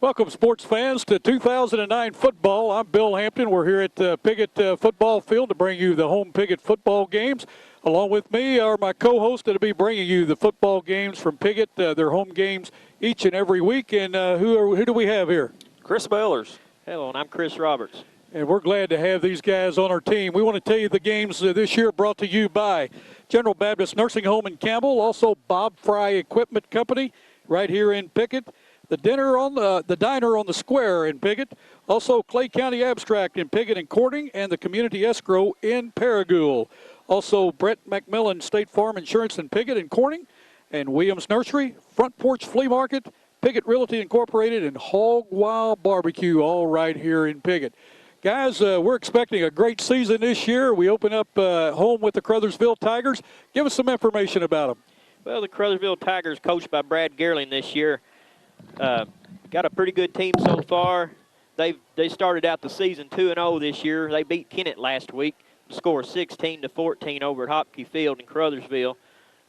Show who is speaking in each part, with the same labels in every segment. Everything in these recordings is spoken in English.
Speaker 1: Welcome, sports fans, to 2009 football. I'm Bill Hampton. We're here at Piggott Football Field to bring you the home Piggott football games. Along with me are my co-hosts that will be bringing you the football games from Piggott, their home games each and every week. And who do we have here?
Speaker 2: Chris Bellers.
Speaker 3: Hello, and I'm Chris Roberts.
Speaker 1: And we're glad to have these guys on our team. We want to tell you the games this year brought to you by General Baptist Nursing Home in Campbell, also Bob Fry Equipment Company right here in Piggott. The diner on the diner on the square in Piggott, also Clay County Abstract in Piggott and Corning, and the Community Escrow in Paragould. Also Brett McMillan State Farm Insurance in Piggott and Corning, and Williams Nursery, Front Porch Flea Market, Piggott Realty Incorporated, and Hog Wild Barbecue, all right here in Piggott. Guys, we're expecting a great season this year. We open up home with the Caruthersville Tigers. Give us some information about them.
Speaker 3: Well, the Caruthersville Tigers, coached by Brad Gerling this year, got a pretty good team so far. They started out the season 2-0 this year. They beat Piggott last week, score 16-14 over at Hopkey Field in Caruthersville.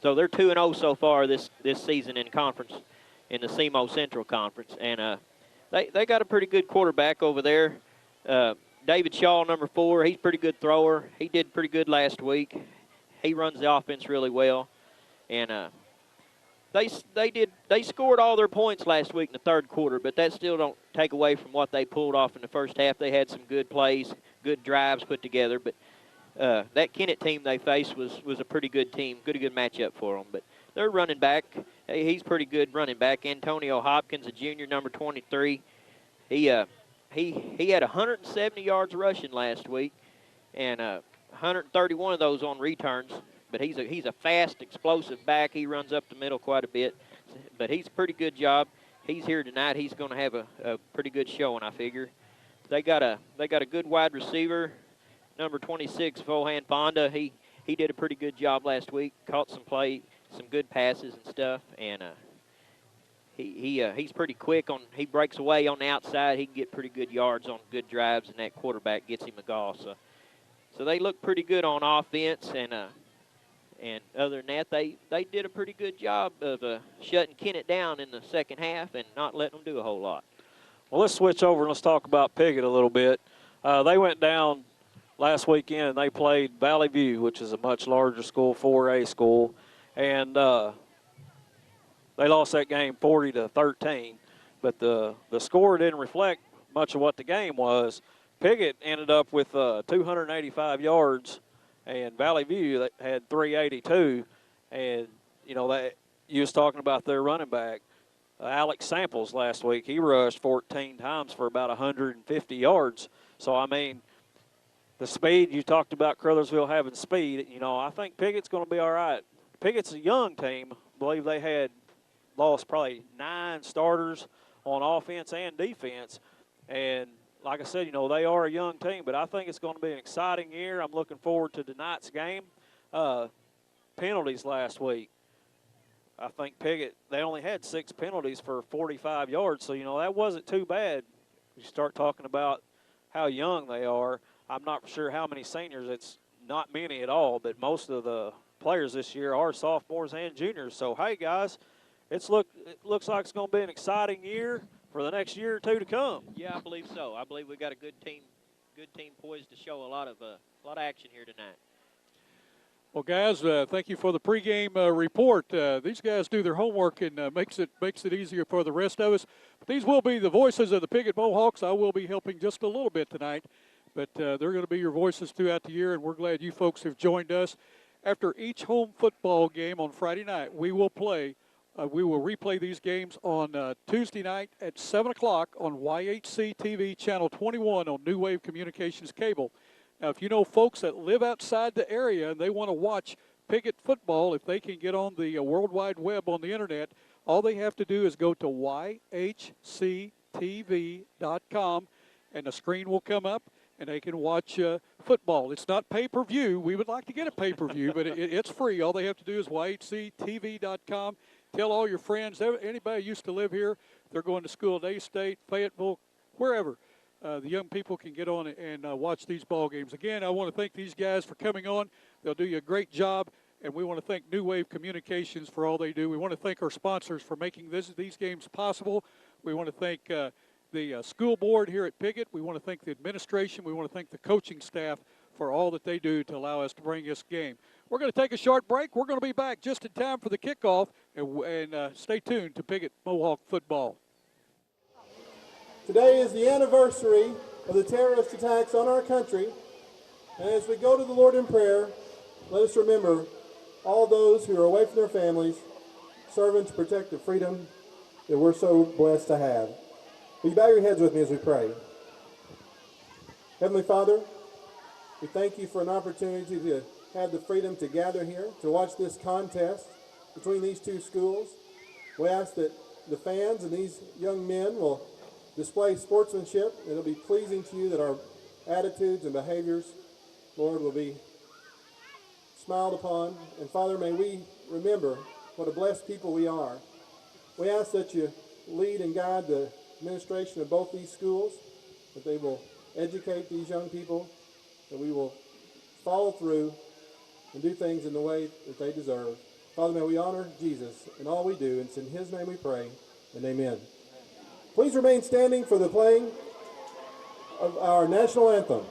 Speaker 3: So they're 2-0 so far this season in conference, in the SEMO Central Conference. And they got a pretty good quarterback over there. David Shaw, number 4, he's a pretty good thrower. He did pretty good last week. He runs the offense really well. And They scored all their points last week in the third quarter, but that still don't take away from what they pulled off in the first half. They had some good plays, good drives put together, but that Piggott team they faced was a pretty good team, good matchup for them. But their running back, he's pretty good running back. Antonio Hopkins, a junior, number 23. He had 170 yards rushing last week, and 131 of those on returns. But he's a fast, explosive back. He runs up the middle quite a bit. But he's a pretty good job. He's here tonight. He's going to have a pretty good showing, I figure. They got a good wide receiver, number 26, Fohan Fonda. He did a pretty good job last week. Caught some good passes and stuff. And he's pretty quick he breaks away on the outside. He can get pretty good yards on good drives, and that quarterback gets him a goal. So they look pretty good on offense, and other than that, they did a pretty good job of shutting Piggott down in the second half and not letting them do a whole lot.
Speaker 2: Well, let's switch over and let's talk about Piggott a little bit. They went down last weekend and they played Valley View, which is a much larger school, 4A school, and they lost that game 40-13. But the score didn't reflect much of what the game was. Piggott ended up with 285 yards. And Valley View had 382, and you was talking about their running back, Alex Samples last week. He rushed 14 times for about 150 yards. So I mean, the speed you talked about, Caruthersville having speed. I think Piggott's going to be all right. Piggott's a young team. I believe they had lost probably 9 starters on offense and defense, and like I said, they are a young team, but I think it's going to be an exciting year. I'm looking forward to tonight's game. Penalties last week. I think Piggott, they only had 6 penalties for 45 yards, so, that wasn't too bad. You start talking about how young they are. I'm not sure how many seniors. It's not many at all, but most of the players this year are sophomores and juniors. So, hey, guys, it looks like it's going to be an exciting year for the next year or two to come.
Speaker 3: Yeah, I believe so. I believe we got a good team poised to show a lot of action here tonight.
Speaker 1: Well, guys, thank you for the pregame report. These guys do their homework and makes it easier for the rest of us. But these will be the voices of the Piggott Mohawks. I will be helping just a little bit tonight, but they're going to be your voices throughout the year, and we're glad you folks have joined us. After each home football game on Friday night, we will replay these games on Tuesday night at 7 o'clock on YHC TV Channel 21 on New Wave Communications Cable. Now, if you know folks that live outside the area and they want to watch Piggott football, if they can get on the World Wide Web on the Internet, all they have to do is go to YHCTV.com, and the screen will come up, and they can watch football. It's not pay-per-view. We would like to get a pay-per-view, but it's free. All they have to do is YHCTV.com. Tell all your friends, anybody used to live here, they're going to school at A-State, Fayetteville, wherever. The young people can get on and watch these ball games. Again, I want to thank these guys for coming on. They'll do you a great job, and we want to thank New Wave Communications for all they do. We want to thank our sponsors for making these games possible. We want to thank the school board here at Piggott. We want to thank the administration. We want to thank the coaching staff for all that they do to allow us to bring this game. We're going to take a short break. We're going to be back just in time for the kickoff, and stay tuned to Piggott Mohawk football.
Speaker 4: Today is the anniversary of the terrorist attacks on our country, and as we go to the Lord in prayer, let us remember all those who are away from their families, serving to protect the freedom that we're so blessed to have. Will you bow your heads with me as we pray? Heavenly Father, we thank you for an opportunity to have the freedom to gather here, to watch this contest between these two schools. We ask that the fans and these young men will display sportsmanship, and it'll be pleasing to you, that our attitudes and behaviors, Lord, will be smiled upon. And Father, may we remember what a blessed people we are. We ask that you lead and guide the administration of both these schools, that they will educate these young people, that we will follow through and do things in the way that they deserve. Father, may we honor Jesus in all we do, and it's in his name we pray, and amen. Please remain standing for the playing of our national anthem.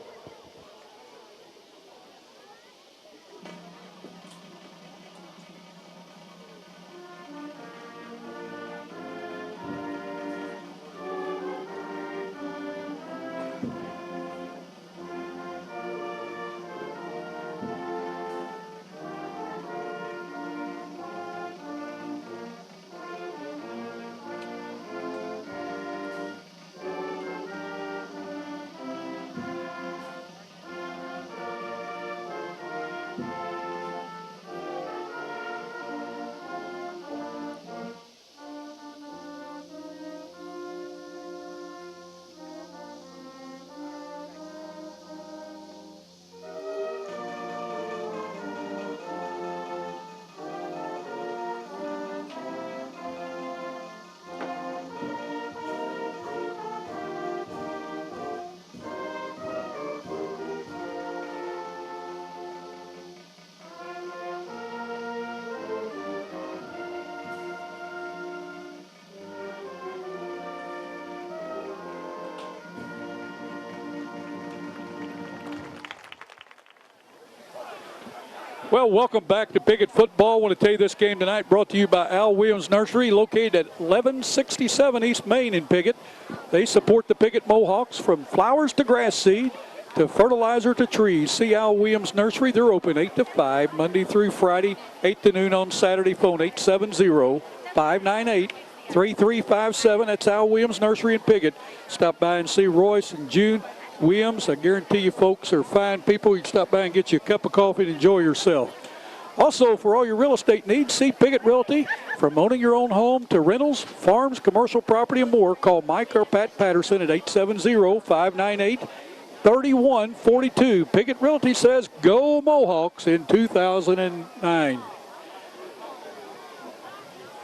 Speaker 1: Well, welcome back to Piggott football. I want to tell you this game tonight brought to you by Al Williams Nursery, located at 1167 East Main in Piggott. They support the Piggott Mohawks from flowers to grass seed to fertilizer to trees. See Al Williams Nursery. They're open 8 to 5, Monday through Friday, 8 to noon on Saturday. Phone 870-598-3357. That's Al Williams Nursery in Piggott. Stop by and see Royce and June Williams. I guarantee you folks are fine people. You can stop by and get you a cup of coffee and enjoy yourself. Also, for all your real estate needs, see Piggott Realty. From owning your own home to rentals, farms, commercial property, and more, call Mike or Pat Patterson at 870-598-3142. Piggott Realty says go Mohawks in 2009.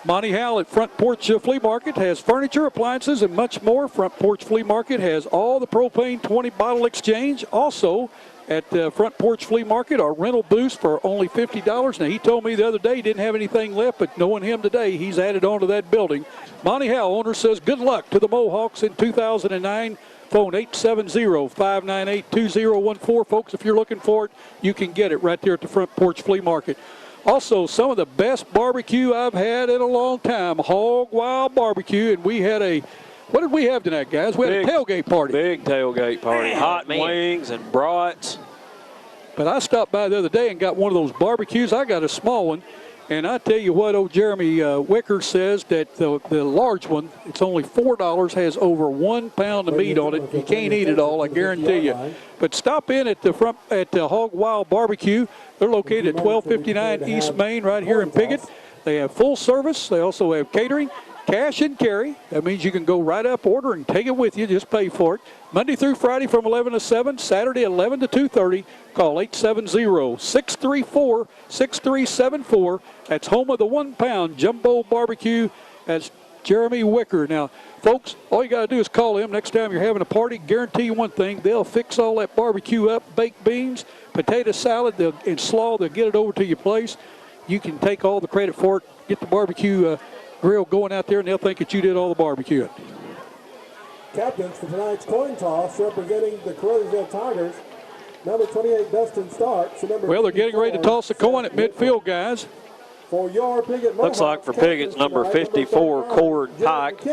Speaker 1: Monty Howell at Front Porch Flea Market has furniture, appliances, and much more. Front Porch Flea Market has all the propane 20 bottle exchange. Also, at Front Porch Flea Market, our rental boost for only $50. Now, he told me the other day he didn't have anything left, but knowing him today, he's added on to that building. Monty Howell, owner, says good luck to the Mohawks in 2009. Phone 870-598-2014. Folks, if you're looking for it, you can get it right there at the Front Porch Flea Market. Also, some of the best barbecue I've had in a long time, Hog Wild Barbecue, and we had what did we have tonight, guys? We had a tailgate party.
Speaker 2: Big tailgate party.
Speaker 3: Man,
Speaker 2: hot wings and brats.
Speaker 1: But I stopped by the other day and got one of those barbecues. I got a small one, and I tell you what, old Jeremy Wicker says that the large one, it's only $4, has over 1 pound of meat on it. You can't eat it all, I guarantee you. But stop in at the Hog Wild Barbecue. They're located at 1259 East Main right here in Piggott. They have full service. They also have catering, cash and carry. That means you can go right up, order, and take it with you. Just pay for it. Monday through Friday from 11 to 7, Saturday 11 to 2:30. Call 870-634-6374. That's home of the 1 pound jumbo barbecue. That's Jeremy Wicker. Now, folks, all you got to do is call him next time you're having a party. Guarantee you one thing, they'll fix all that barbecue up, baked beans, potato salad, and slaw. They'll get it over to your place. You can take all the credit for it. Get the barbecue grill going out there, and they'll think that you did all the barbecuing.
Speaker 4: captains for tonight's coin toss, representing the Caruthersville Tigers. Number 28, Dustin Starks.
Speaker 1: Well, they're getting ready to toss the coin at midfield, guys.
Speaker 4: For your Piggott
Speaker 2: Looks like for Piggott's number 54, Cord Pike,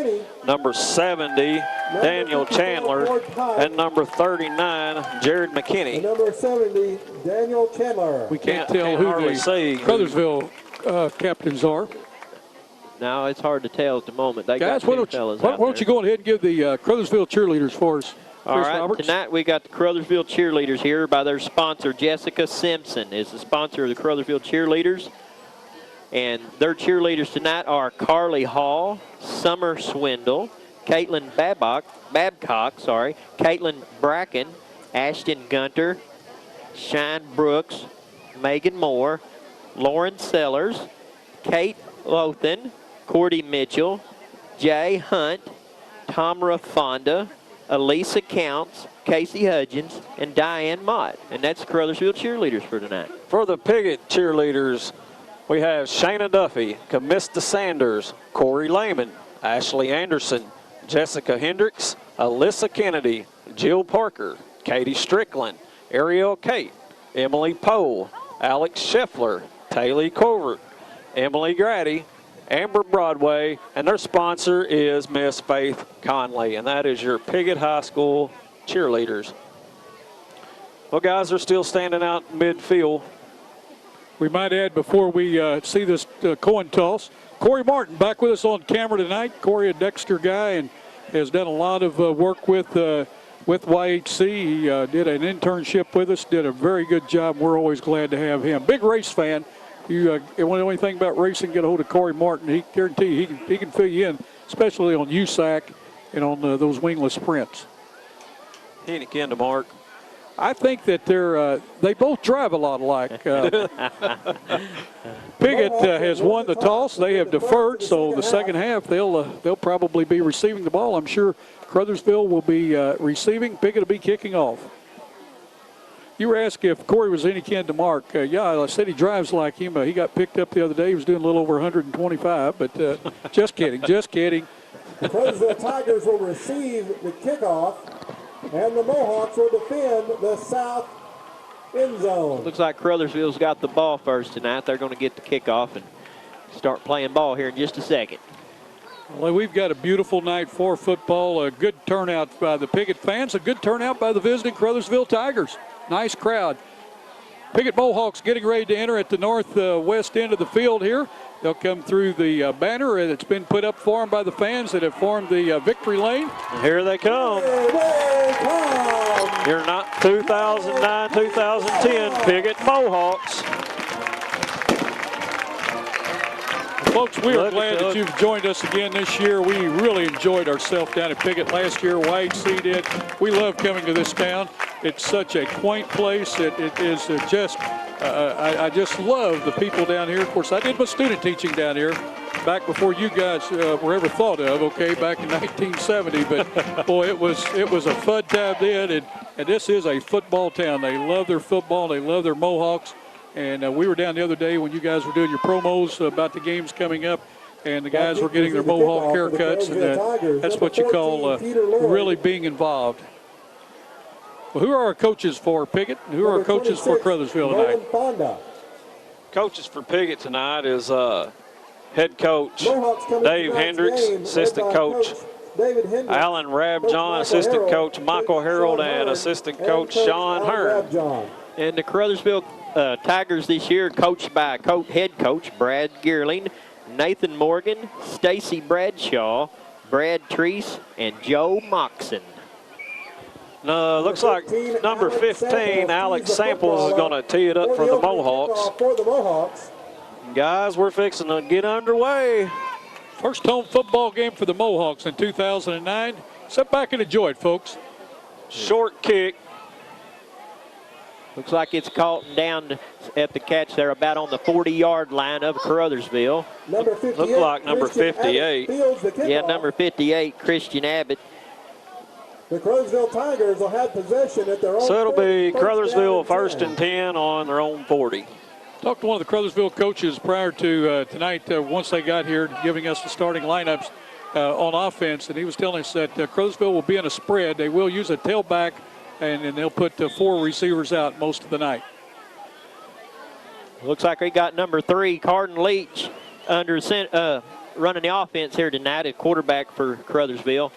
Speaker 2: number 70, Daniel Chandler, and number 39, Jared McKinney.
Speaker 4: And number 70, Daniel Chandler.
Speaker 1: We can't tell who the Caruthersville captains are.
Speaker 3: No, it's hard to tell at the moment. They
Speaker 1: Guys,
Speaker 3: got
Speaker 1: why
Speaker 3: two fellas
Speaker 1: don't
Speaker 3: out there.
Speaker 1: you go ahead and give the Caruthersville cheerleaders for us,
Speaker 3: All
Speaker 1: Chris
Speaker 3: right,
Speaker 1: Roberts?
Speaker 3: tonight we got the Caruthersville cheerleaders here by their sponsor. Jessica Simpson is the sponsor of the Caruthersville cheerleaders. And their cheerleaders tonight are Carly Hall, Summer Swindle, Caitlin Babcock, Caitlin Bracken, Ashton Gunter, Shine Brooks, Megan Moore, Lauren Sellers, Kate Lothan, Cordy Mitchell, Jay Hunt, Tamra Fonda, Elisa Counts, Casey Hudgens, and Diane Mott. And that's the Caruthersville cheerleaders for tonight.
Speaker 2: For the Piggott cheerleaders, we have Shayna Duffy, Camista Sanders, Corey Lehman, Ashley Anderson, Jessica Hendricks, Alyssa Kennedy, Jill Parker, Katie Strickland, Ariel Kate, Emily Pohl, Alex Scheffler, Taylor Covert, Emily Grady, Amber Broadway, and their sponsor is Miss Faith Conley, and that is your Piggott High School cheerleaders. Well, guys, they're still standing out in midfield.
Speaker 1: We might add before we see this coin toss, Corey Martin back with us on camera tonight. Corey, a Dexter guy, and has done a lot of work with YHC. He did an internship with us, did a very good job. We're always glad to have him. Big race fan. You want to know anything about racing, get a hold of Corey Martin. He guarantee he can fill you in, especially on USAC and on those wingless sprints.
Speaker 2: Hitting again to Mark.
Speaker 1: I think that they both drive a lot alike. Piggott has won the toss. They have deferred, so the second half they'll probably be receiving the ball. I'm sure Caruthersville will be receiving. Piggott will be kicking off. You were asked if Corey was any kin to Mark. Yeah, I said he drives like him. He got picked up the other day. He was doing a little over 125, but just kidding, just kidding.
Speaker 4: The Caruthersville Tigers will receive the kickoff, and the Mohawks will defend the south end zone.
Speaker 3: Looks like Caruthersville's got the ball first tonight. They're going to get the kickoff and start playing ball here in just a second.
Speaker 1: Well, we've got a beautiful night for football. A good turnout by the Piggott fans. A good turnout by the visiting Caruthersville Tigers. Nice crowd. Piggott Mohawks getting ready to enter at the northwest end of the field here. They'll come through the banner that's been put up for them by the fans that have formed the victory lane.
Speaker 2: And here they come. You're not 2009-2010 Piggott Mohawks.
Speaker 1: Folks, we are glad that you've joined us again this year. We really enjoyed ourselves down at Piggott last year. YHC did. We love coming to this town. It's such a quaint place. It is just, I just love the people down here. Of course, I did my student teaching down here back before you guys were ever thought of, okay, back in 1970. But, boy, it was a fun time then, and this is a football town. They love their football. They love their Mohawks. And we were down the other day when you guys were doing your promos about the games coming up, and the guys were getting their Mohawk haircuts, and that's what you call really being involved. Well, who are our coaches for Piggott? Who are our coaches for Caruthersville tonight?
Speaker 2: Coaches for Piggott tonight is head coach Dave Hendricks, assistant coach Alan Rabjohn, assistant coach Michael Harold, and assistant coach Sean Hearn.
Speaker 3: And the Caruthersville Tigers this year coached by head coach Brad Gearling, Nathan Morgan, Stacy Bradshaw, Brad Treese, and Joe Moxon.
Speaker 2: No, looks like number 15, Alex Samples, is going to tee it up for the Mohawks. Guys, we're fixing to get underway.
Speaker 1: First home football game for the Mohawks in 2009. Sit back and enjoy it, folks.
Speaker 2: Short kick.
Speaker 3: Looks like it's caught down at the catch there about on the 40-yard line of Caruthersville.
Speaker 2: Look like number 58.
Speaker 3: Yeah, number 58, Christian Abbott.
Speaker 4: The Caruthersville Tigers will have possession at their own.
Speaker 2: So it'll be Caruthersville first and 10 on their own 40.
Speaker 1: Talked to one of the Caruthersville coaches prior to tonight, once they got here, giving us the starting lineups. on offense, and he was telling us that Caruthersville will be in a spread. They will use a tailback, and they'll put 4 receivers out most of the night.
Speaker 3: Looks like we got number 3, Carden Leach, under running the offense here tonight, a quarterback for Caruthersville.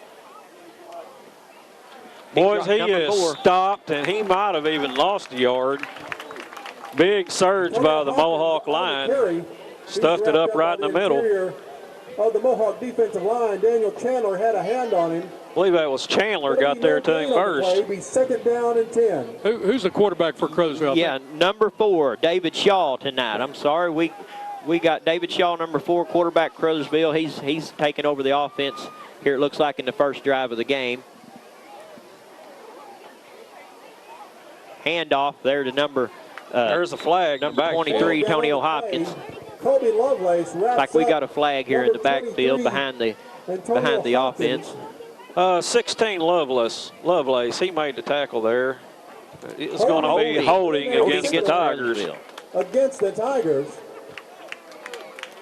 Speaker 2: Boys, he
Speaker 3: number
Speaker 2: is
Speaker 3: 4.
Speaker 2: stopped, and he might have even lost a yard. Big surge by the Mohawk line. Stuffed it up right in the middle.
Speaker 4: Of the Mohawk defensive line, Daniel Chandler had a hand on him.
Speaker 2: I believe that was Chandler got there to him first.
Speaker 4: It'll be 2nd down and 10.
Speaker 1: Who's the quarterback for Caruthersville?
Speaker 3: Yeah, number 4, David Shaw tonight. I'm sorry, we got David Shaw, number 4, quarterback Caruthersville. He's taking over the offense here, it looks like, in the first drive of the game. Handoff there to number
Speaker 2: There's a flag.
Speaker 3: number 23, Tonio Hopkins.
Speaker 4: Kobe Lovelace
Speaker 3: Like we got a flag here in the backfield behind the offense.
Speaker 2: 16 Lovelace, he made the tackle there. It's going to be holding against the Tigers.
Speaker 4: Against the Tigers.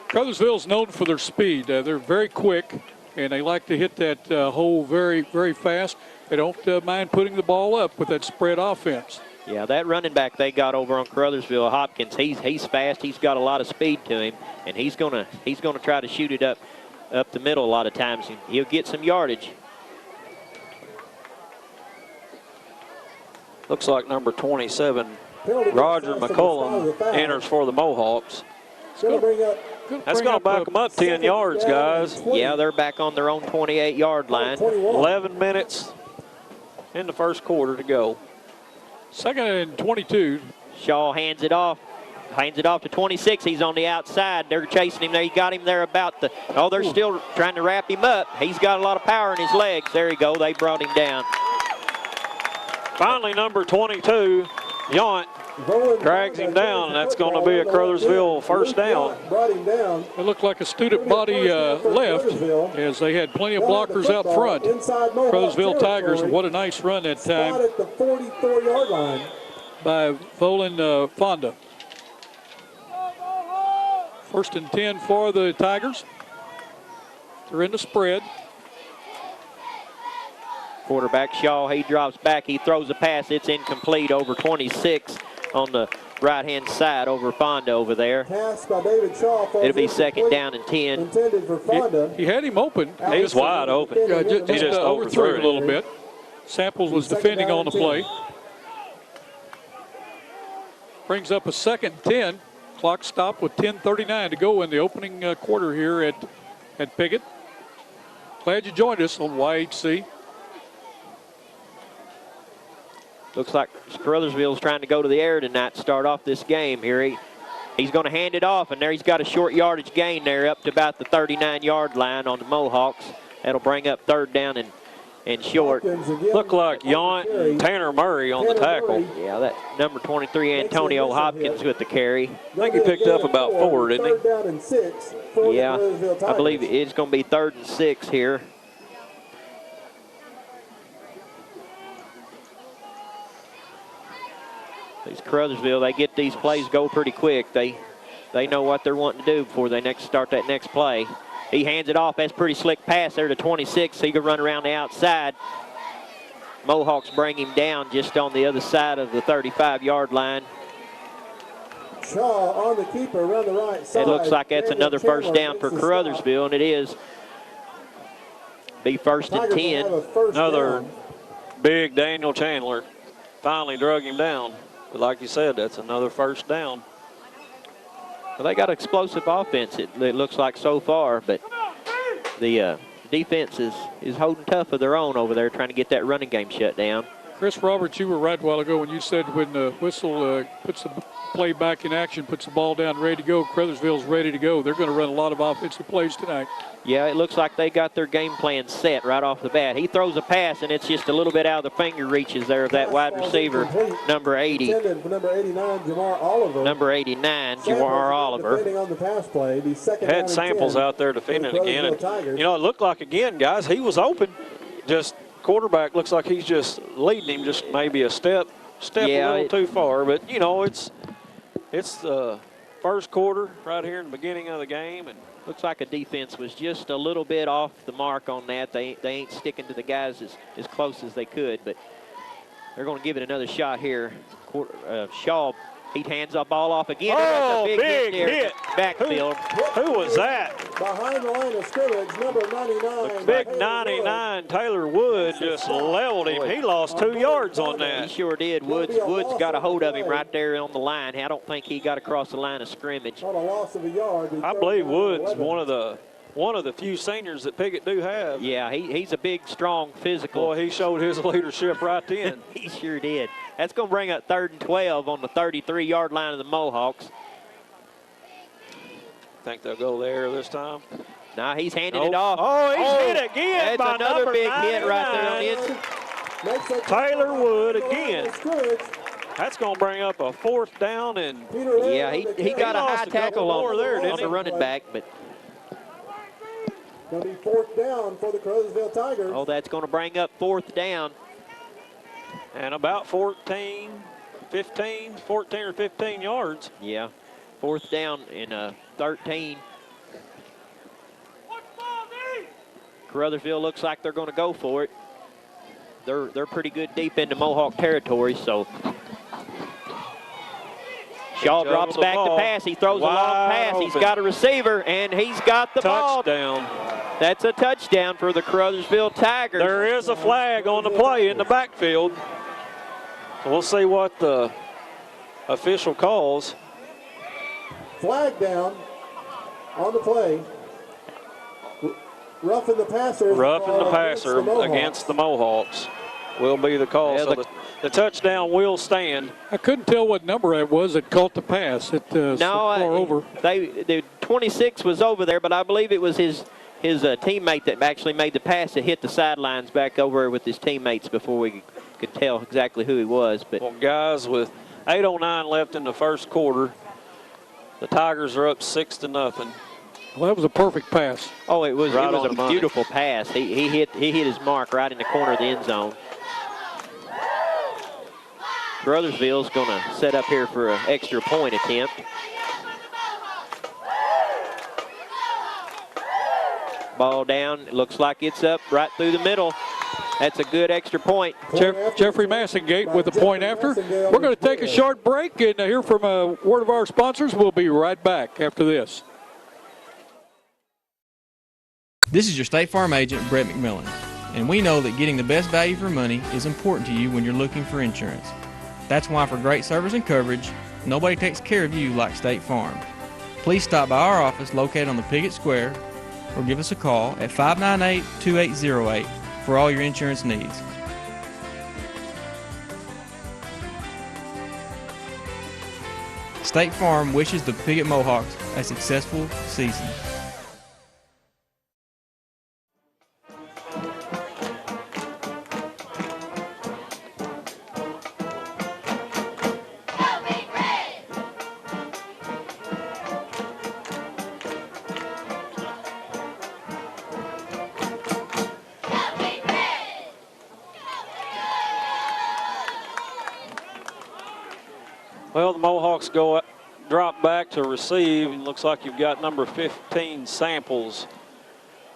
Speaker 1: Caruthersville's known for their speed. They're very quick, and they like to hit that hole very, very fast. They don't mind putting the ball up with that spread offense.
Speaker 3: Yeah, that running back they got over on Caruthersville, Hopkins, he's fast. He's got a lot of speed to him, and he's gonna try to shoot it up the middle a lot of times, and he'll get some yardage.
Speaker 2: Looks like number 27, Roger McCullum, enters for the Mohawks. That's going to back them up 10 yards, guys.
Speaker 3: Yeah, they're back on their own 28-yard line.
Speaker 2: 11 minutes in the first quarter to go.
Speaker 1: 2nd and 22.
Speaker 3: Shaw hands it off to 26. He's on the outside. They're chasing him there. He got him there about the, they're still trying to wrap him up. He's got a lot of power in his legs. There you go. They brought him down.
Speaker 2: Finally, number 22, Yount, drags him down, and that's going to be a Caruthersville first down.
Speaker 1: It looked like a student body left, as they had plenty of blockers out front. Caruthersville Tigers, and what a nice run that time
Speaker 4: at the 44-yard line
Speaker 1: by Volan Fonda. 1st and 10 for the Tigers. They're in the spread.
Speaker 3: Quarterback Shaw, he drops back. He throws a pass. It's incomplete over 26 on the right-hand side over Fonda over there.
Speaker 4: Pass by David Shaw.
Speaker 3: It'll be 2nd down and 10.
Speaker 4: Intended for Fonda.
Speaker 1: He had him open.
Speaker 2: He's wide open.
Speaker 1: Yeah,
Speaker 2: He just
Speaker 1: overthrew it a little bit. Samples was defending on the play. Brings up a 2nd and 10. Clock stopped with 10:39 to go in the opening quarter here at Piggott. Glad you joined us on YHC.
Speaker 3: Looks like Caruthersville's trying to go to the air tonight to start off this game here. He's going to hand it off, and there he's got a short yardage gain there up to about the 39-yard line on the Mohawks. That'll bring up 3rd down and short.
Speaker 2: Look like Yount and Tanner Murray on the tackle.
Speaker 3: Yeah, that number 23, Antonio Hopkins with the carry.
Speaker 2: I think he picked up about 4, didn't he?
Speaker 4: 3rd down and 6 for the
Speaker 3: Yeah,
Speaker 4: Caruthersville
Speaker 3: I believe
Speaker 4: Tigers.
Speaker 3: it's going to be 3rd and 6 here. These Caruthersville, they get these plays go pretty quick. They know what they're wanting to do before they start that next play. He hands it off. That's a pretty slick pass there to 26. So he can run around the outside. Mohawks bring him down just on the other side of the 35-yard line.
Speaker 4: Shaw on the keeper around the right side.
Speaker 3: It looks like that's
Speaker 4: Daniel
Speaker 3: another first
Speaker 4: Chandler
Speaker 3: down for
Speaker 4: makes the stop.
Speaker 3: Caruthersville, and it is. Be 1st and
Speaker 4: Tigers will
Speaker 3: 10.
Speaker 4: have a first
Speaker 2: Another
Speaker 4: down.
Speaker 2: big Daniel Chandler finally drug him down. But like you said, that's another first down.
Speaker 3: Well, they got explosive offense, it looks like so far, but the defense is holding tough of their own over there, trying to get that running game shut down.
Speaker 1: Chris Roberts, you were right a while ago when you said when the whistle puts the play back in action, puts the ball down, ready to go, Caruthersville's ready to go. They're going to run a lot of offensive plays tonight.
Speaker 3: Yeah, it looks like they got their game plan set right off the bat. He throws a pass, and it's just a little bit out of the finger reaches there of that wide receiver, number 80.
Speaker 4: Intended for number 89, Jamar Oliver.
Speaker 3: Number 89,
Speaker 4: Samples
Speaker 3: Jamar Oliver.
Speaker 4: defending on the pass play. Be 2nd down
Speaker 2: Had
Speaker 4: and
Speaker 2: Samples
Speaker 4: 10
Speaker 2: out there defending
Speaker 4: for the
Speaker 2: again. And,
Speaker 4: Caruthersville Tigers.
Speaker 2: you know, it looked like, again, guys, he was open. Just quarterback looks like he's just leading him just maybe a step
Speaker 3: Yeah,
Speaker 2: a little too far. But, you know, it's first quarter right here in the beginning of the game. And
Speaker 3: looks like a defense was just a little bit off the mark on that. They ain't sticking to the guys as close as they could, but they're going to give it another shot here. Shaw, he hands the ball off again.
Speaker 2: Oh,
Speaker 3: That's a
Speaker 2: big
Speaker 3: there in
Speaker 2: hit.
Speaker 3: the backfield.
Speaker 2: Who was that?
Speaker 4: Behind the line of scrimmage, number 99.
Speaker 2: Big 99, Taylor Wood just leveled him. He lost 2 yards on
Speaker 3: He
Speaker 2: that.
Speaker 3: sure did. Woods got a hold of him right there on the line. I don't think he got across the line of scrimmage.
Speaker 4: On a loss of a yard.
Speaker 2: I believe Wood's one of the few seniors that Piggott do have.
Speaker 3: Yeah, he's a big, strong, physical.
Speaker 2: Boy, he showed his leadership right then.
Speaker 3: He sure did. That's going to bring up 3rd and 12 on the 33-yard line of the Mohawks.
Speaker 2: Think they'll go there this time?
Speaker 3: Now he's handing it off.
Speaker 2: Oh, he's hit again by
Speaker 3: That's another big
Speaker 2: 99.
Speaker 3: hit right there on the inside.
Speaker 2: Taylor Wood again. That's going to bring up a 4th down. And
Speaker 3: Yeah, he got a high tackle on the running back, but
Speaker 4: Going to be 4th down for the Caruthersville Tigers.
Speaker 3: oh, that's going to bring up 4th down.
Speaker 2: and about 14 or 15 yards.
Speaker 3: Yeah, 4th down in 13. Caruthersville looks like they're going to go for it. They're pretty good deep into Mohawk territory, so Shaw drops back to pass. He throws a long pass. He's got a receiver, and he's got the ball.
Speaker 2: Touchdown.
Speaker 3: That's a touchdown for the Caruthersville Tigers.
Speaker 2: There is a flag on the play in the backfield. So we'll see what the official calls.
Speaker 4: Flag down on the play. Roughing the passer.
Speaker 2: Roughing the passer against the Mohawks will be the call.
Speaker 3: Yeah,
Speaker 2: So the touchdown will stand.
Speaker 1: I couldn't tell what number it was that caught the pass. It so far over.
Speaker 3: The 26 was over there, but I believe it was his teammate that actually made the pass that hit the sidelines back over with his teammates before we could tell exactly who he was. But
Speaker 2: Well, guys, with 8:09 left in the first quarter, the Tigers are up 6-0.
Speaker 1: Well, that was a perfect pass.
Speaker 3: oh, it was
Speaker 2: Right on
Speaker 3: a
Speaker 2: the money.
Speaker 3: beautiful pass. He hit his mark right in the corner of the end zone. Caruthersville's going to set up here for an extra point attempt. Ball down. It looks like it's up right through the middle. That's a good extra point.
Speaker 1: Jeffrey Massingate with the point after. We're going to take a short break and hear from a word of our sponsors. We'll be right back after this.
Speaker 5: This is your State Farm agent, Brett McMillan, and we know that getting the best value for money is important to you when you're looking for insurance. That's why for great service and coverage, nobody takes care of you like State Farm. Please stop by our office located on the Piggott Square or give us a call at 598-2808 for all your insurance needs. State Farm wishes the Piggott Mohawks a successful season.
Speaker 2: Well, the Mohawks drop back to receive. It looks like you've got number 15, Samples,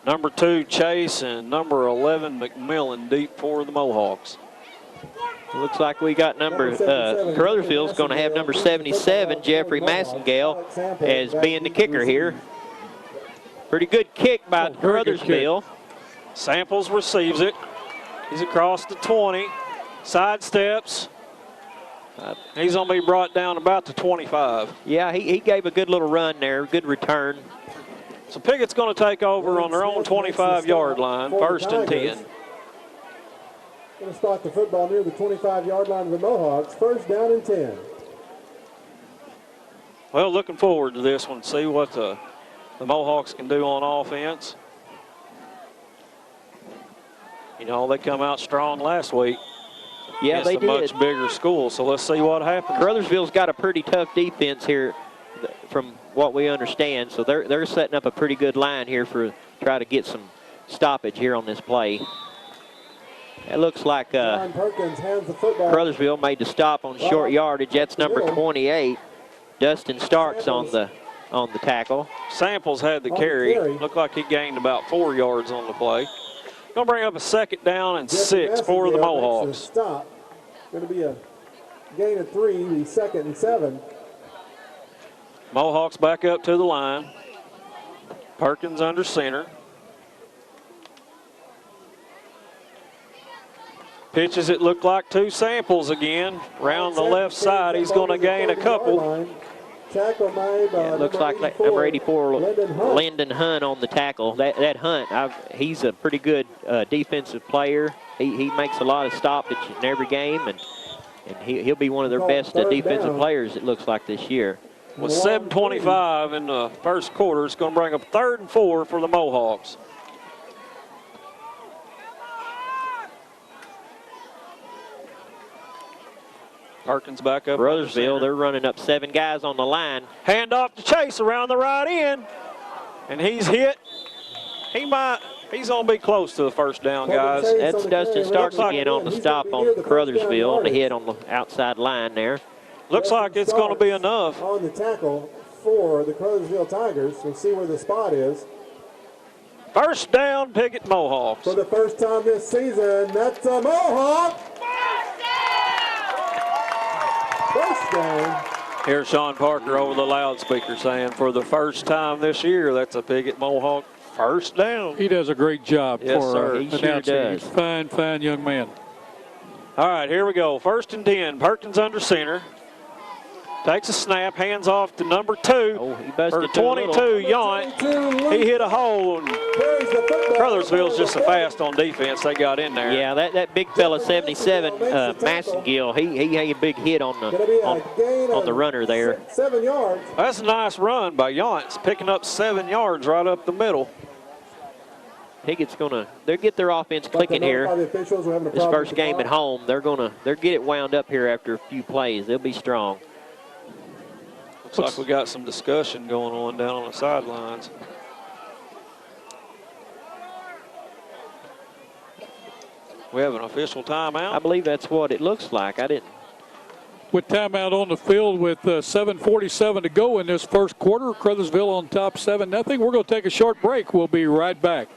Speaker 2: number 2, Chase, and number 11, McMillan, deep for the Mohawks.
Speaker 3: It looks like we got Caruthersville's going to have number 77, Jeffrey Massingale, as being the kicker here. Pretty good kick by Caruthersville.
Speaker 2: Samples receives it. He's across the 20, sidesteps. He's going to be brought down about the 25.
Speaker 3: Yeah, he gave a good little run there, good return.
Speaker 2: So Piggott's going to take over on their own 25-yard line, 1st and 10.
Speaker 4: Going to spot the football near the 25-yard line of the Mohawks, 1st down and 10.
Speaker 2: Well, looking forward to this one, see what the Mohawks can do on offense. You know, they come out strong last week.
Speaker 3: Yeah, they did.
Speaker 2: Much bigger school, so let's see what happens.
Speaker 3: Caruthersville's got a pretty tough defense here from what we understand, so they're setting up a pretty good line here for try to get some stoppage here on this play. It looks like
Speaker 4: John Perkins hands the football.
Speaker 3: Caruthersville made the stop on short yardage. That's number 28. Dustin Starks on the tackle.
Speaker 2: Samples had the
Speaker 4: On the
Speaker 2: carry.
Speaker 4: carry.
Speaker 2: Looked like he gained about 4 yards on the play. Going to bring up a 2nd down and
Speaker 4: Jesse
Speaker 2: 6 for the
Speaker 4: Messendale makes a
Speaker 2: Mohawks.
Speaker 4: Stop. Going to be a gain of 3, the 2nd and 7.
Speaker 2: Mohawks back up to the line. Perkins under center. Pitches it looked like to Samples again. Round the left side, he's going to gain a couple.
Speaker 4: Tackle made by
Speaker 3: It looks like number 84, Lyndon Hunt on the tackle. That Hunt, he's a pretty good defensive player. He makes a lot of stoppage in every game, and he'll be one of their best defensive players, it looks like, this year.
Speaker 2: With 7:25 in the first quarter, it's going to bring up 3rd and 4 for the Mohawks. Perkins back up.
Speaker 3: Caruthersville, they're running up 7 guys on the line.
Speaker 2: Hand off to Chase around the right end. And he's hit. He's going to be close to the first down, guys.
Speaker 3: That's Dustin Starks again on the stop on Caruthersville, on the hit on the outside line there.
Speaker 2: Looks like it's going to be enough.
Speaker 4: On the tackle for the Caruthersville Tigers. We'll see where the spot is.
Speaker 2: First down, Piggott Mohawks.
Speaker 4: For the first time this season, that's a Mohawk. First down.
Speaker 2: Here's Sean Parker over the loudspeaker saying, for the first time this year, that's a Piggott Mohawk first down.
Speaker 1: He does a great job
Speaker 2: Yes,
Speaker 1: for
Speaker 2: sir.
Speaker 3: He sure
Speaker 1: announcing.
Speaker 3: does.
Speaker 1: He's a fine young man.
Speaker 2: All right, here we go. 1st and 10. Perkins under center. Takes a snap, hands off to number 2.
Speaker 3: Oh, he busted
Speaker 2: Or
Speaker 3: too little.
Speaker 2: 22, Yount. He hit a hole. And Caruthersville's just so fast on defense. They got in there.
Speaker 3: Yeah, that big fella, 77, Massengill, he had a big hit on the runner there.
Speaker 4: 7 yards.
Speaker 2: That's a nice run by Yount. It's picking up 7 yards right up the middle.
Speaker 3: Piggott's they'll get their offense clicking here. This first game at home, they'll get it wound up here after a few plays. They'll be strong.
Speaker 2: Looks like we got some discussion going on down on the sidelines. We have an official timeout.
Speaker 3: I believe that's what it looks like. I didn't.
Speaker 1: With timeout on the field with 7:47 to go in this first quarter, Caruthersville on top 7-0. We're going to take a short break. We'll be right back.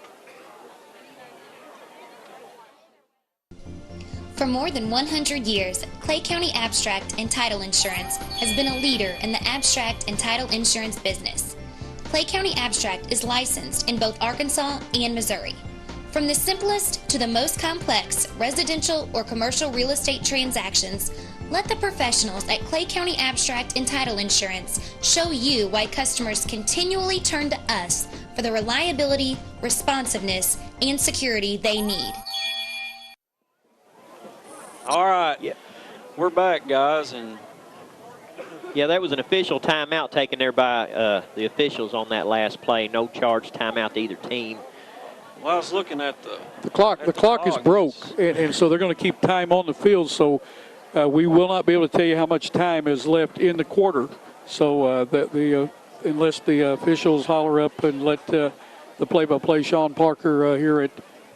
Speaker 6: For more than 100 years, Clay County Abstract and Title Insurance has been a leader in the abstract and title insurance business. Clay County Abstract is licensed in both Arkansas and Missouri. From the simplest to the most complex residential or commercial real estate transactions, let the professionals at Clay County Abstract and Title Insurance show you why customers continually turn to us for the reliability, responsiveness, and security they need.
Speaker 2: All right.
Speaker 3: Yeah.
Speaker 2: We're back, guys. And
Speaker 3: Yeah, that was an official timeout taken there by the officials on that last play. No charge timeout to either team.
Speaker 2: well, I was looking at
Speaker 1: The clock is broke, and so they're going to keep time on the field. So we will not be able to tell you how much time is left in the quarter. So unless the officials holler up and let the play-by-play Sean Parker here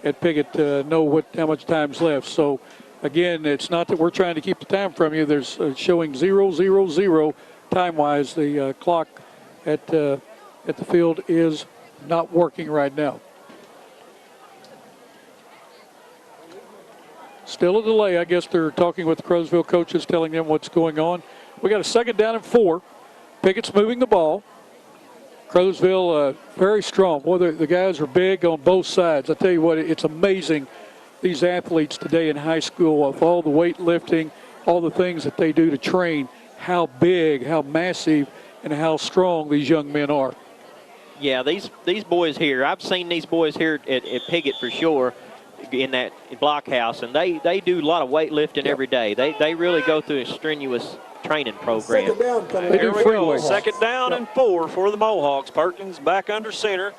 Speaker 1: at Piggott know how much time's left. So again, it's not that we're trying to keep the time from you. There's showing 0:00 time-wise. The clock at the field is not working right now. Still a delay. I guess they're talking with the Caruthersville coaches, telling them what's going on. We got a 2nd down and 4. Piggott's moving the ball. Caruthersville very strong. Boy, the guys are big on both sides. I tell you what, it's amazing. These athletes today in high school, with all the weightlifting, all the things that they do to train, how big, how massive, and how strong these young men are.
Speaker 3: Yeah, these boys here, I've seen these boys here at Piggott for sure in that blockhouse, and they do a lot of weightlifting every day. They really go through a strenuous training program.
Speaker 4: Second down coming
Speaker 1: They
Speaker 4: up.
Speaker 1: do
Speaker 2: Here we
Speaker 1: free
Speaker 2: go.
Speaker 1: weights.
Speaker 2: 2nd down and 4 for the Mohawks. Perkins back under center.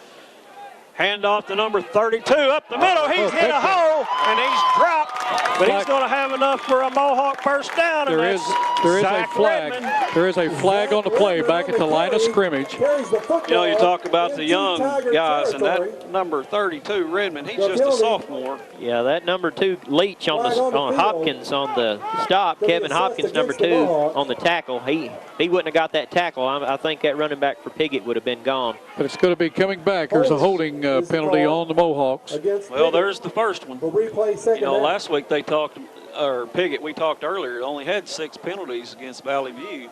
Speaker 2: Hand off to number 32 up the middle. He's hit a hole and he's dropped. But he's going to have enough for a Mohawk first down.
Speaker 1: There is a flag. There is a flag on the play back at the line of scrimmage.
Speaker 2: You know, you talk about the young guys, and that number 32, Redmond, he's just a sophomore.
Speaker 3: Yeah, that number 2, Leach on Hopkins on the stop. Kevin Hopkins, number 2, on the tackle. He wouldn't have got that tackle. I think that running back for Piggott would have been gone.
Speaker 1: But it's going to be coming back. There's a holding penalty on the Mohawks.
Speaker 2: Well, there's the first one.
Speaker 4: You
Speaker 2: know, last week they talked, or Piggott, we talked earlier, only had 6 penalties against Valley View.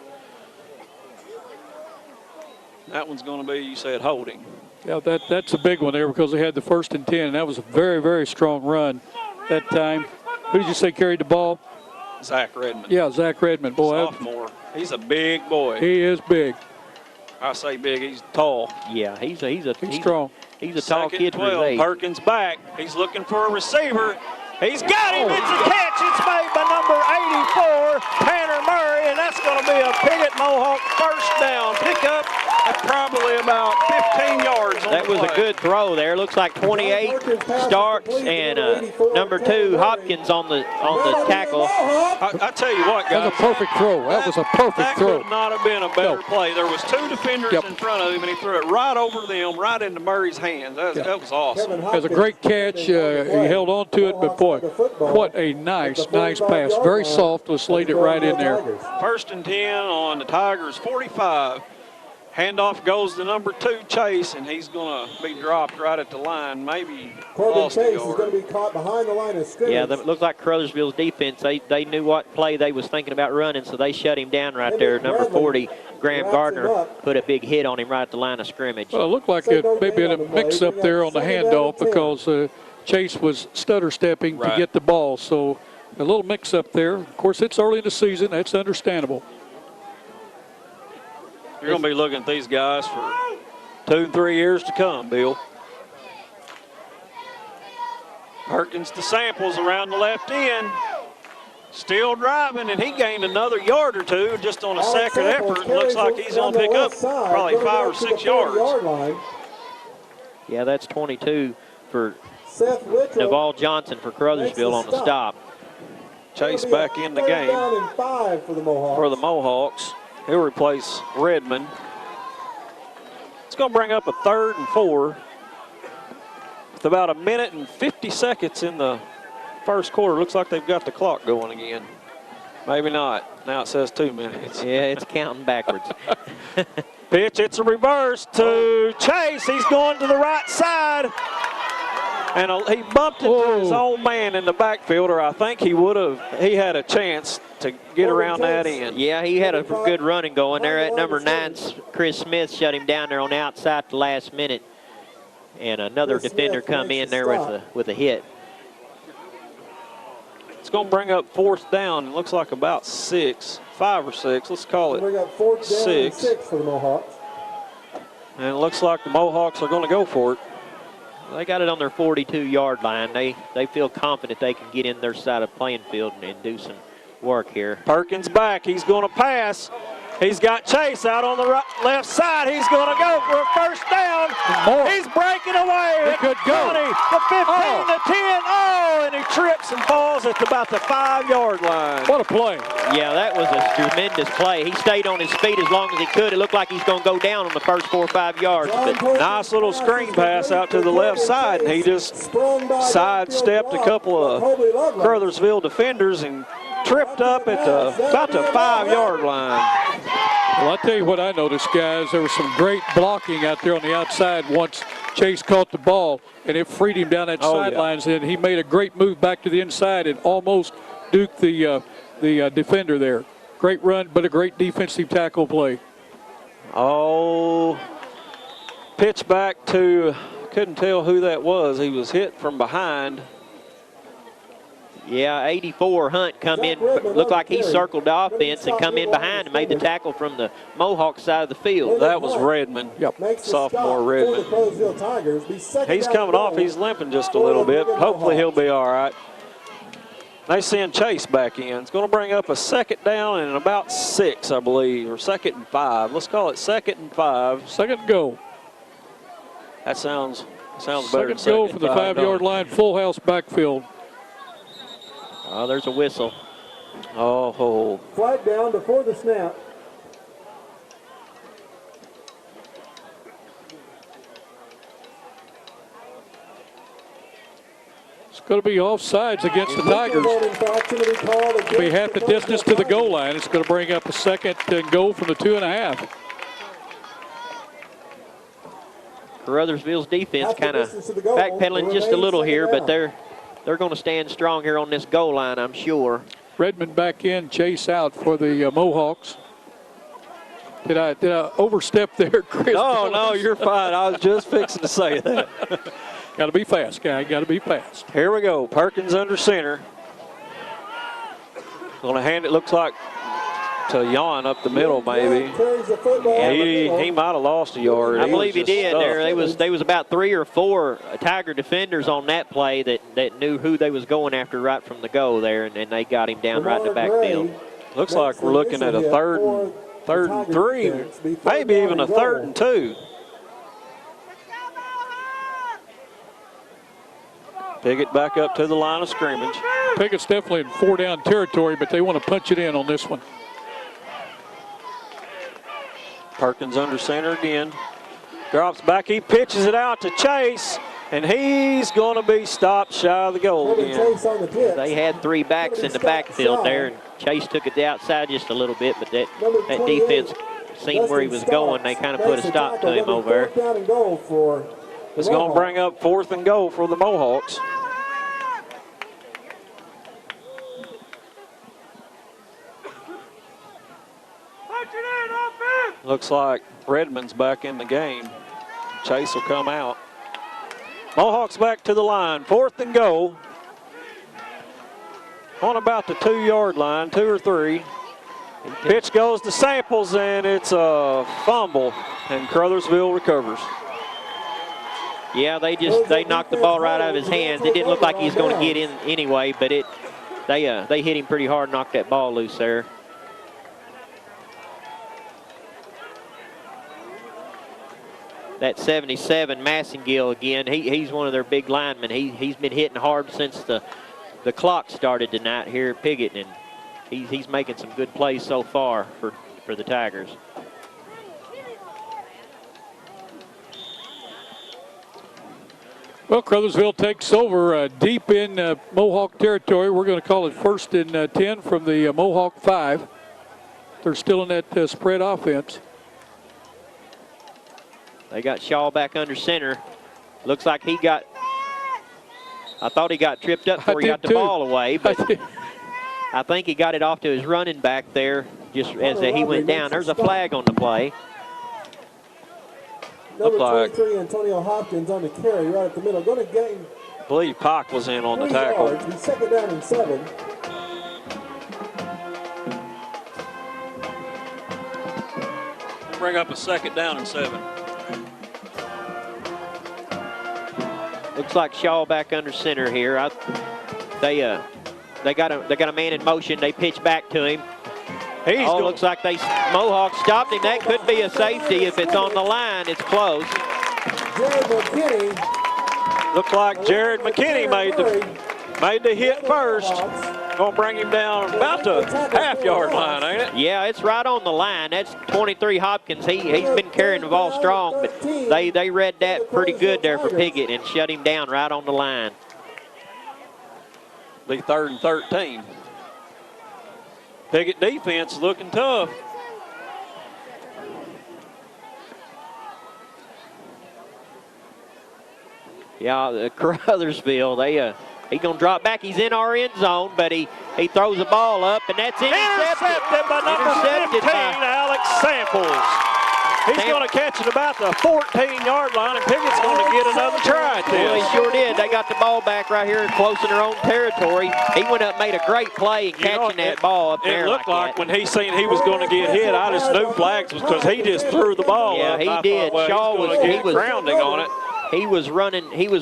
Speaker 2: That one's going to be, you said, holding.
Speaker 1: Yeah, that's a big one there because they had the 1st and 10, and that was a very, very strong run that time. Who did you say carried the ball?
Speaker 2: Zach Redmond.
Speaker 1: Yeah, Zach Redmond. Boy,
Speaker 2: sophomore. He's a big boy.
Speaker 1: He is big.
Speaker 2: I say big. He's tall.
Speaker 3: Yeah, he's
Speaker 1: strong.
Speaker 3: He's a tall kid for his
Speaker 2: 12.
Speaker 3: age.
Speaker 2: Perkins back. He's looking for a receiver. He's got him. It's a catch. It's made by number 84, Tanner Murray, and that's going to be a Piggott Mohawk first down. Pick up at probably about 15 yards on
Speaker 3: That was
Speaker 2: the
Speaker 3: a
Speaker 2: play.
Speaker 3: good throw there. Looks like 28 starts and number 2 Hopkins on the tackle.
Speaker 2: I tell you what, guys.
Speaker 1: That was a perfect throw. That was a perfect throw.
Speaker 2: That could not have been a better play. There was 2 defenders in front of him, and he threw it right over them, right into Murray's hands. That was awesome.
Speaker 1: That was a great catch. He held on to it, but boy, what a nice pass. Very soft. Was laid it right in there.
Speaker 2: 1st and 10 on the Tigers 45. Handoff goes to number 2, Chase, and he's going to be dropped right at the line. Maybe lost a
Speaker 4: Chase is
Speaker 2: yard.
Speaker 4: going to be caught behind the line of scrimmage.
Speaker 3: Yeah, it looks like Caruthersville's defense, they knew what play they was thinking about running, so they shut him down right there. Number 40, Graham Gardner, put a big hit on him right at the line of scrimmage.
Speaker 1: Well, it looked like it maybe a mix-up there on the handoff because Chase was stutter stepping to get the ball. So a little mix-up there. Of course, it's early in the season. That's understandable.
Speaker 2: You're going to be looking at these guys for 2 and 3 years to come, Bill. Perkins to Samples around the left end. Still driving, and he gained another yard or 2 just on a second effort. Looks like he's going to pick up probably 5 or 6 yards.
Speaker 3: Yeah, that's 22 for Naval Johnson for Caruthersville on the stop.
Speaker 2: Chase back in the game for the Mohawks. He'll replace Redmond. It's going to bring up a 3rd and 4 with about 1 minute and 50 seconds in the first quarter. Looks like they've got the clock going again. Maybe not. Now it says 2 minutes.
Speaker 3: Yeah, it's counting backwards.
Speaker 2: Pitch, it's a reverse to Chase. He's going to the right side. And he bumped into his own man in the backfield, or I think he had a chance to get around that end.
Speaker 3: Yeah, he had a good running going there. At number 9, Chris Smith shut him down there on the outside at the last minute. And another defender come in there with a hit.
Speaker 2: It's going to bring up 4th down. It looks like about 5 or 6. Let's call it 6
Speaker 4: for the Mohawks.
Speaker 2: And it looks like the Mohawks are going to go for it.
Speaker 3: They got it on their 42-yard line. They feel confident they can get in their side of the playing field and do some work here.
Speaker 2: Perkins back. He's going to pass. He's got Chase out on the left side. He's going to go for a first down. He's breaking away.
Speaker 1: He could go.
Speaker 2: 20, the 15, the 10. Oh, and he trips and falls at about the 5-yard line.
Speaker 1: What a play.
Speaker 3: Yeah, that was a tremendous play. He stayed on his feet as long as he could. It looked like he's going to go down on the first 4 or 5 yards. But
Speaker 2: nice little screen pass out to the left side, and he just sidestepped a couple of Caruthersville defenders and tripped up at about the 5-yard line.
Speaker 1: Well, I'll tell you what I noticed, guys. There was some great blocking out there on the outside once Chase caught the ball, and it freed him down that sidelines, and he made a great move back to the inside and almost duked the defender there. Great run, but a great defensive tackle play.
Speaker 2: Oh, pitch back to, couldn't tell who that was. He was hit from behind.
Speaker 3: Yeah, 84 Hunt come in, looked like he circled the offense and come in behind and made the tackle from the Mohawk side of the field.
Speaker 2: That was Redmond, sophomore Redmond. He's coming off, he's limping just a little bit. Hopefully he'll be all right. They send Chase back in. It's going to bring up a 2nd down and about 6, I believe, or 2nd and 5. Let's call it 2nd and 5.
Speaker 1: 2nd goal.
Speaker 2: That sounds better than
Speaker 1: 2nd goal from the 5-yard line, full house backfield.
Speaker 3: Oh, there's a whistle.
Speaker 2: Oh,
Speaker 4: Flag down before the snap.
Speaker 1: It's going to be offsides against the Tigers. It'll be half the distance to the goal line. It's going to bring up a second and goal from the 2.5.
Speaker 3: Caruthersville's defense kind of backpedaling just a little here, but they're going to stand strong here on this goal line, I'm sure.
Speaker 1: Redmond back in, Chase out for the Mohawks. Did I overstep there, Chris?
Speaker 2: no, you're fine. I was just fixing to say that.
Speaker 1: Got to be fast, guy. Got to be fast.
Speaker 2: Here we go. Perkins under center. Going to hand it, looks like, to Jan up the middle, maybe. He might have lost a yard.
Speaker 3: I believe he did. There was about 3 or 4 Tiger defenders on that play that knew who they was going after right from the go there, and they got him down right in the backfield.
Speaker 2: Looks like we're looking at a third and 3, maybe even a 3rd and 2. Piggott back up to the line of scrimmage.
Speaker 1: Piggott's definitely in 4-down territory, but they want to punch it in on this one.
Speaker 2: Perkins under center again. Drops back, he pitches it out to Chase, and he's going to be stopped shy of the goal again.
Speaker 3: They had 3 backs in the backfield there, and Chase took it to the outside just a little bit, but that defense seen where he was going. They kind of put a stop to him over there.
Speaker 2: It's going to bring up 4th and goal for the Mohawks. Looks like Redmond's back in the game. Chase will come out. Mohawks back to the line. 4th and goal. On about the 2-yard line, 2 or 3. Pitch goes to Samples, and it's a fumble, and Caruthersville recovers.
Speaker 3: Yeah, they knocked the ball right out of his hands. It didn't look like he was going to get in anyway, but they hit him pretty hard, knocked that ball loose there. That 77, Massengill again, he's one of their big linemen. He's been hitting hard since the clock started tonight here at Piggott, and he's making some good plays so far for the Tigers.
Speaker 1: Well, Caruthersville takes over deep in Mohawk territory. We're going to call it 1st and 10 from the Mohawk 5. They're still in that spread offense.
Speaker 3: They got Shaw back under center. Looks like I thought he got tripped up before he got the ball away, but I think he got it off to his running back there just as he went down. There's a flag on the play.
Speaker 4: Number 23, Antonio Hopkins on the carry right at the middle. Going to gain.
Speaker 2: I believe Pac was in on the tackle.
Speaker 4: Yards. He's 2nd down and 7.
Speaker 2: Bring up a 2nd down and 7.
Speaker 3: Looks like Shaw back under center here. They got a man in motion. They pitch back to him. Looks like Mohawk stopped him. That could be a safety if it's on the line. It's close.
Speaker 4: Jared McKinney.
Speaker 2: Looked like Jared McKinney made the hit first. Going to bring him down about the half-yard line, ain't it?
Speaker 3: Yeah, it's right on the line. That's 23 Hopkins. He's been carrying the ball strong, but they read that pretty good there for Piggott and shut him down right on the line.
Speaker 2: Be 3rd and 13. Piggott defense looking tough.
Speaker 3: Yeah, Caruthersville, he's going to drop back. He's in our end zone, but he throws the ball up, and that's
Speaker 2: intercepted by number 15, Alex Samples. He's going to catch it about the 14-yard line, and Piggott's going to get another try at this.
Speaker 3: Well, he sure did. They got the ball back right here close in their own territory. He went up, made a great play in catching that ball up there.
Speaker 2: It looked like when he seen he was going to get hit, I just knew flags was because he just threw the ball up.
Speaker 3: Yeah, he did.
Speaker 2: Shaw was grounding on it.
Speaker 3: He was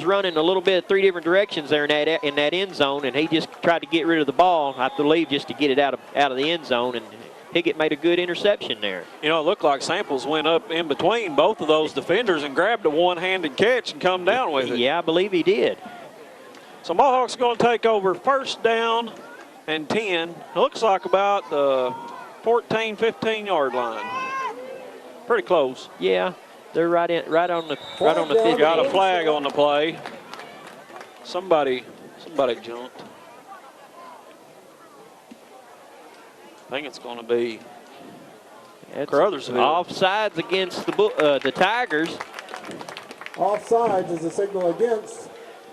Speaker 3: running a little bit 3 different directions there in that end zone, and he just tried to get rid of the ball, I believe, just to get it out of the end zone, and Piggott made a good interception there.
Speaker 2: You know, it looked like Samples went up in between both of those defenders and grabbed a one-handed catch and come down with it.
Speaker 3: Yeah, I believe he did.
Speaker 2: So Mohawk's going to take over 1st down and 10. Looks like about the 14, 15-yard line. Pretty close.
Speaker 3: Yeah, they're right on the 50.
Speaker 2: Got a flag on the play. Somebody jumped. I think it's going to be Caruthersville.
Speaker 3: Offsides against the Tigers.
Speaker 4: Offsides is a signal against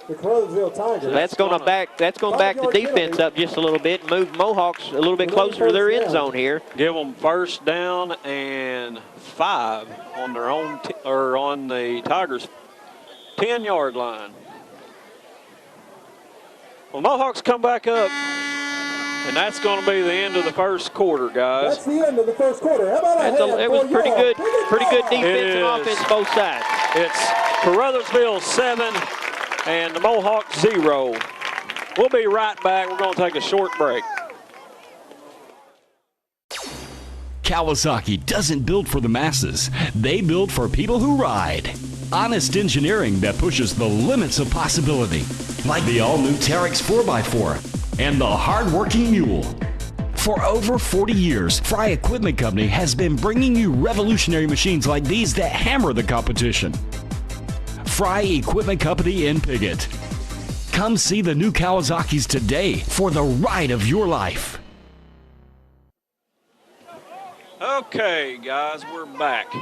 Speaker 4: the Caruthersville Tigers.
Speaker 3: So that's going to back the defense up just a little bit and move Mohawks a little bit closer to their end zone here.
Speaker 2: Give them first down and 5 on their own on the Tigers' 10-yard line. Well, Mohawks come back up, and that's going to be the end of the first quarter, guys.
Speaker 4: That's the end of the first quarter. How about
Speaker 3: It was pretty good defense and offense both sides.
Speaker 2: It's Caruthersville 7 and the Mohawks 0. We'll be right back. We're going to take a short break.
Speaker 7: Kawasaki doesn't build for the masses. They build for people who ride. Honest engineering that pushes the limits of possibility. Like the all-new Terex 4x4 and the hard-working Mule. For over 40 years, Fry Equipment Company has been bringing you revolutionary machines like these that hammer the competition. Fry Equipment Company in Piggott. Come see the new Kawasaki's today for the ride of your life.
Speaker 2: Okay, guys, we're back.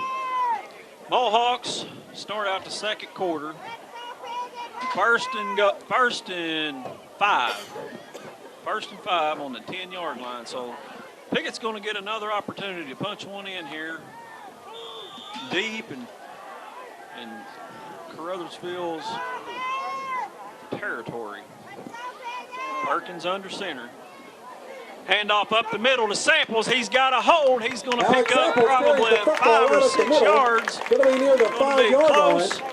Speaker 2: Mohawks start out the second quarter. First and 5. First and 5 on the 10-yard line. So Piggott's going to get another opportunity to punch one in here deep and Caruthersville's territory. Perkins under center. Handoff up the middle to Samples. He's got a hold. He's going to pick up probably 5 or 6 yards.
Speaker 4: Going to be near the 5-yard line.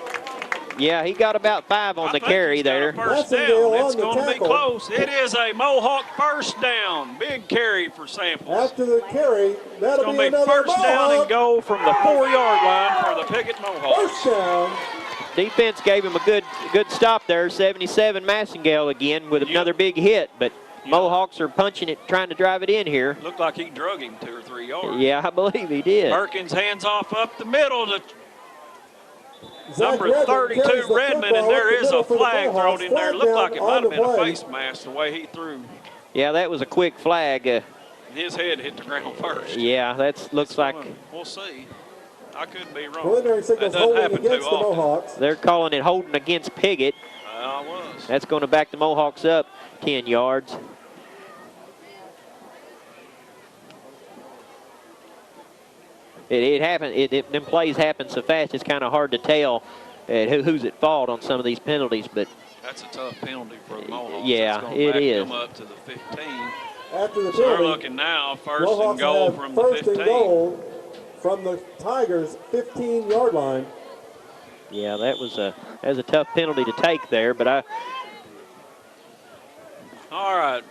Speaker 3: Yeah, he got about 5 on the carry there.
Speaker 2: First down. It's going to be close. It is a Mohawk first down. Big carry for Samples.
Speaker 4: After the carry, that'll be another
Speaker 2: first down
Speaker 4: Mohawk.
Speaker 2: and go from the 4-yard line for the Piggott Mohawks.
Speaker 4: First down.
Speaker 3: Defense gave him a good stop there. 77 Massengale again with another big hit, but Mohawks are punching it, trying to drive it in here.
Speaker 2: Looked like he drug him 2 or 3 yards.
Speaker 3: Yeah, I believe he did.
Speaker 2: Perkins hands off up the middle to
Speaker 4: Zach
Speaker 2: number 32,
Speaker 4: the
Speaker 2: Redmond, and there is a flag thrown in there. Looked like it might have been a
Speaker 4: play.
Speaker 2: face mask the way he threw.
Speaker 3: Yeah, that was a quick flag.
Speaker 2: His head hit the ground first.
Speaker 3: Yeah, that looks like.
Speaker 2: We'll see. I could be wrong.
Speaker 4: Preliminary
Speaker 2: That
Speaker 4: signals
Speaker 2: doesn't
Speaker 4: holding
Speaker 2: happen too
Speaker 4: against the
Speaker 2: often.
Speaker 4: Mohawks.
Speaker 3: They're calling it holding against Piggott.
Speaker 2: I was.
Speaker 3: That's going to back the Mohawks up 10 yards. It happened. Them plays happen so fast. It's kind of hard to tell who's at fault on some of these penalties. But
Speaker 2: that's a tough penalty for the Mohawks.
Speaker 3: Yeah, it is.
Speaker 2: Them up to the 15.
Speaker 4: After the
Speaker 2: So they're
Speaker 4: penalty,
Speaker 2: looking now first
Speaker 4: Mohawks
Speaker 2: and goal
Speaker 4: have
Speaker 2: from the
Speaker 4: first
Speaker 2: 15.
Speaker 4: and goal from the Tigers' 15-yard line.
Speaker 3: yeah, that was a tough penalty to take there. But
Speaker 2: All right.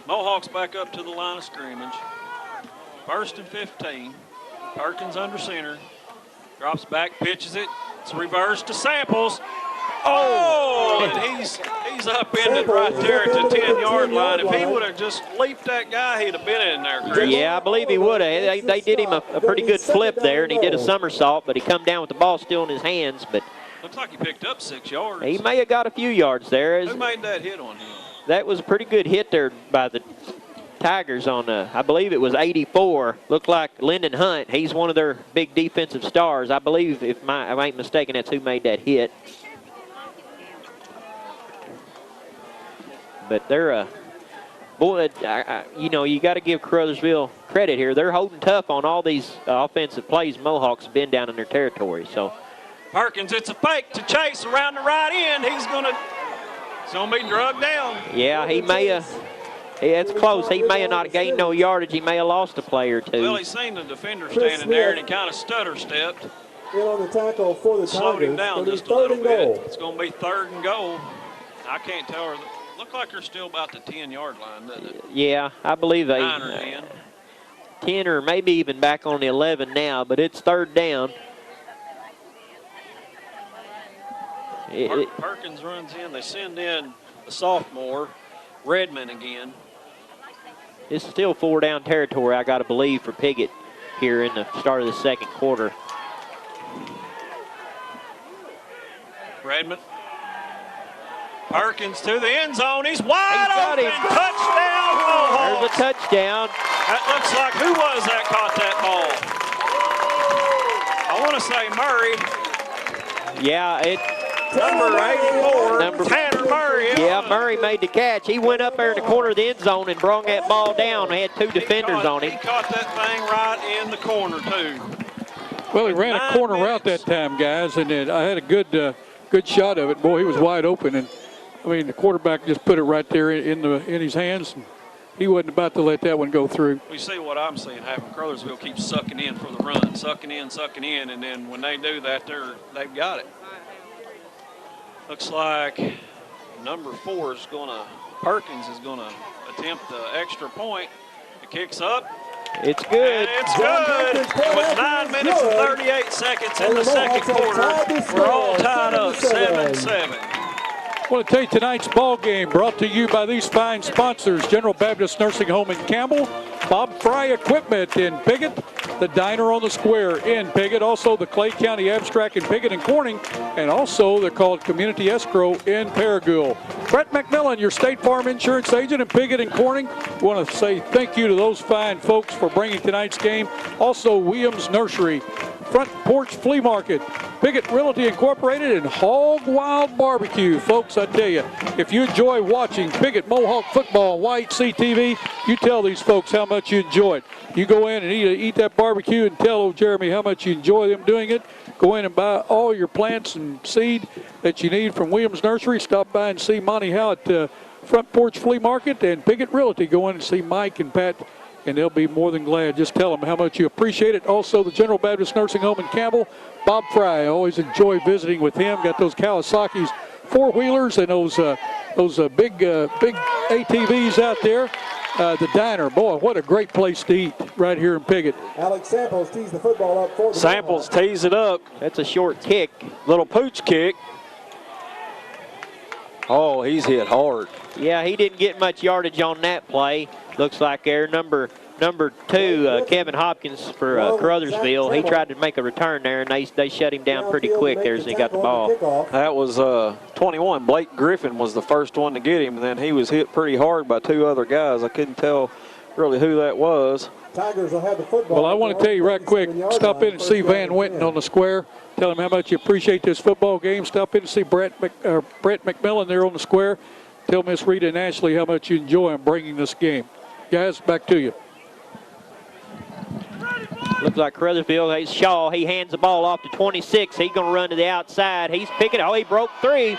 Speaker 2: Mohawks back up to the line of scrimmage. First and 15. Perkins under center. Drops back, pitches it. It's reversed to Samples. Oh, and he's up in it right there at the 10-yard line. If he would have just leaped that guy, he'd have been in there, Chris.
Speaker 3: yeah, I believe he would have. They did him a pretty good flip there, and he did a somersault, but he come down with the ball still in his hands. But
Speaker 2: Looks like he picked up 6 yards.
Speaker 3: he may have got a few yards there.
Speaker 2: Who made that hit on him?
Speaker 3: That was a pretty good hit there by the Tigers on, I believe it was 84. Looked like Lyndon Hunt. He's one of their big defensive stars. I believe, if I ain't mistaken, that's who made that hit. But they're, boy, you know, you got to give Caruthersville credit here. They're holding tough on all these offensive plays Mohawks have been down in their territory. So
Speaker 2: Perkins, it's a fake to Chase around the right end. He's going to be drugged down.
Speaker 3: yeah, he may have. It's close. He may have not gained no yardage. He may have lost a play or two.
Speaker 2: Well, he's seen the defender standing there, and he kind of stutter stepped.
Speaker 4: In on the tackle for the
Speaker 2: Slowed him
Speaker 4: Tigers.
Speaker 2: down
Speaker 4: It'll be
Speaker 2: just a little
Speaker 4: and
Speaker 2: bit.
Speaker 4: goal.
Speaker 2: It's going to be 3rd and goal. I can't tell her. Look like they're still about the 10-yard line, doesn't it?
Speaker 3: Yeah, I believe they
Speaker 2: 9 or 10.
Speaker 3: 10 or maybe even back on the 11 now, but it's 3rd down.
Speaker 2: Perkins runs in. They send in the sophomore, Redmond again.
Speaker 3: It's still 4-down territory, I got to believe, for Piggott here in the start of the second quarter.
Speaker 2: Redmond. Perkins to the end zone. He's wide
Speaker 3: got
Speaker 2: open.
Speaker 3: him.
Speaker 2: Touchdown, Mohawks.
Speaker 3: There's a touchdown.
Speaker 2: That looks like, who was that caught that ball? I want to say Murray.
Speaker 3: Yeah,
Speaker 2: Number 84, Tanner Murray.
Speaker 3: Yeah, Murray made the catch. He went up there in the corner of the end zone and brung that ball down. They had two defenders on him.
Speaker 2: He caught that thing right in the corner, too.
Speaker 1: Well, he ran a corner route that time, guys, and then I had a good shot of it. Boy, he was wide open, and I mean the quarterback just put it right there in his hands. And he wasn't about to let that one go through.
Speaker 2: We see what I'm seeing happen. Caruthersville keeps sucking in for the run, sucking in, and then when they do that, they've got it. Looks like number 4 is Perkins is gonna attempt the extra point. It kicks up.
Speaker 3: It's good.
Speaker 2: And it's good. With 9 minutes and 38 seconds in the second quarter, we're all tied up 7-7.
Speaker 1: I want to tell you tonight's ball game brought to you by these fine sponsors: General Baptist Nursing Home in Campbell, Bob Fry Equipment in Piggott, the Diner on the Square in Piggott, also the Clay County Abstract in Piggott and Corning, and also they're called Community Escrow in Paragould. Brett McMillan, your State Farm Insurance agent in Piggott and Corning. We want to say thank you to those fine folks for bringing tonight's game. Also, Williams Nursery, Front Porch Flea Market, Piggott Realty Incorporated, and Hog Wild Barbecue. Folks, I tell you, if you enjoy watching Piggott Mohawk football on YHC TV, you tell these folks how much you enjoy it. You go in and eat that barbecue and tell old Jeremy how much you enjoy them doing it. Go in and buy all your plants and seed that you need from Williams Nursery. Stop by and see Monty Howe at Front Porch Flea Market, and Piggott Realty. Go in and see Mike and Pat, and they'll be more than glad. Just tell them how much you appreciate it. Also, the General Baptist Nursing Home in Campbell, Bob Fry. I always enjoy visiting with him. Got those Kawasaki's four-wheelers and those big ATVs out there. The Diner, boy, what a great place to eat right here in Piggott.
Speaker 4: Alex Samples tees the football up for the
Speaker 2: Samples tees it up.
Speaker 3: That's a short kick.
Speaker 2: Little pooch kick. Oh, he's hit hard.
Speaker 3: Yeah, he didn't get much yardage on that play. Looks like there, number 2, Kevin Hopkins for Caruthersville. He tried to make a return there, and they shut him down pretty quick there as he got the ball.
Speaker 2: That was 21. Blake Griffin was the first one to get him, and then he was hit pretty hard by 2 other guys. I couldn't tell really who that was.
Speaker 4: Tigers will have the football.
Speaker 1: Well, I want to tell you right quick, stop in and see Van Winton on the square. Tell him how much you appreciate this football game. Stop in and see Brett McMillan there on the square. Tell Miss Rita and Ashley how much you enjoy them bringing this game. Guys, back to you.
Speaker 3: Looks like Caruthersville, Shaw, he hands the ball off to 26. He's going to run to the outside. He's picking it. Oh, he broke 3.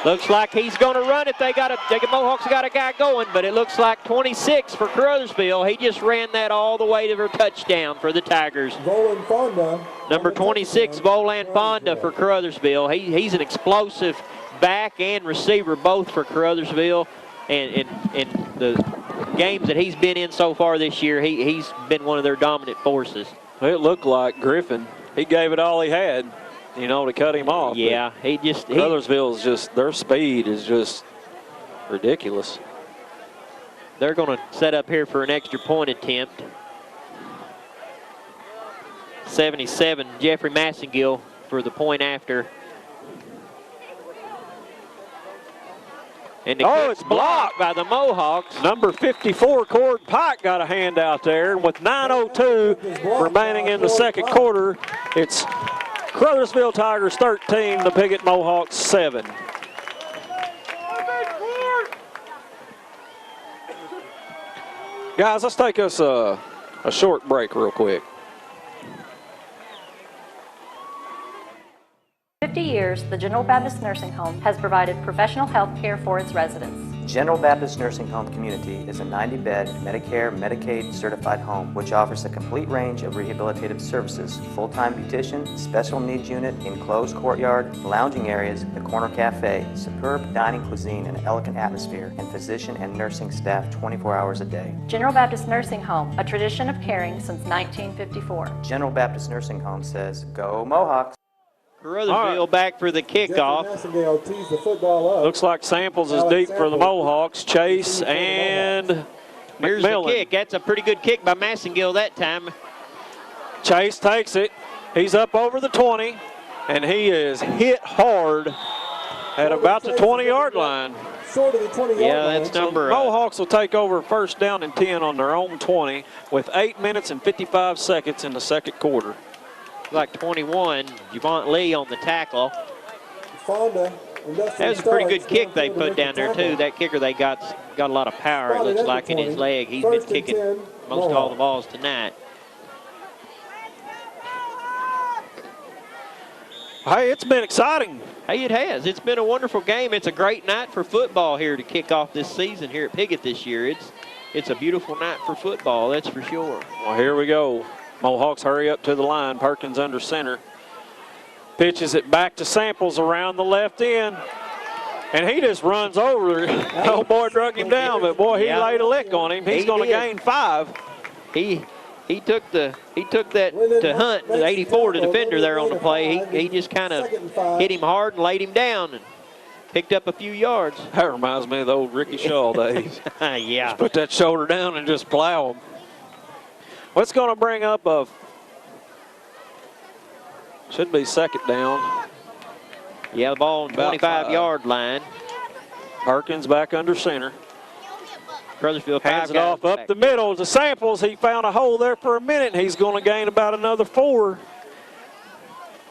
Speaker 3: Looks like he's going to run it. The Mohawks got a guy going, but it looks like 26 for Caruthersville. He just ran that all the way to a touchdown for the Tigers.
Speaker 4: Volan Fonda.
Speaker 3: Number 26, Volan Fonda for Caruthersville. He's an explosive back and receiver both for Caruthersville. And in the games that he's been in so far this year, he's been one of their dominant forces.
Speaker 2: It looked like Griffin. He gave it all he had, to cut him off.
Speaker 3: Yeah,
Speaker 2: Caruthersville's just, their speed is just ridiculous.
Speaker 3: They're going to set up here for an extra point attempt. 77, Jeffrey Massengill for the point after. And it's blocked by the Mohawks.
Speaker 2: Number 54, Cord Pike, got a hand out there. And with 9:02 remaining in the second quarter, it's Caruthersville Tigers 13, the Piggott Mohawks 7. Guys, let's take us a short break real quick.
Speaker 8: 50 years, the General Baptist Nursing Home has provided professional health care for its residents.
Speaker 9: General Baptist Nursing Home Community is a 90-bed Medicare, Medicaid certified home which offers a complete range of rehabilitative services, full-time beautician, special needs unit, enclosed courtyard, lounging areas, the corner cafe, superb dining cuisine and elegant atmosphere, and physician and nursing staff 24 hours a day.
Speaker 8: General Baptist Nursing Home, a tradition of caring since 1954.
Speaker 9: General Baptist Nursing Home says, go Mohawks!
Speaker 3: Caruthersville back for the kickoff.
Speaker 4: Tees the football up.
Speaker 2: Looks like Samples is deep for the Mohawks. Chase and
Speaker 3: Here's the
Speaker 2: McMillan.
Speaker 3: kick. That's a pretty good kick by Massengill that time.
Speaker 2: Chase takes it. He's up over the 20, and he is hit hard at about the 20-yard line.
Speaker 4: Short of the 20-yard line.
Speaker 3: Yeah, that's number.
Speaker 2: Mohawks will take over first down and 10 on their own 20 with 8 minutes and 55 seconds in the second quarter.
Speaker 3: Like 21, Javont Lee on the tackle.
Speaker 4: Fonda.
Speaker 3: That was a pretty good kick they put down there too. That kicker they got a lot of power. It looks like in his leg. He's been kicking most all the balls tonight.
Speaker 2: Hey, it's been exciting.
Speaker 3: Hey, it has. It's been a wonderful game. It's a great night for football here to kick off this season here at Piggott this year. It's a beautiful night for football, that's for sure.
Speaker 2: Well, here we go. Mohawks hurry up to the line. Perkins under center. Pitches it back to Samples around the left end. And he just runs over. Old boy drug him down, but boy, he laid a lick on him. He's going to gain 5.
Speaker 3: He took that to Hunt, the 84, the defender there on the play. He just kind of hit him hard and laid him down and picked up a few yards.
Speaker 2: That reminds me of the old Ricky Shaw days.
Speaker 3: Yeah.
Speaker 2: Just put that shoulder down and just plow him. What's going to bring up a should be second down.
Speaker 3: Yeah, the ball on the 25-yard line.
Speaker 2: Perkins back under center.
Speaker 3: Caruthersville
Speaker 2: hands it off up the middle to Samples. He found a hole there for a minute. He's going to gain about another 4.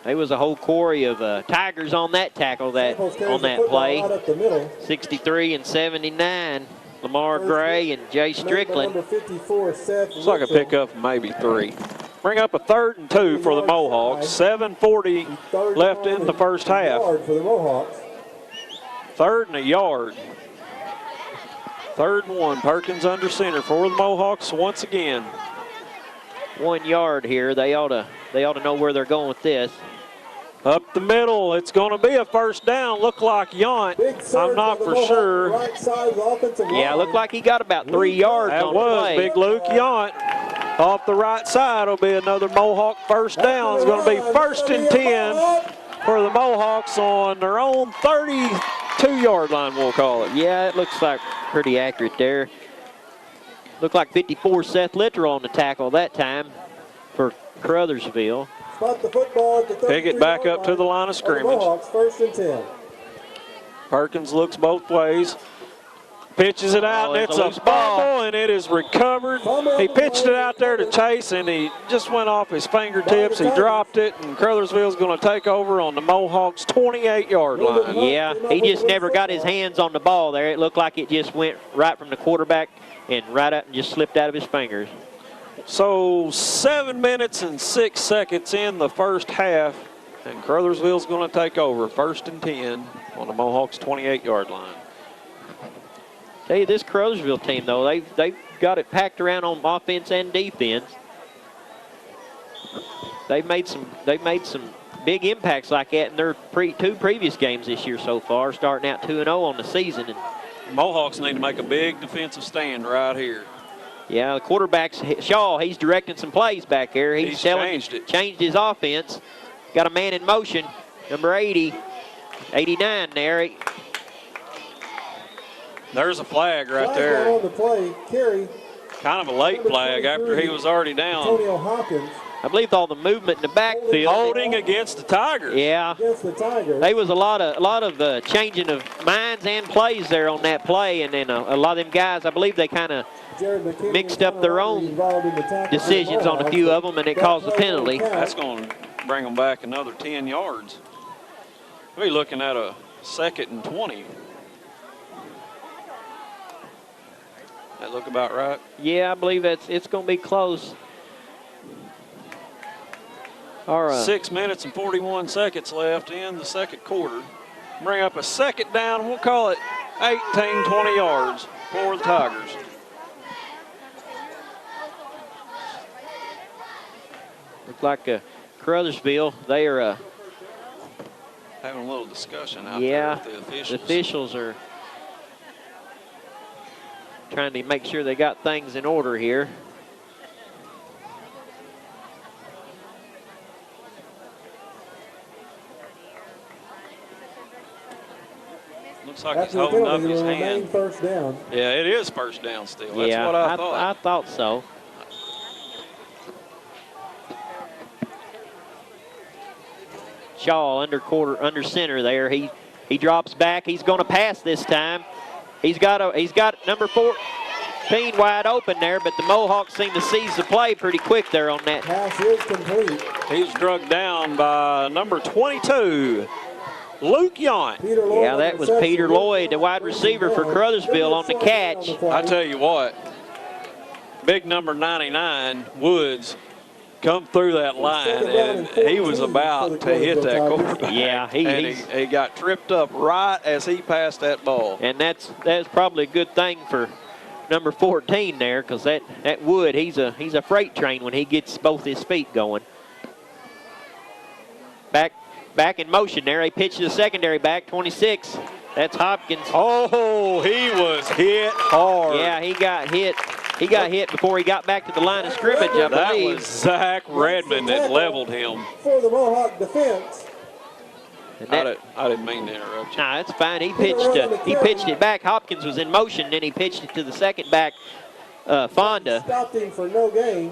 Speaker 3: There was a whole quarry of Tigers on that tackle on that play.
Speaker 4: Right
Speaker 3: 63 and 79. Lamar Gray and Jay Strickland.
Speaker 4: Number 54, Seth
Speaker 2: Looks like a pickup of maybe 3. Bring up a 3rd and 2 for the Mohawks. 7:40 left in the first half.
Speaker 4: For the Mohawks.
Speaker 2: 3rd and a yard. 3rd and 1. Perkins under center for the Mohawks once again.
Speaker 3: 1 yard here. They ought to know where they're going with this.
Speaker 2: Up the middle, it's going to be a first down. Look like Yount. I'm not for sure.
Speaker 4: Right side of the offensive line.
Speaker 3: Yeah, looked like he got about 3 yards
Speaker 2: that
Speaker 3: on the play.
Speaker 2: Big Luke Yount. Off the right side will be another Mohawk first down. It's going to be 1st and 10 for the Mohawks on their own 32-yard line, we'll call it.
Speaker 3: Yeah, it looks like pretty accurate there. Looked like 54 Seth Littrell on the tackle that time for Caruthersville.
Speaker 4: Spot the football at the
Speaker 2: Piggott back up to the line of scrimmage.
Speaker 4: Mohawks, 1st and 10.
Speaker 2: Perkins looks both ways. Pitches it out, and it's a fumble, and it is recovered. He pitched it out there to Chase, and he just went off his fingertips. He dropped it, and Caruthersville's going to take over on the Mohawks' 28-yard line.
Speaker 3: Yeah, he just never got his hands on the ball there. It looked like it just went right from the quarterback and right up and just slipped out of his fingers.
Speaker 2: So 7 minutes and 6 seconds in the first half, and Caruthersville's going to take over 1st and 10 on the Mohawks' 28-yard line.
Speaker 3: Tell you, this Caruthersville team, though, they've got it packed around on offense and defense. They've made some big impacts like that in their 2 previous games this year so far, starting out 2-0 on the season. And
Speaker 2: Mohawks need to make a big defensive stand right here.
Speaker 3: yeah, the quarterback's Shaw. He's directing some plays back there. He's changed his offense. Got a man in motion, number 80, 89 there.
Speaker 2: There's a flag right
Speaker 4: Flag
Speaker 2: there.
Speaker 4: on the play, carry.
Speaker 2: Kind of a late flag after he was already down.
Speaker 4: Antonio Hopkins
Speaker 3: I believe all the movement in the backfield.
Speaker 2: Holding against the Tigers.
Speaker 3: Yeah.
Speaker 4: against the Tigers.
Speaker 3: There was a lot of changing of minds and plays there on that play, and then a lot of them guys, I believe they kind of mixed up their own decisions on a few of them, and it caused a penalty.
Speaker 2: That's going to bring them back another 10 yards. We'll be looking at a 2nd and 20. That look about right?
Speaker 3: Yeah, I believe it's going to be close. All right.
Speaker 2: 6 minutes and 41 seconds left in the second quarter. Bring up a 2nd down. We'll call it 18, 20 yards for the Tigers.
Speaker 3: Look like Caruthersville, they are
Speaker 2: having a little discussion out there with the officials.
Speaker 3: The officials are trying to make sure they got things in order here.
Speaker 2: Looks like
Speaker 4: After
Speaker 2: he's
Speaker 4: the
Speaker 2: holding up
Speaker 4: penalty,
Speaker 2: his
Speaker 4: it will remain
Speaker 2: hand.
Speaker 4: first down.
Speaker 2: Yeah, it is first down still. That's
Speaker 3: yeah,
Speaker 2: what I thought.
Speaker 3: I thought so. Shaw under center there. He drops back. He's going to pass this time. He's got number 14 wide open there, but the Mohawks seem to seize the play pretty quick there on that.
Speaker 4: Pass is complete.
Speaker 2: He's drugged down by number 22, Luke Yount.
Speaker 3: Yeah, that was Peter Lloyd, the wide receiver for Caruthersville, on the catch.
Speaker 2: I tell you what, big number 99, Woods, come through that line, and he was about to hit that quarterback.
Speaker 3: Yeah,
Speaker 2: he got tripped up right as he passed that ball.
Speaker 3: And that's probably a good thing for number 14 there, because that Wood, he's a freight train when he gets both his feet going. Back in motion there. He pitched to the secondary back, 26. That's Hopkins.
Speaker 2: Oh, he was hit hard.
Speaker 3: Yeah, he got hit. He got hit before he got back to the line of scrimmage, I believe.
Speaker 2: That was Zach Redmond that leveled him.
Speaker 4: For the Mohawk defense.
Speaker 2: I didn't mean to interrupt you.
Speaker 3: Nah, that's fine. He pitched it back. Hopkins was in motion, then he pitched it to the second back, Fonda.
Speaker 4: Stopped him for no gain.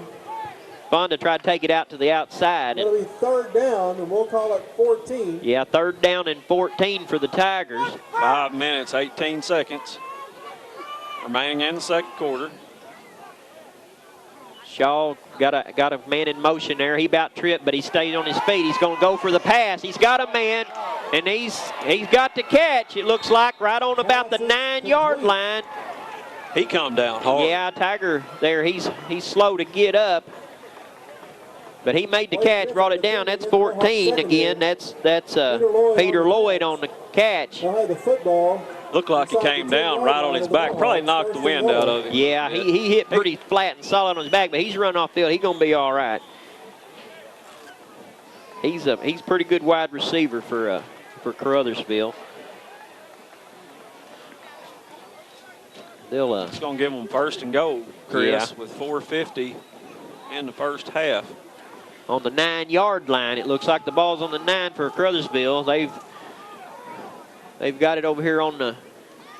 Speaker 3: Fonda tried to take it out to the outside.
Speaker 4: It'll be third down, and we'll call it 14.
Speaker 3: Yeah, third down and 14 for the Tigers.
Speaker 2: 5 minutes, 18 seconds remaining in the second quarter.
Speaker 3: Shaw got a man in motion there. He about tripped, but he stayed on his feet. He's going to go for the pass. He's got a man, and he's got the catch. It looks like right on about the 9-yard line.
Speaker 2: He come down hard.
Speaker 3: Yeah, Tiger there. He's slow to get up, but he made the catch, brought it down. That's 14 again. That's Peter Lloyd on the catch.
Speaker 4: The football.
Speaker 2: Looked like he came down right on his back. Probably knocked the wind out of him.
Speaker 3: Yeah, he hit pretty flat and solid on his back, but he's run off field. He's going to be all right. He's pretty good wide receiver for Caruthersville.
Speaker 2: It's going to give them first and goal, Chris, with 4:50 in the first half.
Speaker 3: On the 9-yard line, it looks like the ball's on the 9 for Caruthersville. They've got it over here on the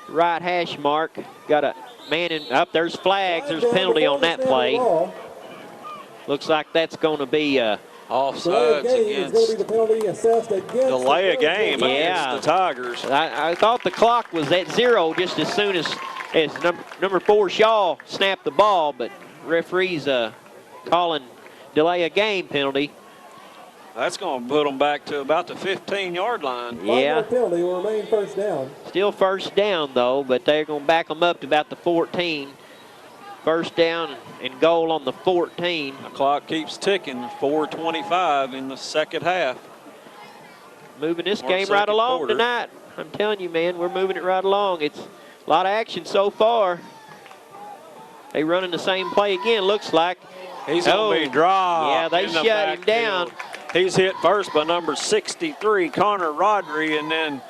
Speaker 3: right hash mark. Got a man in up. There's flags. There's a penalty on that play. Looks like that's going to be
Speaker 2: offsides against delay a game against the Tigers.
Speaker 3: I thought the clock was at 0 just as soon as number 4 Shaw snapped the ball, but referees calling delay a game penalty.
Speaker 2: That's going to put them back to about the 15-yard line.
Speaker 3: Yeah.
Speaker 4: Penalty will remain first down.
Speaker 3: Still first down, though, but they're going to back them up to about the 14. First down and goal on the 14.
Speaker 2: The clock keeps ticking. 4:25 in the second half.
Speaker 3: Moving this game right along tonight. I'm telling you, man, we're moving it right along. It's a lot of action so far. They running the same play again, looks like.
Speaker 2: He's going to be dropped.
Speaker 3: Yeah, they shut him down.
Speaker 2: He's hit first by number 63, Connor Rodri, and then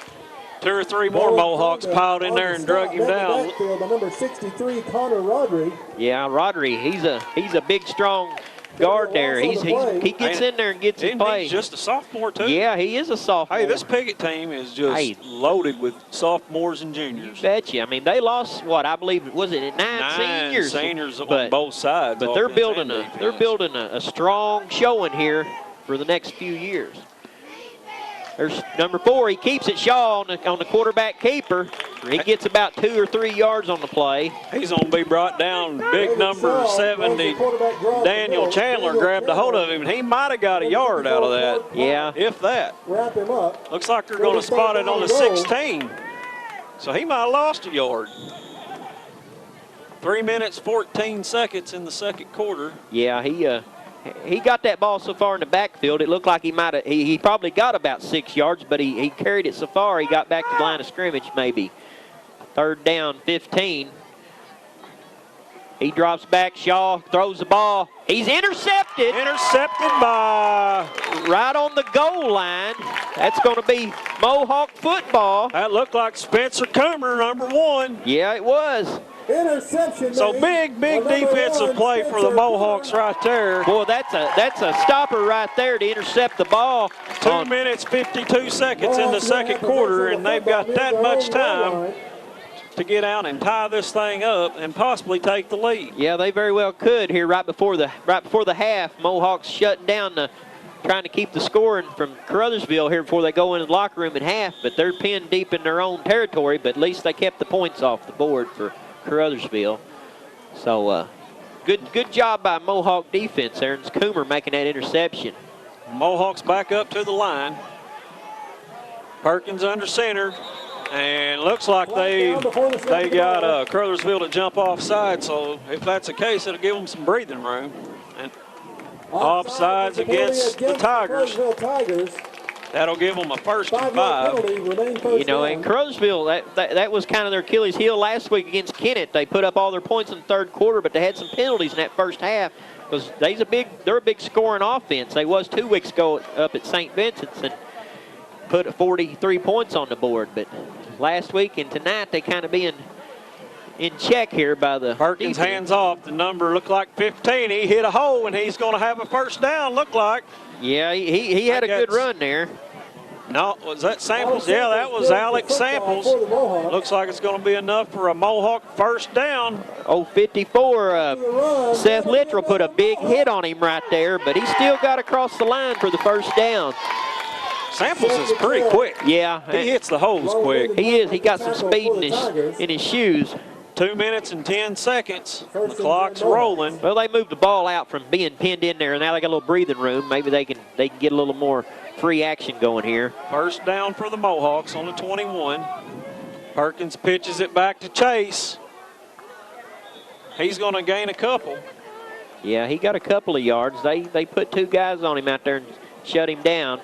Speaker 2: 2 or 3 more Mohawks piled in there and drug him down.
Speaker 4: By number 63, Connor Rodri.
Speaker 3: Yeah, Rodri, he's a big, strong guard there. He gets in there and gets his play.
Speaker 2: He's just a sophomore, too.
Speaker 3: Yeah, he is a sophomore.
Speaker 2: Hey, this Piggott team is just loaded with sophomores and juniors.
Speaker 3: You betcha. I mean, they lost, what, I believe, was it 9 seniors?
Speaker 2: On both sides.
Speaker 3: But they're building a strong showing here for the next few years. There's number 4. He keeps it, Shaw, on the quarterback keeper. He gets about 2 or 3 yards on the play.
Speaker 2: He's going to be brought down. Big number 70, Daniel Chandler, grabbed a hold of him, and he might have got a yard out of that.
Speaker 3: Yeah.
Speaker 2: If that.
Speaker 4: Wrap him up.
Speaker 2: Looks like they're going to spot it on the 16. So he might have lost a yard. 3 minutes, 14 seconds in the second quarter.
Speaker 3: Yeah, he got that ball so far in the backfield, it looked like he probably got about 6 yards, but he carried it so far, he got back to the line of scrimmage maybe. Third down, 15. He drops back, Shaw throws the ball. He's intercepted.
Speaker 2: Intercepted by...
Speaker 3: right on the goal line. That's going to be Mohawk football.
Speaker 2: That looked like Spencer Coomer, number 1.
Speaker 3: Yeah, it was.
Speaker 4: Interception.
Speaker 2: So big defensive play for the Mohawks right there.
Speaker 3: Boy, that's a stopper right there to intercept the ball.
Speaker 2: 2 minutes, 52 seconds in the second quarter, and they've got that much time to get out and tie this thing up and possibly take the lead.
Speaker 3: Yeah, they very well could here right before the half. Mohawks shutting down trying to keep the scoring from Caruthersville here before they go into the locker room at half, but they're pinned deep in their own territory, but at least they kept the points off the board for Caruthersville. So good job by Mohawk defense there, and it's Coomer making that interception.
Speaker 2: Mohawks back up to the line. Perkins under center, and looks like they got Caruthersville to jump offside, so if that's the case, it'll give them some breathing room. And offsides against the Tigers. That'll give them a 1st and 5.
Speaker 3: You know, in Caruthersville, that was kind of their Achilles heel last week against Kennett. They put up all their points in the third quarter, but they had some penalties in that first half because they're a big scoring offense. They was 2 weeks ago up at St. Vincent's and put 43 points on the board. But last week and tonight, they kind of being in check here by the
Speaker 2: Perkins
Speaker 3: defense.
Speaker 2: hands off. The number looked like 15. He hit a hole, and he's going to have a 1st down, look like.
Speaker 3: Yeah, he had a good run there.
Speaker 2: No, was that Samples? Yeah, that was Alex Samples. Looks like it's going to be enough for a Mohawk 1st down.
Speaker 3: 54, Seth Littrell put a big hit on him right there, but he still got across the line for the 1st down.
Speaker 2: Samples is pretty quick.
Speaker 3: Yeah.
Speaker 2: He hits the holes quick.
Speaker 3: He is. He got some speed in his shoes.
Speaker 2: 2 minutes and 10 seconds. The clock's rolling.
Speaker 3: Well, they moved the ball out from being pinned in there, and now they got a little breathing room. Maybe they can get a little more free action going here.
Speaker 2: 1st down for the Mohawks on the 21. Perkins pitches it back to Chase. He's going to gain a couple.
Speaker 3: Yeah, he got a couple of yards. They put 2 guys on him out there and shut him down.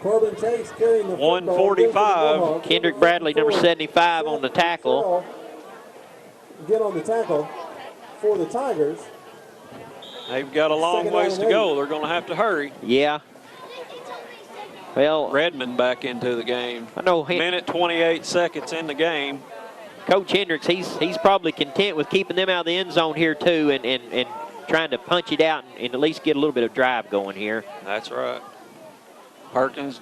Speaker 4: Corbin Chase carrying the
Speaker 2: 145.
Speaker 3: Kendrick Bradley, number 75, on the tackle.
Speaker 4: Get on the tackle for the Tigers.
Speaker 2: They've got a long ways to go. They're going to have to hurry.
Speaker 3: Yeah. Well,
Speaker 2: Redmond back into the game.
Speaker 3: I know.
Speaker 2: Minute 28 seconds in the game.
Speaker 3: Coach Hendricks, he's probably content with keeping them out of the end zone here too, and trying to punch it out and at least get a little bit of drive going here.
Speaker 2: That's right. Perkins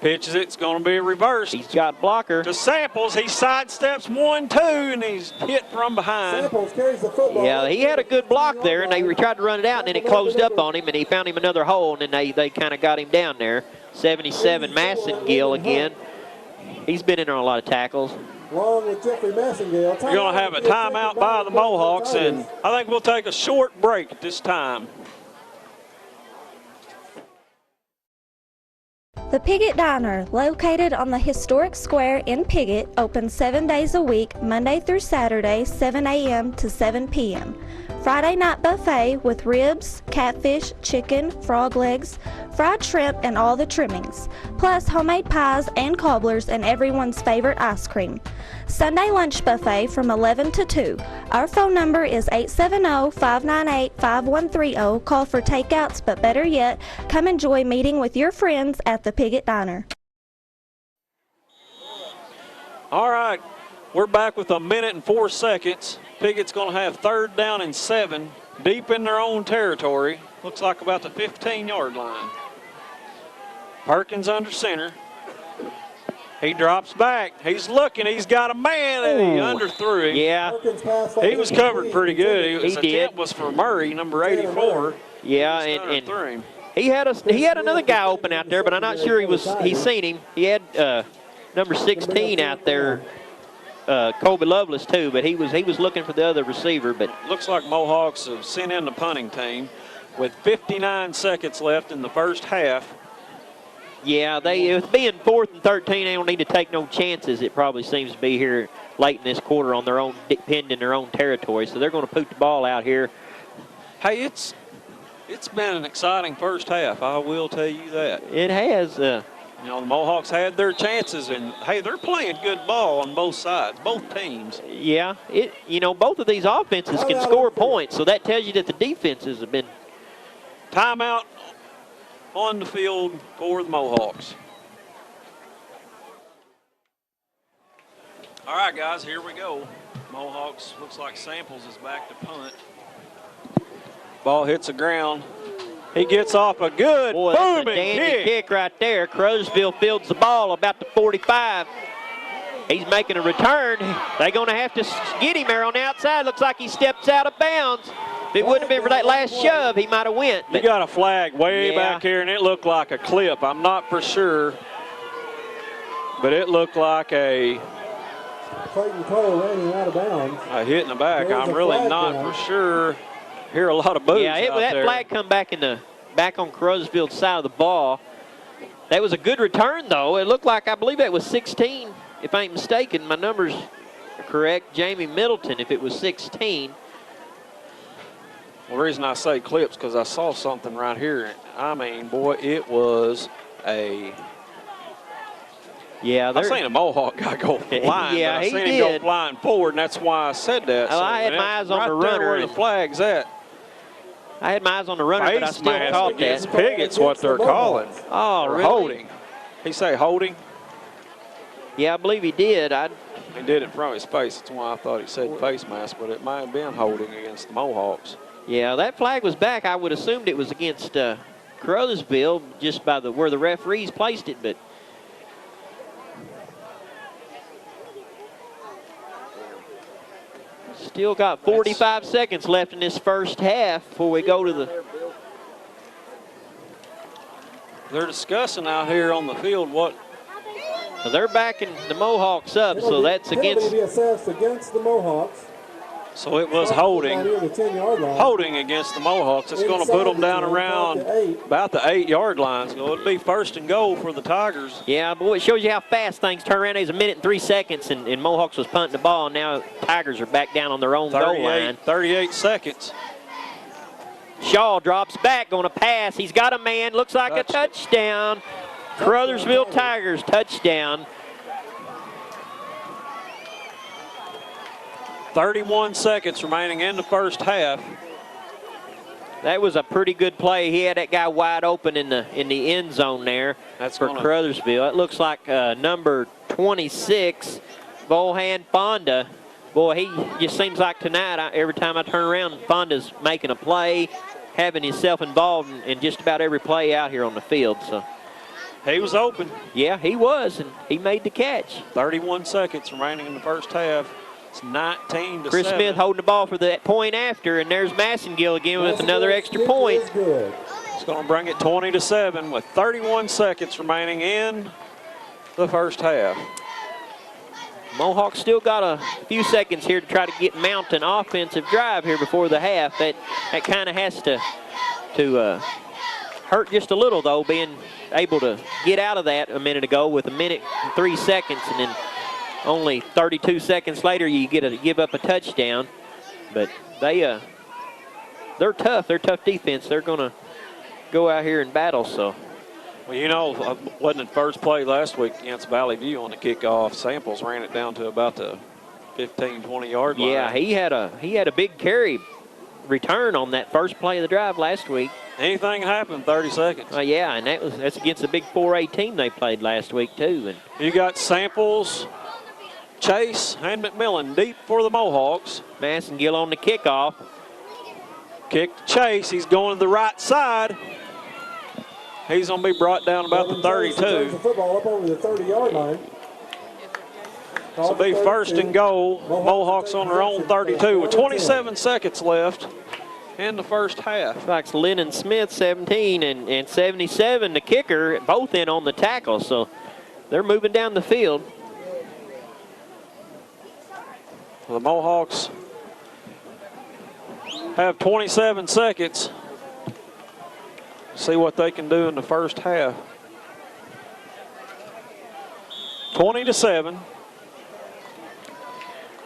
Speaker 2: pitches it. It's going to be reversed.
Speaker 3: He's got blocker.
Speaker 2: To Samples. He sidesteps 1, 2, and he's hit from behind.
Speaker 4: Samples carries the football.
Speaker 3: Yeah, he had a good block there, and they tried to run it out, and then it closed up on him, and he found him another hole, and then they kind of got him down there. 77, Massengill again. He's been in on a lot of tackles.
Speaker 4: Along with Jeffrey Massengale.
Speaker 2: We're going to have a timeout by the Mohawks, and I think we'll take a short break at this time.
Speaker 10: The Piggott Diner, located on the historic square in Piggott, opens 7 days a week, Monday through Saturday, 7 a.m. to 7 p.m. Friday night buffet with ribs, catfish, chicken, frog legs, fried shrimp, and all the trimmings, plus homemade pies and cobblers and everyone's favorite ice cream. Sunday lunch buffet from 11 to 2. Our phone number is 870-598-5130. Call for takeouts, but better yet, come enjoy meeting with your friends at the Piggott Diner.
Speaker 2: All right, we're back with 1 minute and 4 seconds. Piggott's going to have 3rd down and 7, deep in their own territory. Looks like about the 15-yard line. Perkins under center. He drops back. He's looking. He's got a man, and he underthrew him.
Speaker 3: Yeah.
Speaker 2: He was covered pretty good.
Speaker 3: He did.
Speaker 2: Attempt was for Murray, number 84.
Speaker 3: Yeah, and he had another guy open out there, but I'm not sure he seen him. He had number 16 out there, Colby Lovelace too, but he was looking for the other receiver. But
Speaker 2: looks like Mohawks have sent in the punting team with 59 seconds left in the first half.
Speaker 3: Yeah, with being 4th and 13, they don't need to take no chances. It probably seems to be here late in this quarter on their own, pinned in their own territory. So they're going to put the ball out here.
Speaker 2: Hey, it's been an exciting first half. I will tell you that.
Speaker 3: It has.
Speaker 2: You know, the Mohawks had their chances, and hey, they're playing good ball on both sides, both teams.
Speaker 3: Yeah, both of these offenses can score points, so that tells you that the defenses have been.
Speaker 2: Timeout on the field for the Mohawks. All right, guys, here we go. Mohawks, looks like Samples is back to punt. Ball hits the ground. He gets off a good
Speaker 3: Boy, that's a
Speaker 2: booming
Speaker 3: dandy kick right there. Caruthersville fields the ball about the 45. He's making a return. They're going to have to get him there on the outside. Looks like he steps out of bounds. If it wouldn't have been for that last shove, he might have went.
Speaker 2: You got a flag way
Speaker 3: Yeah.
Speaker 2: back here, and it looked like a clip. I'm not for sure, but it looked like a
Speaker 4: Clayton Cole ran him out of bounds.
Speaker 2: hit in the back.
Speaker 4: There was
Speaker 2: I'm
Speaker 4: a
Speaker 2: really
Speaker 4: flag
Speaker 2: not
Speaker 4: down.
Speaker 2: for sure. Hear a lot of boos
Speaker 3: Yeah,
Speaker 2: out
Speaker 3: that
Speaker 2: there.
Speaker 3: flag come back back on Caruthersville's side of the ball. That was a good return, though. It looked like, I believe that was 16, if I ain't mistaken. My numbers are correct. Jamie Middleton, if it was 16.
Speaker 2: The reason I say clips because I saw something right here. I mean, boy, it was a.
Speaker 3: Yeah,
Speaker 2: I've seen a Mohawk guy go flying,
Speaker 3: Yeah,
Speaker 2: but
Speaker 3: he
Speaker 2: I've seen him go
Speaker 3: did.
Speaker 2: flying forward, and that's why I said that.
Speaker 3: Oh, I had
Speaker 2: and
Speaker 3: my eyes on
Speaker 2: right
Speaker 3: the
Speaker 2: there
Speaker 3: runner
Speaker 2: where the
Speaker 3: and-
Speaker 2: flag's at.
Speaker 3: I had my eyes on the runner, but I
Speaker 2: Face
Speaker 3: still
Speaker 2: mask
Speaker 3: caught
Speaker 2: against
Speaker 3: that.
Speaker 2: Piggott's what they're calling.
Speaker 3: Oh,
Speaker 2: Or
Speaker 3: really?
Speaker 2: holding. He say holding.
Speaker 3: Yeah, I believe he did.
Speaker 2: He did it from his face. That's why I thought he said face mask, but it might have been holding against the Mohawks.
Speaker 3: Yeah, that flag was back. I would assumed it was against Caruthersville just by where the referees placed it, but still got 45 seconds left in this first half before we go to the.
Speaker 2: They're discussing out here on the field what.
Speaker 3: They're backing the Mohawks up, so that's against.
Speaker 4: Penalty to be assessed against the Mohawks.
Speaker 2: So it was
Speaker 4: Down
Speaker 2: holding.
Speaker 4: near the 10-yard line.
Speaker 2: Holding against the Mohawks. It's going to put them down around about the 8-yard line. So it'll be first and goal for the Tigers.
Speaker 3: Yeah, boy, it shows you how fast things turn around. There's a minute and 3 seconds, and Mohawks was punting the ball, and now Tigers are back down on their own goal line.
Speaker 2: 38 seconds.
Speaker 3: Shaw drops back, going to pass. He's got a man. Looks like a touchdown. Caruthersville Tigers touchdown.
Speaker 2: 31 seconds remaining in the first half.
Speaker 3: That was a pretty good play. He had that guy wide open in the end zone there.
Speaker 2: That's
Speaker 3: for Caruthersville. It looks like number 26, Volhan Fonda. Boy, he just seems like tonight, every time I turn around, Fonda's making a play, having himself involved in just about every play out here on the field. So
Speaker 2: he was open.
Speaker 3: Yeah, he was, and he made the catch.
Speaker 2: 31 seconds remaining in the first half. It's 19 to
Speaker 3: Chris
Speaker 2: 7.
Speaker 3: Smith holding the ball for that point after, and there's Massengill again with another extra point.
Speaker 2: It's going to bring it 20 to 7 with 31 seconds remaining in the first half.
Speaker 3: Mohawks still got a few seconds here to try to get mount an offensive drive here before the half. That kind of has to hurt just a little, though, being able to get out of that a minute ago with a minute and 3 seconds, and then only 32 seconds later you get to give up a touchdown. But they're tough. They're tough defense. They're going to go out here and battle. So.
Speaker 2: Well, you know, wasn't in first play last week against Valley View on the kickoff. Samples ran it down to about the 15, 20-yard line.
Speaker 3: Yeah, he had a big carry return on that first play of the drive last week.
Speaker 2: Anything can happen in 30 seconds.
Speaker 3: Yeah, and that's against the big 4A team they played last week too. And
Speaker 2: you got Samples, Chase, and McMillan deep for the Mohawks.
Speaker 3: Massengill on the kickoff.
Speaker 2: Kick to Chase. He's going to the right side. He's going to be brought down about the 32.
Speaker 4: The football up over the 30-yard line.
Speaker 2: This will be first and goal. Mohawks on their own 32 with 27 seconds left in the first half.
Speaker 3: Like Lennon Smith, 17, and 77, the kicker, both in on the tackle. So they're moving down the field.
Speaker 2: The Mohawks have 27 seconds. See what they can do in the first half. 20 to 7.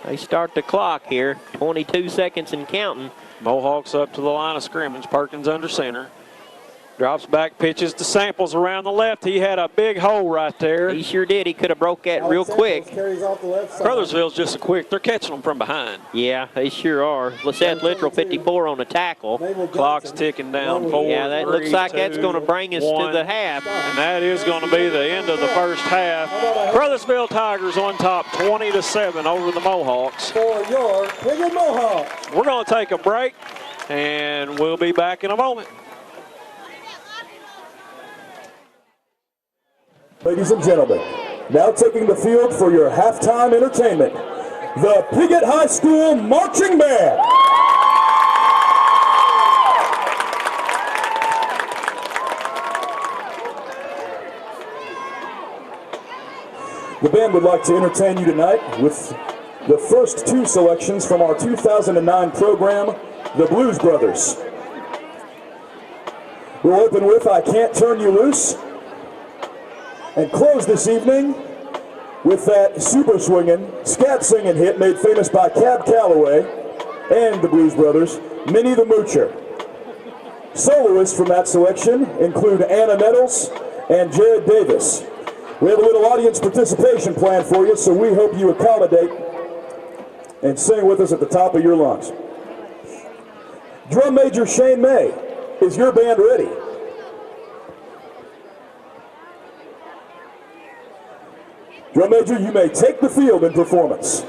Speaker 3: They start the clock here. 22 seconds and counting.
Speaker 2: Mohawks up to the line of scrimmage. Perkins under center. Drops back, pitches to Samples around the left. He had a big hole right there.
Speaker 3: He sure did. He could have broke that real quick.
Speaker 4: Carries off the left side.
Speaker 2: Caruthersville's just a quick. They're catching them from behind.
Speaker 3: Yeah, they sure are. Lissette Littrell 54 on the tackle.
Speaker 2: Clock's ticking down. 4,
Speaker 3: yeah, that
Speaker 2: 3,
Speaker 3: looks like
Speaker 2: 2,
Speaker 3: that's going to bring us
Speaker 2: 1.
Speaker 3: to the half.
Speaker 2: And that is going to be the end of the first half. Caruthersville Tigers on top 20 to 7 over the Mohawks.
Speaker 4: For your Piggott Mohawks.
Speaker 2: We're going to take a break, and we'll be back in a moment.
Speaker 11: Ladies and gentlemen, now taking the field for your halftime entertainment, the Piggott High School Marching Band. The band would like to entertain you tonight with the first two selections from our 2009 program, the Blues Brothers. We'll open with I Can't Turn You Loose, and close this evening with that super swinging, scat singing hit made famous by Cab Calloway and the Blues Brothers, Minnie the Moocher. Soloists from that selection include Anna Nettles and Jared Davis. We have a little audience participation plan for you, so we hope you accommodate and sing with us at the top of your lungs. Drum Major Shane May, is your band ready? Drum Major, you may take the field in performance.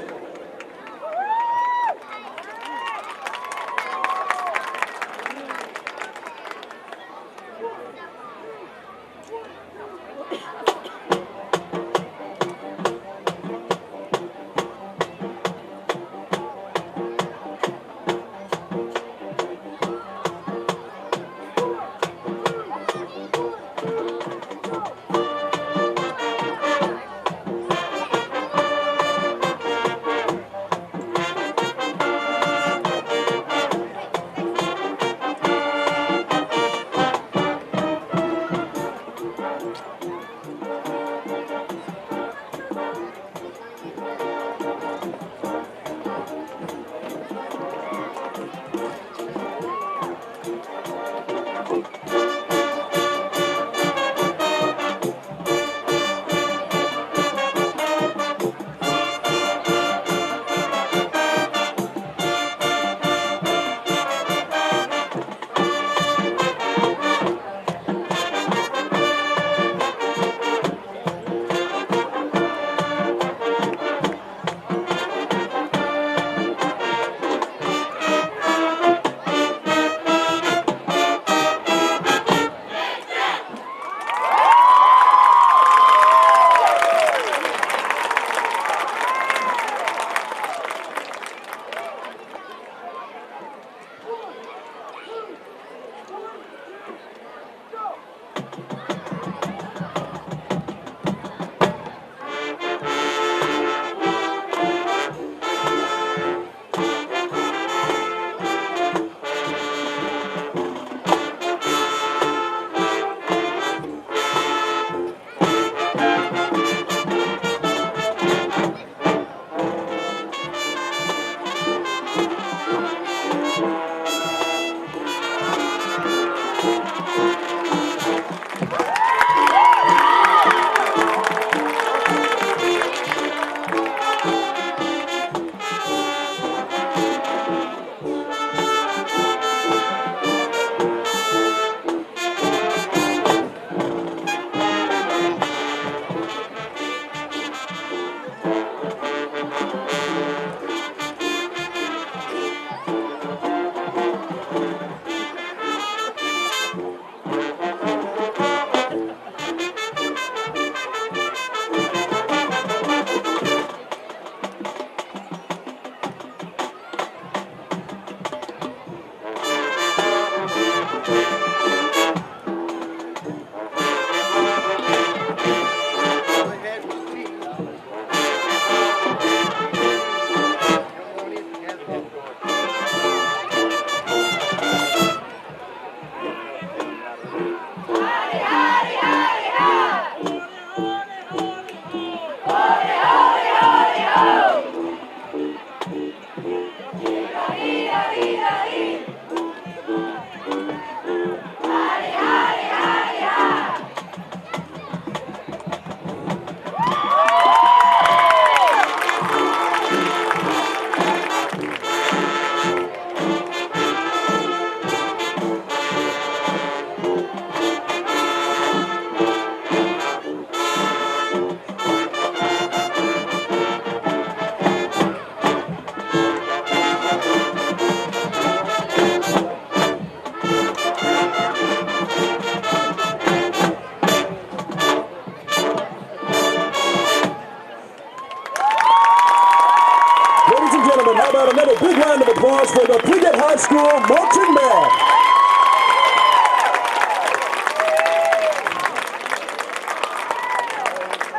Speaker 11: for the Piggott High School Marching Band.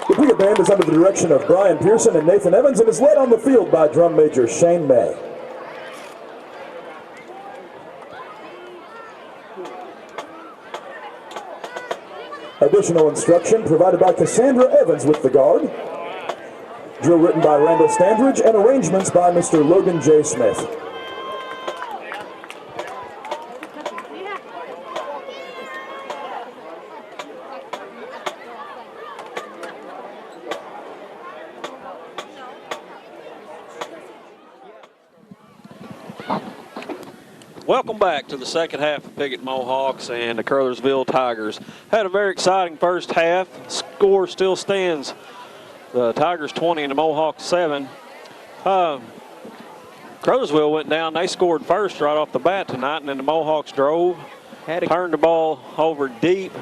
Speaker 11: The Piggott Band is under the direction of Brian Pearson and Nathan Evans and is led on the field by drum major Shane May. Additional instruction provided by Cassandra Evans with the guard. Drill written by Randall Standridge and arrangements by Mr. Logan J. Smith.
Speaker 2: Welcome back to the second half of Piggott Mohawks and the Caruthersville Tigers. Had a very exciting first half. Score still stands. The Tigers 20 and the Mohawks 7. Caruthersville went down. They scored first right off the bat tonight, and then the Mohawks drove, turned the ball over deep,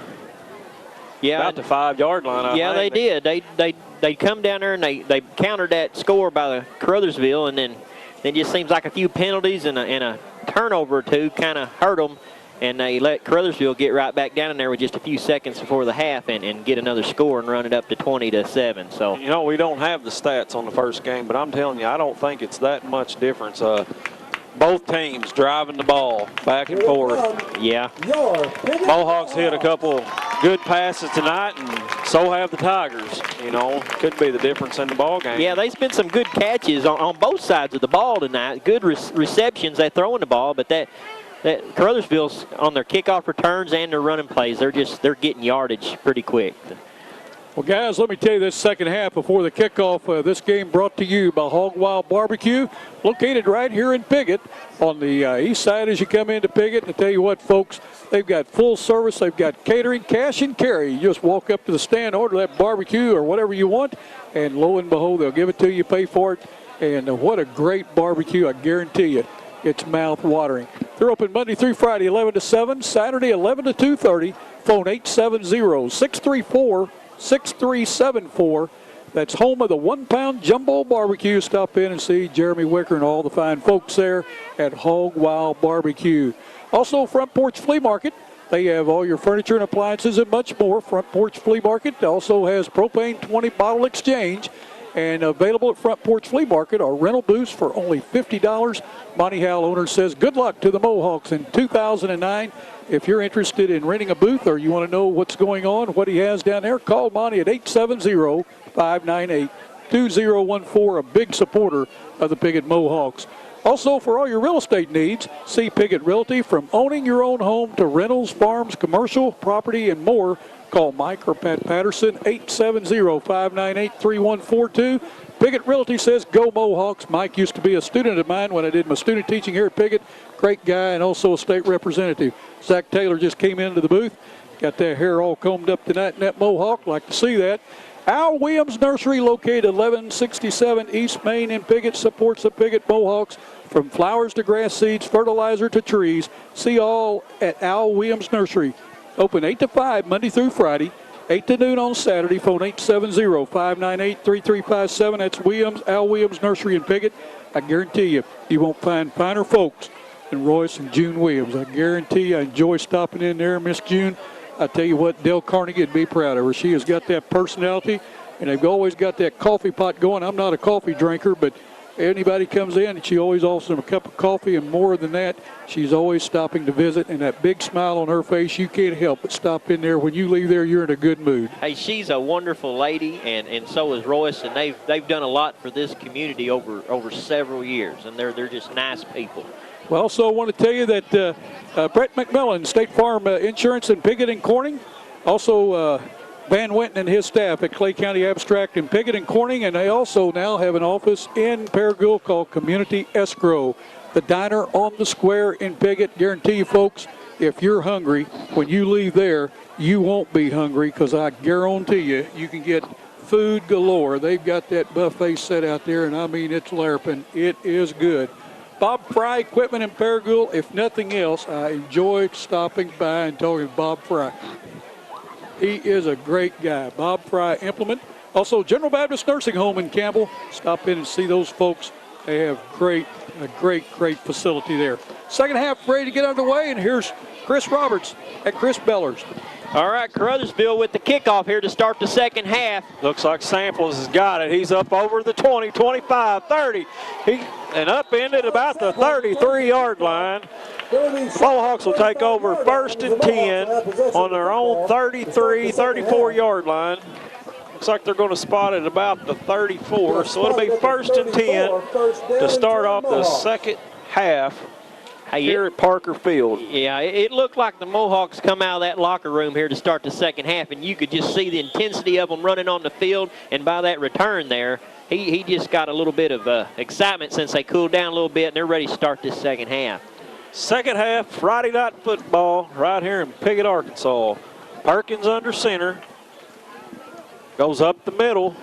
Speaker 2: about the 5-yard line. I
Speaker 3: think. They did. They come down there and they countered that score by the Caruthersville, and then just seems like a few penalties and a turnover or two kind of hurt them, and they let Caruthersville get right back down in there with just a few seconds before the half and get another score and run it up to 20-7. So,
Speaker 2: you know, we don't have the stats on the first game, but I'm telling you, I don't think it's that much difference. Both teams driving the ball back and forth.
Speaker 3: Yeah.
Speaker 2: Mohawks hit a couple good passes tonight, and so have the Tigers. You know, could be the difference in the ball game.
Speaker 3: Yeah, there's been some good catches on both sides of the ball tonight. Good receptions. They throwing the ball, but that Caruthersville's on their kickoff returns and their running plays. They're getting yardage pretty quick.
Speaker 1: Well, guys, let me tell you this second half before the kickoff. This game brought to you by Hog Wild Barbecue, located right here in Piggott on the east side as you come into Piggott. And I tell you what, folks, they've got full service. They've got catering, cash and carry. You just walk up to the stand, order that barbecue or whatever you want, and lo and behold, they'll give it to you, pay for it. And what a great barbecue, I guarantee you. It's mouth-watering. They're open Monday through Friday, 11 to 7, Saturday, 11 to 2:30. Phone 870-634-6374. That's home of the 1-pound jumbo barbecue. Stop in and see Jeremy Wicker and all the fine folks there at Hog Wild Barbecue. Also, Front Porch Flea Market. They have all your furniture and appliances and much more. Front Porch Flea Market also has propane 20 bottle exchange. And available at Front Porch Flea Market are rental booths for only $50. Monty Howell, owner, says good luck to the Mohawks in 2009. If you're interested in renting a booth or you want to know what's going on, what he has down there, call Monty at 870-598-2014, a big supporter of the Piggott Mohawks. Also, for all your real estate needs, see Piggott Realty. From owning your own home to rentals, farms, commercial, property, and more. Call Mike or Pat Patterson, 870-598-3142. Piggott Realty says, go Mohawks. Mike used to be a student of mine when I did my student teaching here at Piggott. Great guy and also a state representative. Zach Taylor just came into the booth. Got that hair all combed up tonight in that Mohawk. Like to see that. Al Williams Nursery, located 1167 East Main in Piggott, supports the Piggott Mohawks. From flowers to grass seeds, fertilizer to trees. See all at Al Williams Nursery. Open 8 to 5 Monday through Friday, 8 to noon on Saturday. Phone 870-598-3357. That's Al Williams Nursery in Piggott. I guarantee you, you won't find finer folks than Royce and June Williams. I guarantee you, I enjoy stopping in there, Miss June. I tell you what, Dale Carnegie would be proud of her. She has got that personality, and they've always got that coffee pot going. I'm not a coffee drinker, but anybody comes in, and she always offers them a cup of coffee, and more than that, she's always stopping to visit, and that big smile on her face, you can't help but stop in there. When you leave there, you're in a good mood.
Speaker 3: Hey, she's a wonderful lady, and so is Royce, and they've done a lot for this community over several years, and they're just nice people.
Speaker 1: Well, also I want to tell you that Brett McMillan, State Farm Insurance in Piggott and Corning, also Van Winton and his staff at Clay County Abstract in Piggott and Corning, and they also now have an office in Paragould called Community Escrow. The diner on the square in Piggott. Guarantee you, folks, if you're hungry, when you leave there, you won't be hungry, because I guarantee you, you can get food galore. They've got that buffet set out there, and I mean, it's larping. It is good. Bob Fry Equipment in Paragould. If nothing else, I enjoy stopping by and talking to Bob Fry. He is a great guy. Bob Fry Implement. Also, General Baptist Nursing Home in Campbell. Stop in and see those folks. They have a great facility there. Second half ready to get underway, and here's Chris Roberts and Chris Bellers.
Speaker 3: All right, Caruthersville with the kickoff here to start the second half.
Speaker 2: Looks like Samples has got it. He's up over the 20, 25, 30. And upended about the 33-yard line. Mohawks will take over 1st and 10 on their own 33, 34-yard line. Looks like they're going to spot it about the 34, so it'll be 1st and 10 to start off the second half here at Parker Field.
Speaker 3: Yeah, it looked like the Mohawks come out of that locker room here to start the second half, and you could just see the intensity of them running on the field, and by that return there, he just got a little bit of excitement since they cooled down a little bit, and they're ready to start this second half.
Speaker 2: Second half, Friday night football right here in Piggott, Arkansas. Perkins under center. Goes up the middle.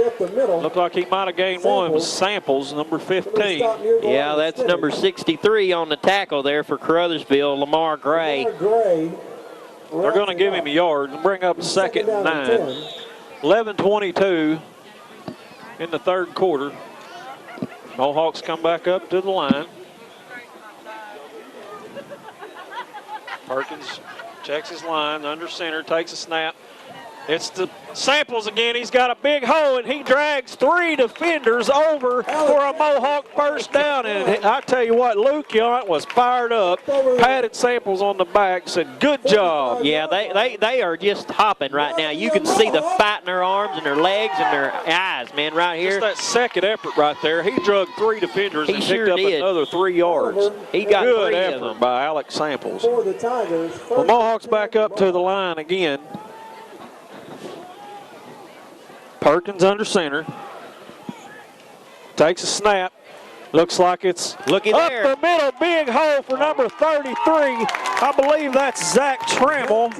Speaker 4: Up the middle.
Speaker 2: Looked like he might have gained one. It was Samples, number 15.
Speaker 3: Yeah, that's number 63 on the tackle there for Caruthersville, Lamar Gray.
Speaker 2: They're going to give him a yard and bring up 2nd and 9. 11:22 in the third quarter. Mohawks come back up to the line. Perkins checks his line, under center, takes a snap. It's the Samples again. He's got a big hole, and he drags 3 defenders over for a Mohawk first down. And I tell you what, Luke Yount was fired up, patted Samples on the back, said, good job.
Speaker 3: Yeah, they are just hopping right now. You can see the fight in their arms and their legs and their eyes, man, right here.
Speaker 2: Just that second effort right there. He drug 3 defenders and picked up another 3 yards.
Speaker 3: He got
Speaker 2: good
Speaker 3: 3
Speaker 2: effort
Speaker 3: of them
Speaker 2: by Alex Samples.
Speaker 4: For the Tigers.
Speaker 2: The Mohawks back up to the line again. Perkins under center. Takes a snap. Looks like it's up the middle. Big hole for number 33. I believe that's Zach Trammell.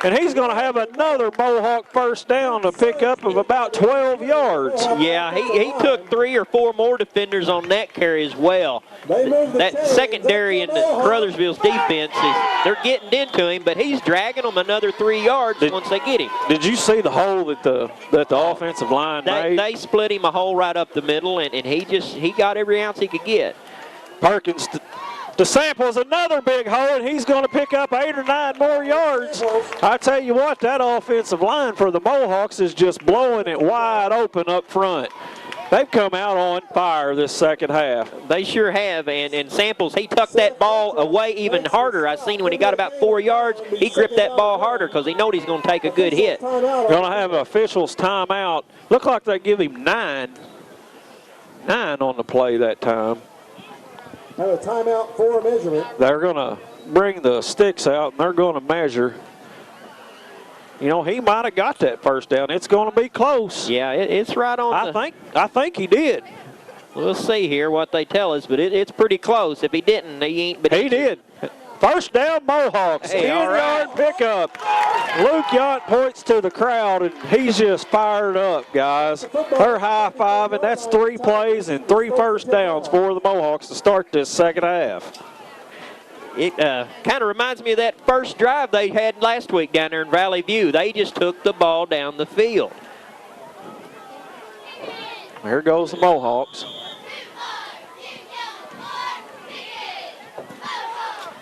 Speaker 2: And he's going to have another Mohawk first down to pick up of about 12 yards.
Speaker 3: Yeah, he took 3 or 4 more defenders on that carry as well. That secondary in Caruthersville's defense, they're getting into him, but he's dragging them another 3 yards once they get him.
Speaker 2: Did you see the hole that the offensive line made?
Speaker 3: They split him a hole right up the middle, and he got every ounce he could get.
Speaker 2: Perkins to Samples, another big hole, and he's going to pick up 8 or 9 more yards. I tell you what, that offensive line for the Mohawks is just blowing it wide open up front. They've come out on fire this second half.
Speaker 3: They sure have, and Samples, he tucked that ball away even harder. I seen when he got about 4 yards, he gripped that ball harder because he knowed he's going to take a good hit.
Speaker 2: Going to have officials timeout. Look like they give him 9 on the play that time.
Speaker 4: Have a timeout for a measurement.
Speaker 2: They're going to bring the sticks out, and they're going to measure. You know, he might have got that first down. It's going to be close.
Speaker 3: Yeah, it's right on.
Speaker 2: I think he did.
Speaker 3: We'll see here what they tell us, but it's pretty close. If he didn't, he ain't. But
Speaker 2: he did. First down, Mohawks. 10-yard pickup. Luke Yount points to the crowd, and he's just fired up, guys. They're high-fiving. That's 3 plays and 3 first downs for the Mohawks to start this second half.
Speaker 3: It kind of reminds me of that first drive they had last week down there in Valley View. They just took the ball down the field.
Speaker 2: Here goes the Mohawks.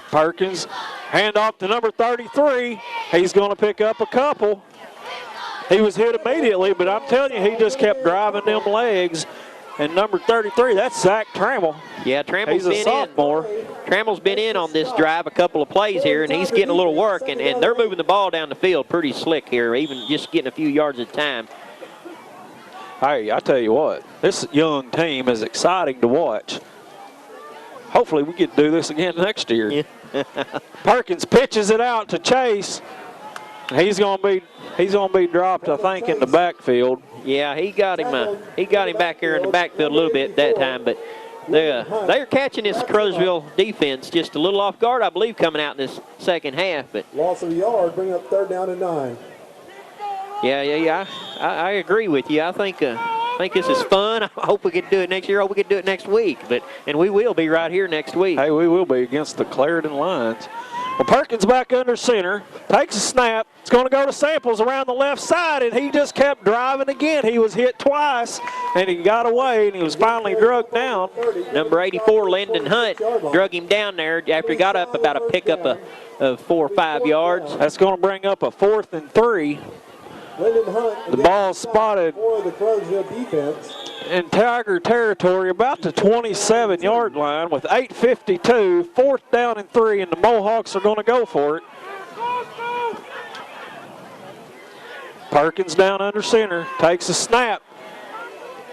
Speaker 2: Perkins, hand off to number 33. He's going to pick up a couple. He was hit immediately, but I'm telling you, he just kept driving them legs. And number 33, that's Zach Trammell.
Speaker 3: Yeah, Trammell's been
Speaker 2: sophomore.
Speaker 3: Trammell's been in on this drive a couple of plays here, and he's getting a little work, and they're moving the ball down the field pretty slick here, even just getting a few yards at a time.
Speaker 2: Hey, I tell you what, this young team is exciting to watch. Hopefully we get to do this again next year.
Speaker 3: Yeah.
Speaker 2: Perkins pitches it out to Chase. He's going to be dropped, I think, in the backfield.
Speaker 3: Yeah, he got him back here in the backfield a little bit that time, but they're catching this Caruthersville defense just a little off guard, I believe, coming out in this second half. But
Speaker 4: loss of a yard, bring up 3rd down and 9.
Speaker 3: Yeah. I agree with you. I think this is fun. I hope we can do it next year. I hope we can do it next week. And we will be right here next week.
Speaker 2: Hey, we will be against the Clarendon Lions. Well, Perkins back under center, takes a snap. It's going to go to Samples around the left side, and he just kept driving again. He was hit twice, and he got away, and he was finally drugged down.
Speaker 3: Number 84, Lyndon Hunt, drug him down there after he got up about a pickup of 4 or 5 yards.
Speaker 2: That's going to bring up a 4th and 3.
Speaker 4: Lyndon Hunt,
Speaker 2: the ball spotted
Speaker 4: for the Caruthersville defense.
Speaker 2: In Tiger territory, about the 27-yard line with 8:52, 4th down and 3, and the Mohawks are going to go for it. Perkins down under center, takes a snap.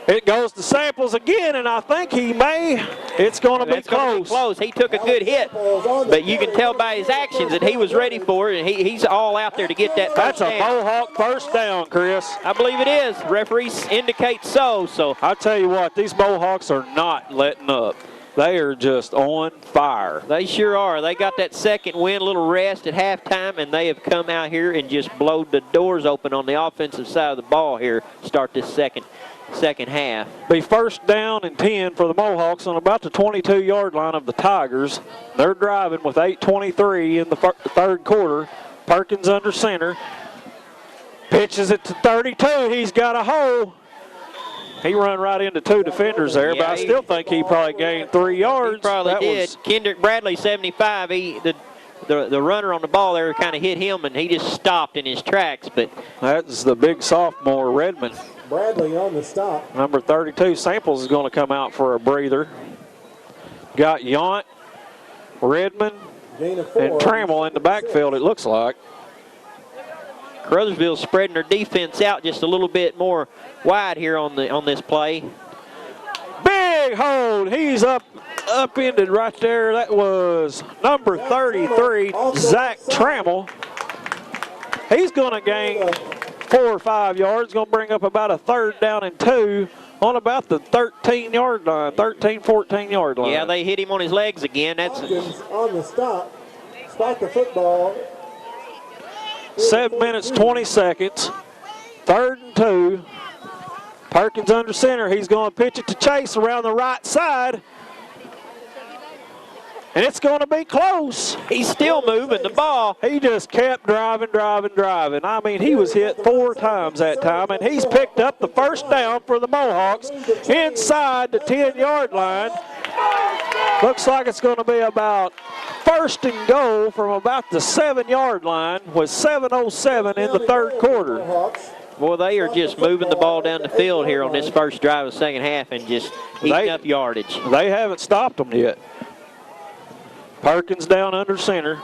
Speaker 2: It goes to Samples again, and I think he may. It's going to be close.
Speaker 3: He took a good hit, but you can tell by his actions that he was ready for it, and he's all out there to get that first down.
Speaker 2: That's a Mohawk first down, Chris.
Speaker 3: I believe it is. Referees indicate so.
Speaker 2: I tell you what, these Mohawks are not letting up. They are just on fire.
Speaker 3: They sure are. They got that second win, a little rest at halftime, and they have come out here and just blowed the doors open on the offensive side of the ball here to start this second half.
Speaker 2: Be first down and 10 for the Mohawks on about the 22-yard line of the Tigers. They're driving with 8:23 in the third quarter. Perkins under center. Pitches it to 32. He's got a hole. He run right into 2 defenders there, but I still think he probably gained 3 yards.
Speaker 3: He probably did. Kendrick Bradley, 75. The runner on the ball there kind of hit him, and he just stopped in his tracks. But
Speaker 2: that's the big sophomore, Redmond.
Speaker 4: Bradley on the stop.
Speaker 2: Number 32, Samples, is going to come out for a breather. Got Yount, Redmond, and Trammell in the backfield, it looks like.
Speaker 3: Caruthersville spreading their defense out just a little bit more wide here on this play.
Speaker 2: Big hold. He's upended right there. That was number 33, Zach Trammell. He's going to gain 4 or 5 yards. Going to bring up about a 3rd down and 2 on about the 13-yard line, 13, 14-yard line.
Speaker 3: Yeah, they hit him on his legs again. That's
Speaker 4: on the stop the football.
Speaker 2: 7 minutes, 20 seconds. 3rd and 2. Perkins under center. He's going to pitch it to Chase around the right side. And it's going to be close.
Speaker 3: He's still moving the ball.
Speaker 2: He just kept driving. I mean, he was hit 4 times that time, and he's picked up the first down for the Mohawks inside the 10-yard line. Looks like it's going to be about 1st and goal from about the 7-yard line with 7:07 in the third quarter.
Speaker 3: Boy, they are just moving the ball down the field here on this first drive of the second half and just eating up yardage.
Speaker 2: They haven't stopped them yet. Perkins down under center.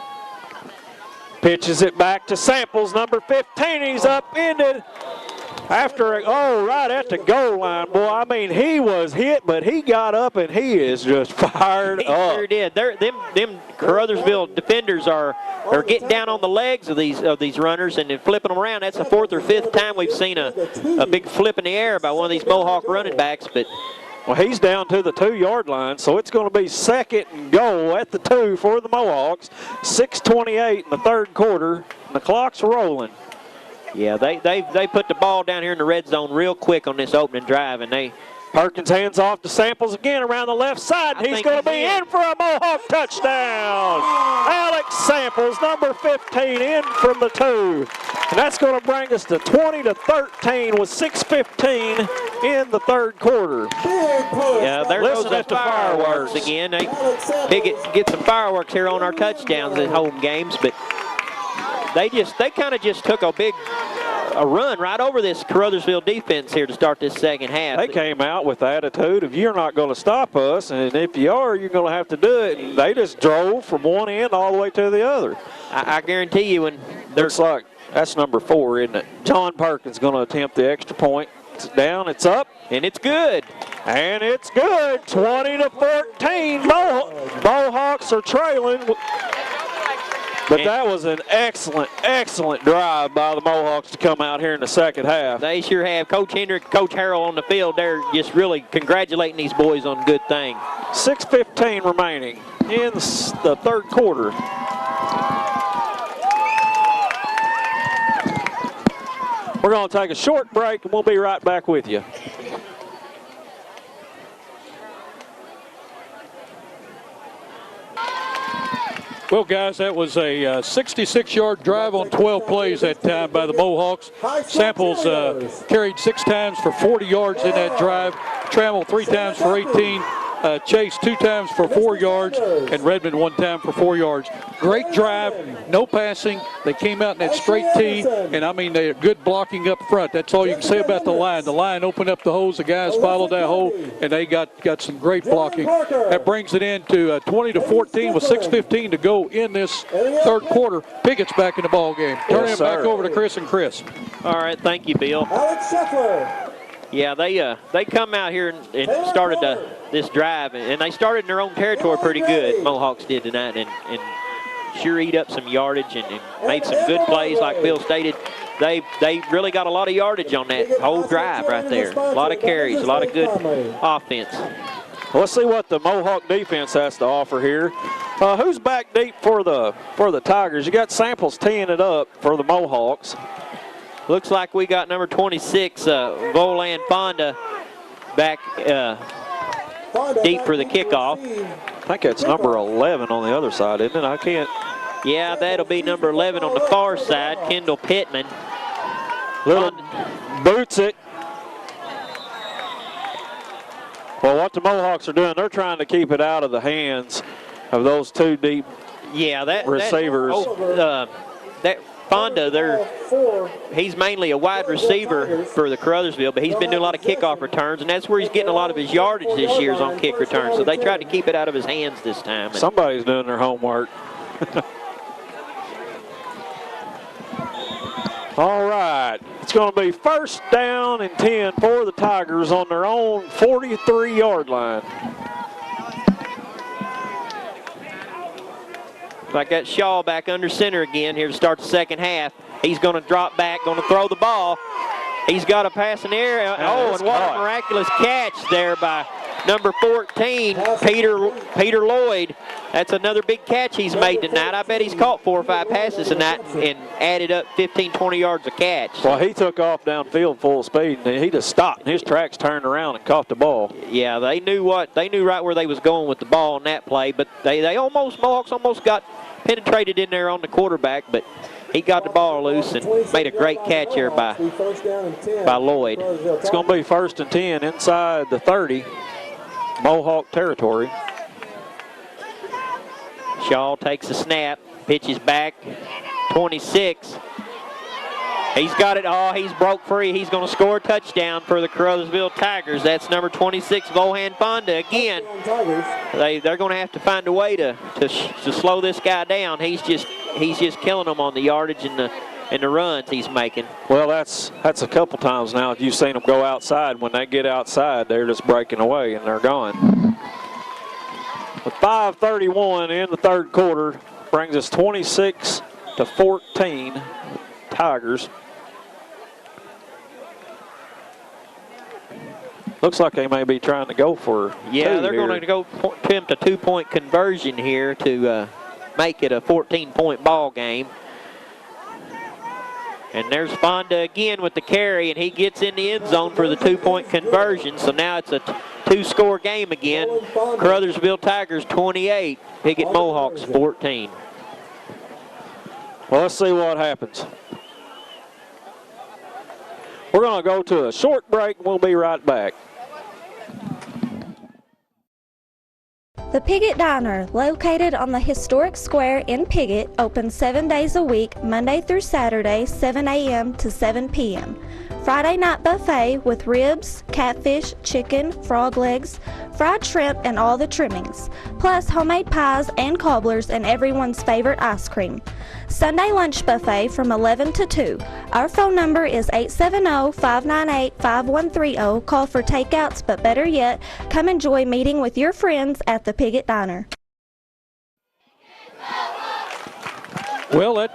Speaker 2: Pitches it back to Samples, number 15. He's upended after right at the goal line. Boy, I mean, he was hit, but he got up and he is just fired up.
Speaker 3: He sure did. Them Caruthersville defenders are getting down on the legs of these runners and then flipping them around. That's the 4th or 5th time we've seen a big flip in the air by one of these Mohawk running backs. But
Speaker 2: well, he's down to the 2-yard line, so it's going to be 2nd and goal at the 2 for the Mohawks. 6:28 in the third quarter, and the clock's rolling.
Speaker 3: Yeah, they put the ball down here in the red zone real quick on this opening drive, and
Speaker 2: Perkins hands off to Samples again around the left side. He's going to be in for a Mohawk touchdown. Alex Samples, number 15, in from the 2. And that's going to bring us to 20-13 with 6:15 in the third quarter.
Speaker 3: Yeah, there goes the fireworks again. Piggott get some fireworks here on our touchdowns at home games, but they kind of just took a run right over this Caruthersville defense here to start this second half.
Speaker 2: They came out with the attitude of, you're not going to stop us, and if you are, you're going to have to do it. And they just drove from one end all the way to the other.
Speaker 3: I guarantee you, when
Speaker 2: looks like that's number 4, isn't it? John Perkins going to attempt the extra point. It's down, it's up,
Speaker 3: and it's good.
Speaker 2: And it's good. 20-14. Mohawks are trailing. But that was an excellent drive by the Mohawks to come out here in the second half.
Speaker 3: They sure have. Coach Hendrick, Coach Harrell on the field, they're just really congratulating these boys on good thing.
Speaker 2: 6:15 remaining in the third quarter. We're going to take a short break, and we'll be right back with you.
Speaker 1: Well, guys, that was a 66-yard drive on 12 plays that time by the Mohawks. Samples carried 6 times for 40 yards in that drive. Trammell 3 times for 18. Chase 2 times for 4 yards, and Redmond 1 time for 4 yards. Great drive, no passing. They came out in that straight tee, and I mean, they had good blocking up front. That's all you can say about the line. The line opened up the holes, the guys followed that hole, and they got some great blocking. That brings it into 20-14 with 6:15 to go in this third quarter. Piggott's back in the ball game. Turn it back over to Chris and Chris.
Speaker 3: All right, thank you, Bill.
Speaker 4: Alex Scheffler.
Speaker 3: Yeah, they come out here and started this drive, and they started in their own territory pretty good. Mohawks did tonight, and sure eat up some yardage and made some good plays, like Bill stated. They really got a lot of yardage on that whole drive right there. A lot of carries, a lot of good offense.
Speaker 2: Well, let's see what the Mohawk defense has to offer here. Who's back deep for the Tigers? You got Samples teeing it up for the Mohawks.
Speaker 3: Looks like we got number 26, Volan Fonda, back deep for the kickoff.
Speaker 2: I think it's number 11 on the other side, isn't it? I can't.
Speaker 3: Yeah, that'll be number 11 on the far side, Kendall Pittman.
Speaker 2: Little boots it. Well, what the Mohawks are doing, they're trying to keep it out of the hands of those 2 deep receivers.
Speaker 3: That Fonda, he's mainly a wide receiver for the Caruthersville, but he's been doing a lot of kickoff returns, and that's where he's getting a lot of his yardage this year is on kick returns. So they tried to keep it out of his hands this time.
Speaker 2: Somebody's doing their homework. All right, it's going to be 1st down and 10 for the Tigers on their own 43-yard line.
Speaker 3: I got Shaw back under center again here to start the second half. He's going to drop back, going to throw the ball. He's got a pass in the air. Oh, and what a miraculous catch there by number 14, Peter Lloyd. That's another big catch he's made tonight. I bet he's caught 4 or 5 passes tonight and added up 15, 20 yards a catch.
Speaker 2: Well, he took off downfield full speed, and he just stopped, and his tracks turned around and caught the ball.
Speaker 3: Yeah, they knew right where they was going with the ball on that play, but Mohawks almost got penetrated in there on the quarterback, but he got the ball loose and made a great catch here by Lloyd.
Speaker 2: It's going to be 1st and 10 inside the 30, Mohawk territory.
Speaker 3: Shaw takes the snap, pitches back, 26. He's got it. Oh, he's broke free. He's going to score a touchdown for the Caruthersville Tigers. That's number 26, Vohan Fonda. Again, they're going to have to find a way to slow this guy down. He's just killing them on the yardage and the runs he's making.
Speaker 2: Well, that's a couple times now. You've seen them go outside. When they get outside, they're just breaking away and they're gone. With 5:31 in the third quarter, brings us 26-14 Tigers. Looks like they may be trying to go for
Speaker 3: they're going to go attempt a 2-point conversion here to make it a 14-point ball game. And there's Fonda again with the carry, and he gets in the end zone for the 2-point conversion. So now it's a 2-score game again. Caruthersville Tigers 28, Piggott Mohawks 14.
Speaker 2: Well, let's see what happens. We're going to go to a short break, and we'll be right back.
Speaker 10: The Piggott Diner, located on the historic square in Piggott, opens 7 days a week, Monday through Saturday, 7 a.m. to 7 p.m. Friday night buffet with ribs, catfish, chicken, frog legs, fried shrimp, and all the trimmings, plus homemade pies and cobblers and everyone's favorite ice cream. Sunday lunch buffet from 11 to 2. Our phone number is 870-598-5130. Call for takeouts, but better yet, come enjoy meeting with your friends at the Piggott Diner.
Speaker 1: Well, that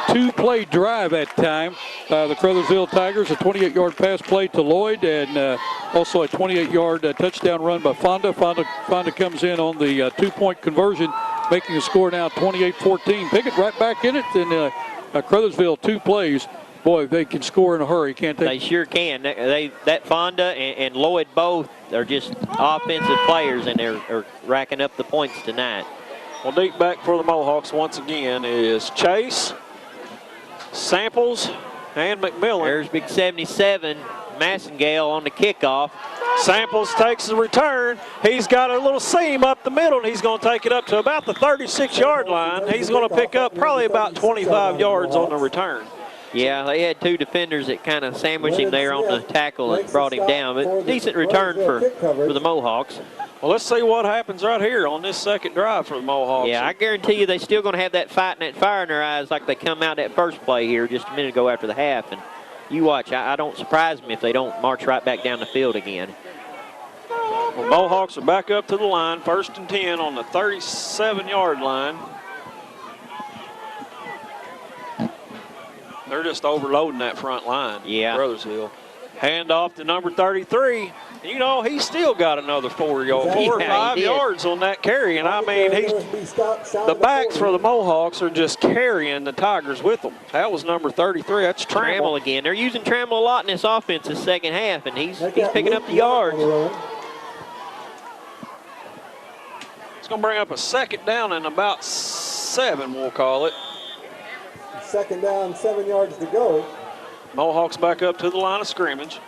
Speaker 1: 2-play drive that time, the Caruthersville Tigers, a 28-yard pass play to Lloyd, and also a 28-yard touchdown run by Fonda. Fonda comes in on the 2-point conversion, making the score now 28-14. Piggott right back in it, and Caruthersville 2 plays. Boy, they can score in a hurry, can't they?
Speaker 3: They sure can. That Fonda and Lloyd both are just offensive players, and they're racking up the points tonight.
Speaker 2: Well, deep back for the Mohawks once again is Chase, Samples, and McMillan.
Speaker 3: There's big 77, Massengale on the kickoff.
Speaker 2: Samples takes the return. He's got a little seam up the middle, and he's going to take it up to about the 36-yard line. He's going to pick up probably about 25 yards on the return.
Speaker 3: Yeah, they had two defenders that kind of sandwiched him there on the tackle and brought him down. But decent return for the Mohawks.
Speaker 2: Well, let's see what happens right here on this second drive for the Mohawks.
Speaker 3: Yeah, I guarantee you they're still going to have that fight and that fire in their eyes like they come out that first play here just a minute ago after the half. And you watch, I don't surprise me if they don't march right back down the field again.
Speaker 2: Well, Mohawks are back up to the line, 1st and 10 on the 37-yard line. They're just overloading that front line.
Speaker 3: Yeah.
Speaker 2: Caruthersville. Hand off to number 33. You know, he's still got another 4 or 5 yards on that carry. And I mean, the backs for the Mohawks are just carrying the Tigers with them. That was number 33. That's Trammell
Speaker 3: again. They're using Trammell a lot in this offense this second half, and he's picking up the yards.
Speaker 2: It's going to bring up a second down and about 7, we'll call it.
Speaker 4: Second down, 7 yards to go.
Speaker 2: Mohawks back up to the line of scrimmage.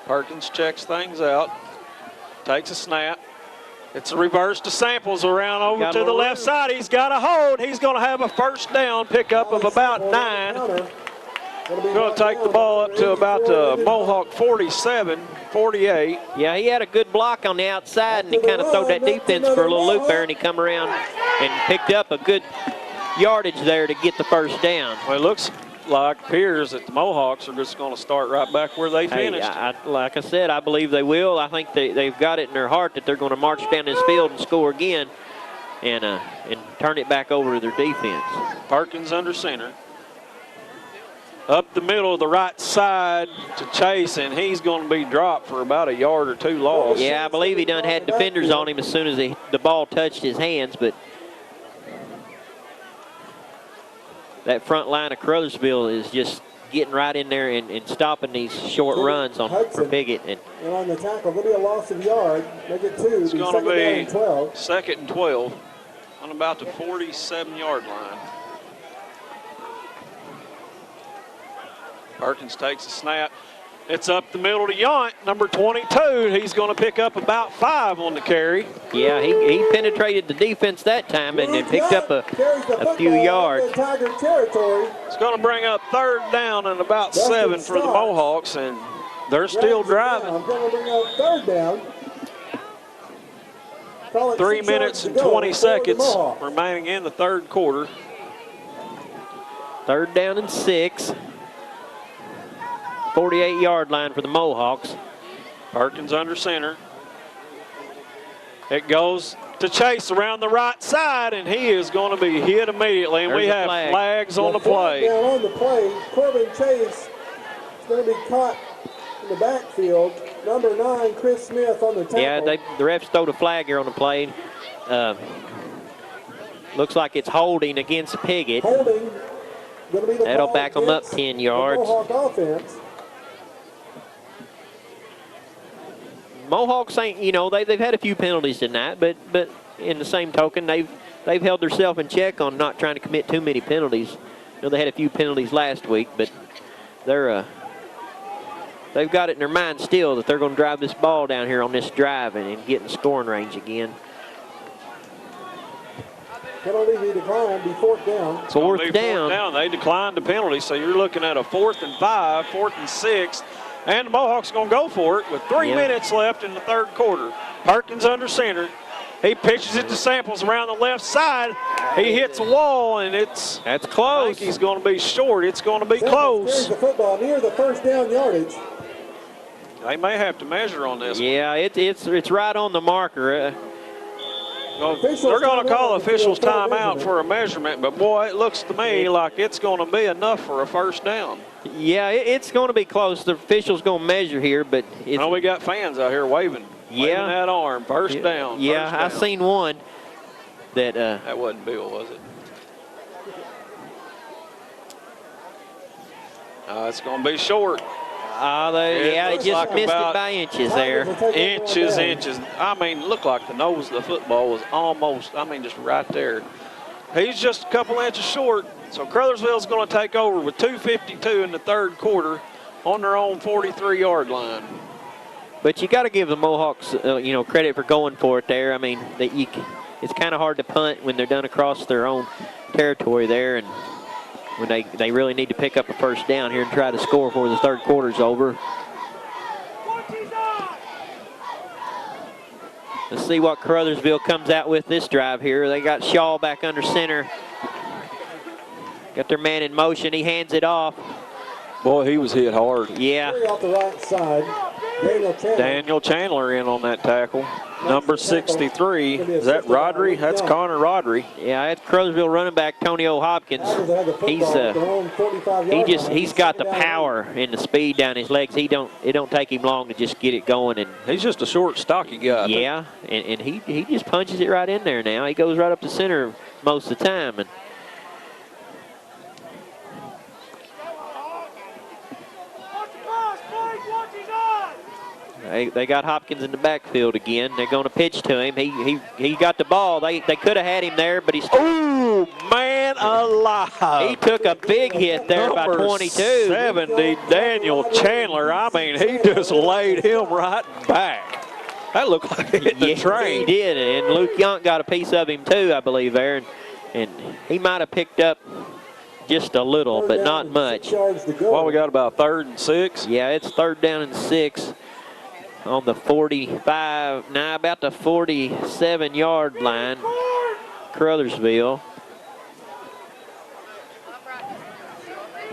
Speaker 2: Perkins checks things out, takes a snap. It's a reverse to Samples around over to the left side. He's got a hold. He's going to have a first down pickup of about 9. Going to take the ball up to about the Mohawk 47, 48.
Speaker 3: Yeah, he had a good block on the outside, and he kind of threw that defense for a little loop there, and he come around and picked up a good yardage there to get the first down.
Speaker 2: Well, it looks like, appears that the Mohawks are just going to start right back where they finished.
Speaker 3: Like I said, I believe they will. I think they've got it in their heart that they're going to march down this field and score again and turn it back over to their defense.
Speaker 2: Perkins under center. Up the middle of the right side to Chase, and he's going to be dropped for about a yard or 2 loss.
Speaker 3: Yeah, I believe he done had defenders on him as soon as the ball touched his hands, but that front line of Caruthersville is just getting right in there and stopping these short runs for Piggott.
Speaker 4: And on the tackle, there'll be a loss of yard. Make it 2.
Speaker 2: It's going to be 2nd and 12 on about the 47-yard line. Perkins takes a snap. It's up the middle to Yount, number 22. He's going to pick up about 5 on the carry.
Speaker 3: Yeah, he penetrated the defense that time and picked up a few yards.
Speaker 2: It's going to bring up 3rd down and about 7 for the Mohawks, and they're still driving.
Speaker 4: I'm going to bring up 3rd down.
Speaker 2: 3 minutes and 20 seconds remaining in the 3rd quarter.
Speaker 3: 3rd down and 6. 48-yard line for the Mohawks.
Speaker 2: Perkins under center. It goes to Chase around the right side, and he is going to be hit immediately. And we have flags on the play.
Speaker 4: Down on the play, Corbin Chase is going to be caught in the backfield. Number 9, Chris Smith on the tackle.
Speaker 3: Yeah, the refs throwed a flag here on the play. Looks like it's holding against Piggott.
Speaker 4: Holding. Going to be the
Speaker 3: That'll back them up 10 yards.
Speaker 4: Mohawk offense.
Speaker 3: Mohawks ain't, they've had a few penalties tonight, but in the same token, they've held themselves in check on not trying to commit too many penalties. They had a few penalties last week, but they've got it in their mind still that they're going to drive this ball down here on this drive and get in scoring range again.
Speaker 4: Penalty be declined, be 4th down.
Speaker 3: Fourth down.
Speaker 2: They declined the penalty, so you're looking at a 4th and 5, 4th and 6. And the Mohawks going to go for it with 3 minutes left in the 3rd quarter. Perkins under center. He pitches it to Samples around the left side. He hits a wall, and that's close. I think he's going to be short. It's going to be close.
Speaker 4: Carries the football near the 1st down yardage.
Speaker 2: They may have to measure on this.
Speaker 3: Yeah, it's right on the marker.
Speaker 2: They're going to call officials timeout for a measurement, but boy, it looks to me like it's going to be enough for a 1st down.
Speaker 3: Yeah, it's going to be close. The official's going to measure here, but
Speaker 2: we got fans out here waving that arm. First down.
Speaker 3: Yeah, I seen one that.
Speaker 2: That wasn't Bill, was it? It's going to be short.
Speaker 3: Yeah, they just
Speaker 2: like
Speaker 3: missed it
Speaker 2: about
Speaker 3: by inches there.
Speaker 2: Inches. I mean, looked like the nose of the football was almost, just right there. He's just a couple inches short. So Caruthersville's going to take over with 2:52 in the third quarter on their own 43-yard line.
Speaker 3: But you got to give the Mohawks, credit for going for it there. I mean, it's kind of hard to punt when they're done across their own territory there, and when they really need to pick up a first down here and try to score before the third quarter's over. Let's see what Caruthersville comes out with this drive here. They got Shaw back under center. Got their man in motion. He hands it off.
Speaker 2: Boy, he was hit hard.
Speaker 3: Yeah.
Speaker 4: Off the right side,
Speaker 2: Daniel Chandler in on that tackle. Number 63. Is that Rodri? That's Connor Rodri.
Speaker 3: Yeah, that's Caruthersville running back Tony O'Hopkins. He's got the power and the speed down his legs. It don't take him long to just get it going, and
Speaker 2: he's just a short, stocky guy.
Speaker 3: Yeah, and he just punches it right in there now. He goes right up the center most of the time, and They got Hopkins in the backfield again. They're going to pitch to him. He got the ball. They could have had him there, but he's...
Speaker 2: Oh, man alive.
Speaker 3: He took a big hit there by 22.
Speaker 2: 70, Daniel Chandler. He just laid him right back. That looked like it hit the train.
Speaker 3: He did, and Luke Yonk got a piece of him too, I believe, there. And he might have picked up just a little, but not much.
Speaker 2: Well, we got about 3rd and 6.
Speaker 3: Yeah, it's 3rd down and 6. On the 45, now about the 47-yard line, Caruthersville.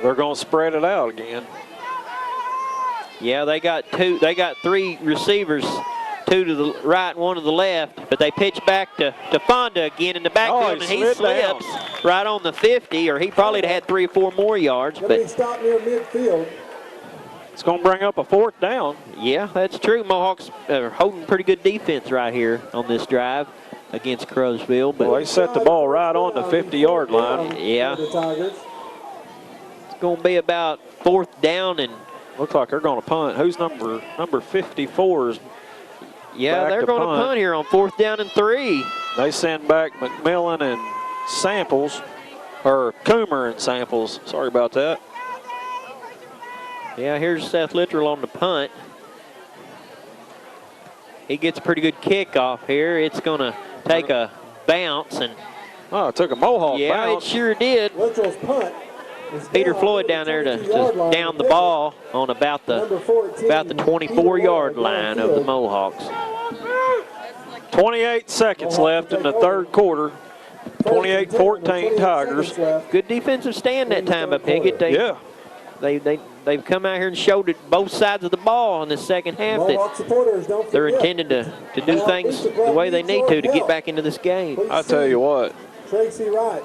Speaker 2: They're going to spread it out again.
Speaker 3: Yeah, they got 3 receivers, 2 to the right and 1 to the left, but they pitch back to Fonda again in the backfield, and he slips right on the 50, or he probably had 3 or 4 more yards. But
Speaker 4: he stopped near midfield.
Speaker 2: It's going to bring up a 4th down.
Speaker 3: Yeah, that's true. Mohawks are holding pretty good defense right here on this drive against Caruthersville. But
Speaker 2: they set the ball right on the 50-yard line.
Speaker 3: Yeah. It's going to be about 4th down, and
Speaker 2: looks like they're going to punt. Who's number 54?
Speaker 3: Yeah, they're going to punt here on 4th down and 3.
Speaker 2: They send back McMillan and Samples, or Coomer and Samples. Sorry about that.
Speaker 3: Yeah, here's Seth Littrell on the punt. He gets a pretty good kickoff here. It's going to take a bounce. And
Speaker 2: it took a Mohawk bounce.
Speaker 3: Yeah, it sure did.
Speaker 4: Littrell's punt.
Speaker 3: Peter Floyd down there to down the ball on about the 24-yard line of the Mohawks.
Speaker 2: 28 seconds left in the third quarter. 28-14 Tigers.
Speaker 3: Good defensive stand that time by Piggott. They've come out here and showed it both sides of the ball in the second half that they're intended to do things the way they need to get back into this game.
Speaker 2: I tell you what,
Speaker 4: Tracy Wright.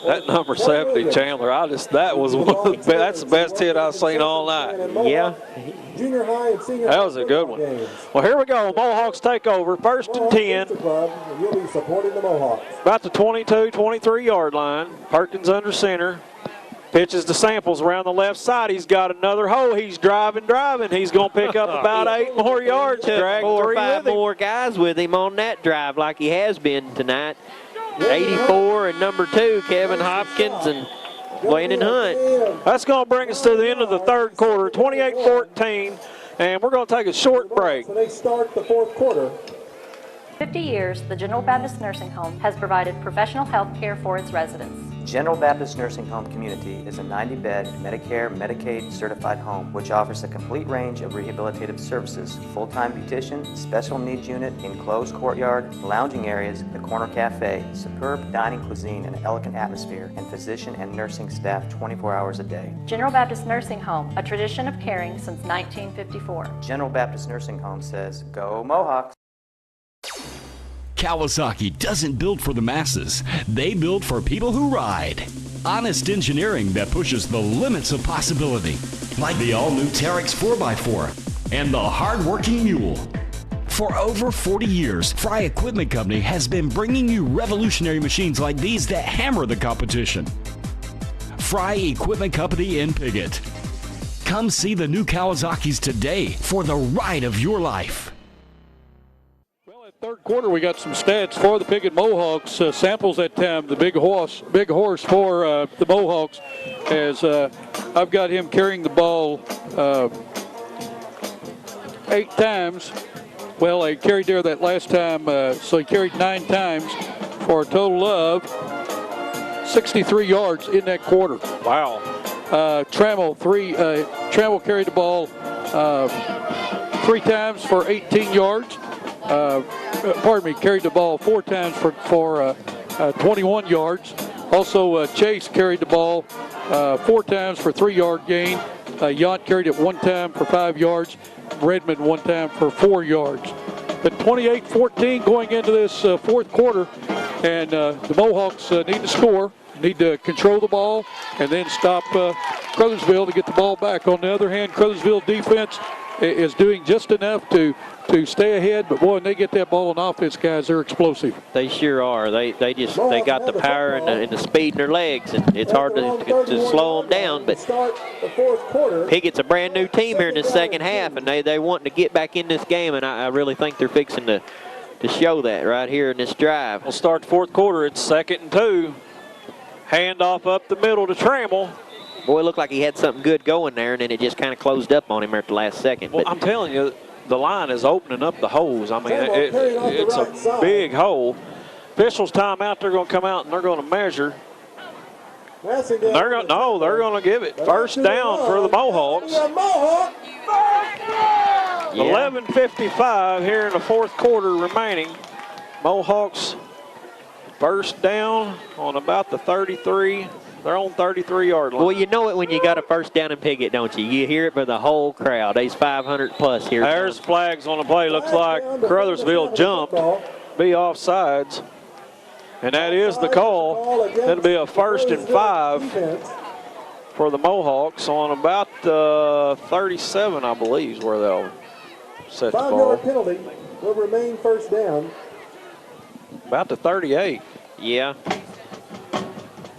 Speaker 2: That number 70 Chandler, that's the best hit I've seen all night.
Speaker 3: Yeah.
Speaker 4: Junior high and senior
Speaker 2: that was a good one. Well, here we go. Mohawks take over. 1st and 10.
Speaker 4: You'll be supporting the Mohawks.
Speaker 2: About the 23-yard line. Perkins under center. Pitches to Samples around the left side. He's got another hole. He's driving. He's going to pick up about 8 more yards.
Speaker 3: Drag 4 or 5 more guys with him on that drive like he has been tonight. 84 and number 2, Kevin Hopkins and Landon Hunt.
Speaker 2: That's going to bring us to the end of the third quarter, 28-14, and we're going to take a short break.
Speaker 4: So they start the 4th quarter.
Speaker 8: 50 years, the General Baptist Nursing Home has provided professional health care for its residents.
Speaker 9: General Baptist Nursing Home Community is a 90-bed Medicare, Medicaid certified home which offers a complete range of rehabilitative services, full-time beautician, special needs unit, enclosed courtyard, lounging areas, the corner cafe, superb dining cuisine and elegant atmosphere, and physician and nursing staff 24 hours a day.
Speaker 8: General Baptist Nursing Home, a tradition of caring since 1954.
Speaker 9: General Baptist Nursing Home says, go Mohawks.
Speaker 7: Kawasaki doesn't build for the masses. They build for people who ride. Honest engineering that pushes the limits of possibility. Like the all-new Terex 4x4 and the hard-working Mule. For over 40 years, Fry Equipment Company has been bringing you revolutionary machines like these that hammer the competition. Fry Equipment Company in Piggott. Come see the new Kawasaki's today for the ride of your life.
Speaker 1: Well, in third quarter, we got some stats for the Piggott Mohawks. Samples that time, the big horse for the Mohawks, as I've got him carrying the ball 8 times. Well, he carried there that last time, so he carried 9 times for a total of 63 yards in that quarter.
Speaker 2: Wow.
Speaker 1: Trammell carried the ball 3 times for 18 yards. Carried the ball 4 times for 21 yards. Also, Chase carried the ball 4 times for 3-yard gain. Yount carried it 1 time for 5 yards. Redmond 1 time for 4 yards. But 28-14 going into this fourth quarter, and the Mohawks need to score, need to control the ball, and then stop Caruthersville to get the ball back. On the other hand, Caruthersville defense is doing just enough to stay ahead, but boy, when they get that ball on offense, guys, they're explosive.
Speaker 3: They sure are. They got the power and the speed in their legs, and it's hard to slow them down. But Piggott's a brand new team here in the second half, and they want to get back in this game, and I really think they're fixing to show that right here in this drive.
Speaker 2: We'll start the fourth quarter. It's 2nd and 2. Handoff up the middle to Trammell.
Speaker 3: Boy, it looked like he had something good going there, and then it just kind of closed up on him at the last second.
Speaker 2: Well,
Speaker 3: but
Speaker 2: I'm telling you, the line is opening up the holes. I mean, it's a big hole. Officials timeout. They're going to come out and they're going to measure. They're going to give it first down for the Mohawks. 11:55 here in the fourth quarter remaining. Mohawks first down on about the 33. They're on 33-yard line.
Speaker 3: Well, you know it when you got a first down in Piggott, don't you? You hear it by the whole crowd. There's 500 plus here.
Speaker 2: There's flags on the play. Looks like Caruthersville jumped. Be offsides. And that is the call. It'll be a 1st and 5 for the Mohawks on about the 37, I believe, is where they'll set the ball.
Speaker 4: 5-yard penalty will remain first down.
Speaker 2: About the 38.
Speaker 3: Yeah.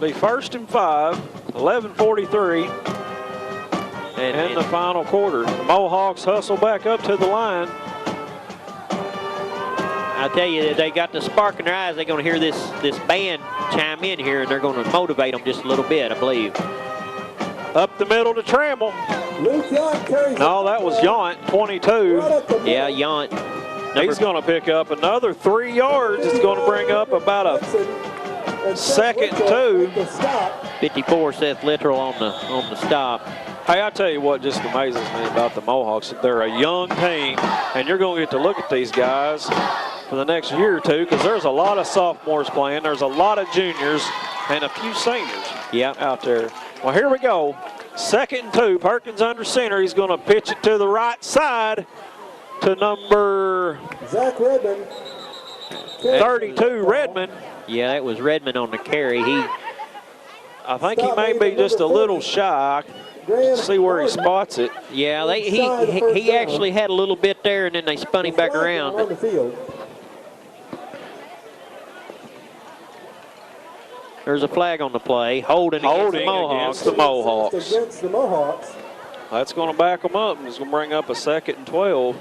Speaker 2: Be 1st and 5, 11:43 in the final quarter. The Mohawks hustle back up to the line.
Speaker 3: I tell you, they got the spark in their eyes. They're going to hear this band chime in here, and they're going to motivate them just a little bit, I believe.
Speaker 2: Up the middle to Trammell. No, that was Yount, 22.
Speaker 3: Yeah, Yount.
Speaker 2: He's going to pick up another 3 yards. It's going to bring up about a 2nd and 2.
Speaker 3: 54, Seth Littrell on the stop.
Speaker 2: Hey, I tell you what just amazes me about the Mohawks. They're a young team, and you're going to get to look at these guys for the next year or two, because there's a lot of sophomores playing. There's a lot of juniors and a few seniors out there. Well, here we go. 2nd and 2. Perkins under center. He's going to pitch it to the right side to number
Speaker 4: Zach Redmond.
Speaker 2: 32, Redmond.
Speaker 3: Yeah, that was Redmond on the carry.
Speaker 2: I think he may be just a little shy. See where he spots it.
Speaker 3: Yeah, he actually had a little bit there, and then they spun him back around. There's a flag on the play. Holding against the Mohawks.
Speaker 2: That's going to back them up, and it's going to bring up a 2nd and 12.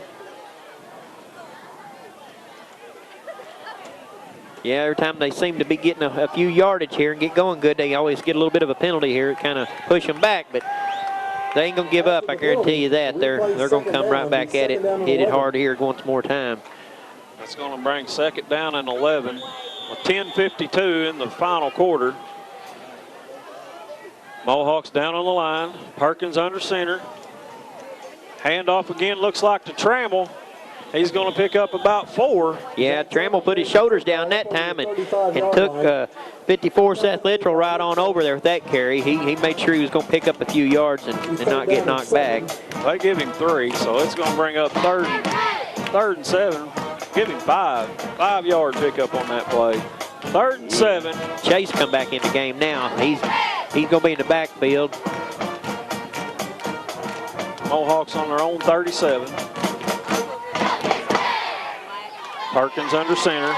Speaker 3: Yeah, every time they seem to be getting a few yardage here and get going good, they always get a little bit of a penalty here. It kind of push them back, but they ain't going to give up, I guarantee you that. They're going to come right back at it, hit it hard here once more time.
Speaker 2: That's going to bring 2nd down and 11. With 10:52 in the final quarter. Mohawks down on the line. Perkins under center. Handoff again, looks like to Trammell. He's going to pick up about 4.
Speaker 3: Yeah, Trammell put his shoulders down that time and took 54 Seth Littrell right on over there with that carry. He made sure he was going to pick up a few yards and not get knocked back.
Speaker 2: They give him 3, so it's going to bring up 3rd and 7. Give him 5. 5-yard pickup on that play. 3rd and 7.
Speaker 3: Chase come back in the game now. He's going to be in the backfield.
Speaker 2: Mohawks on their own 37. Perkins under center.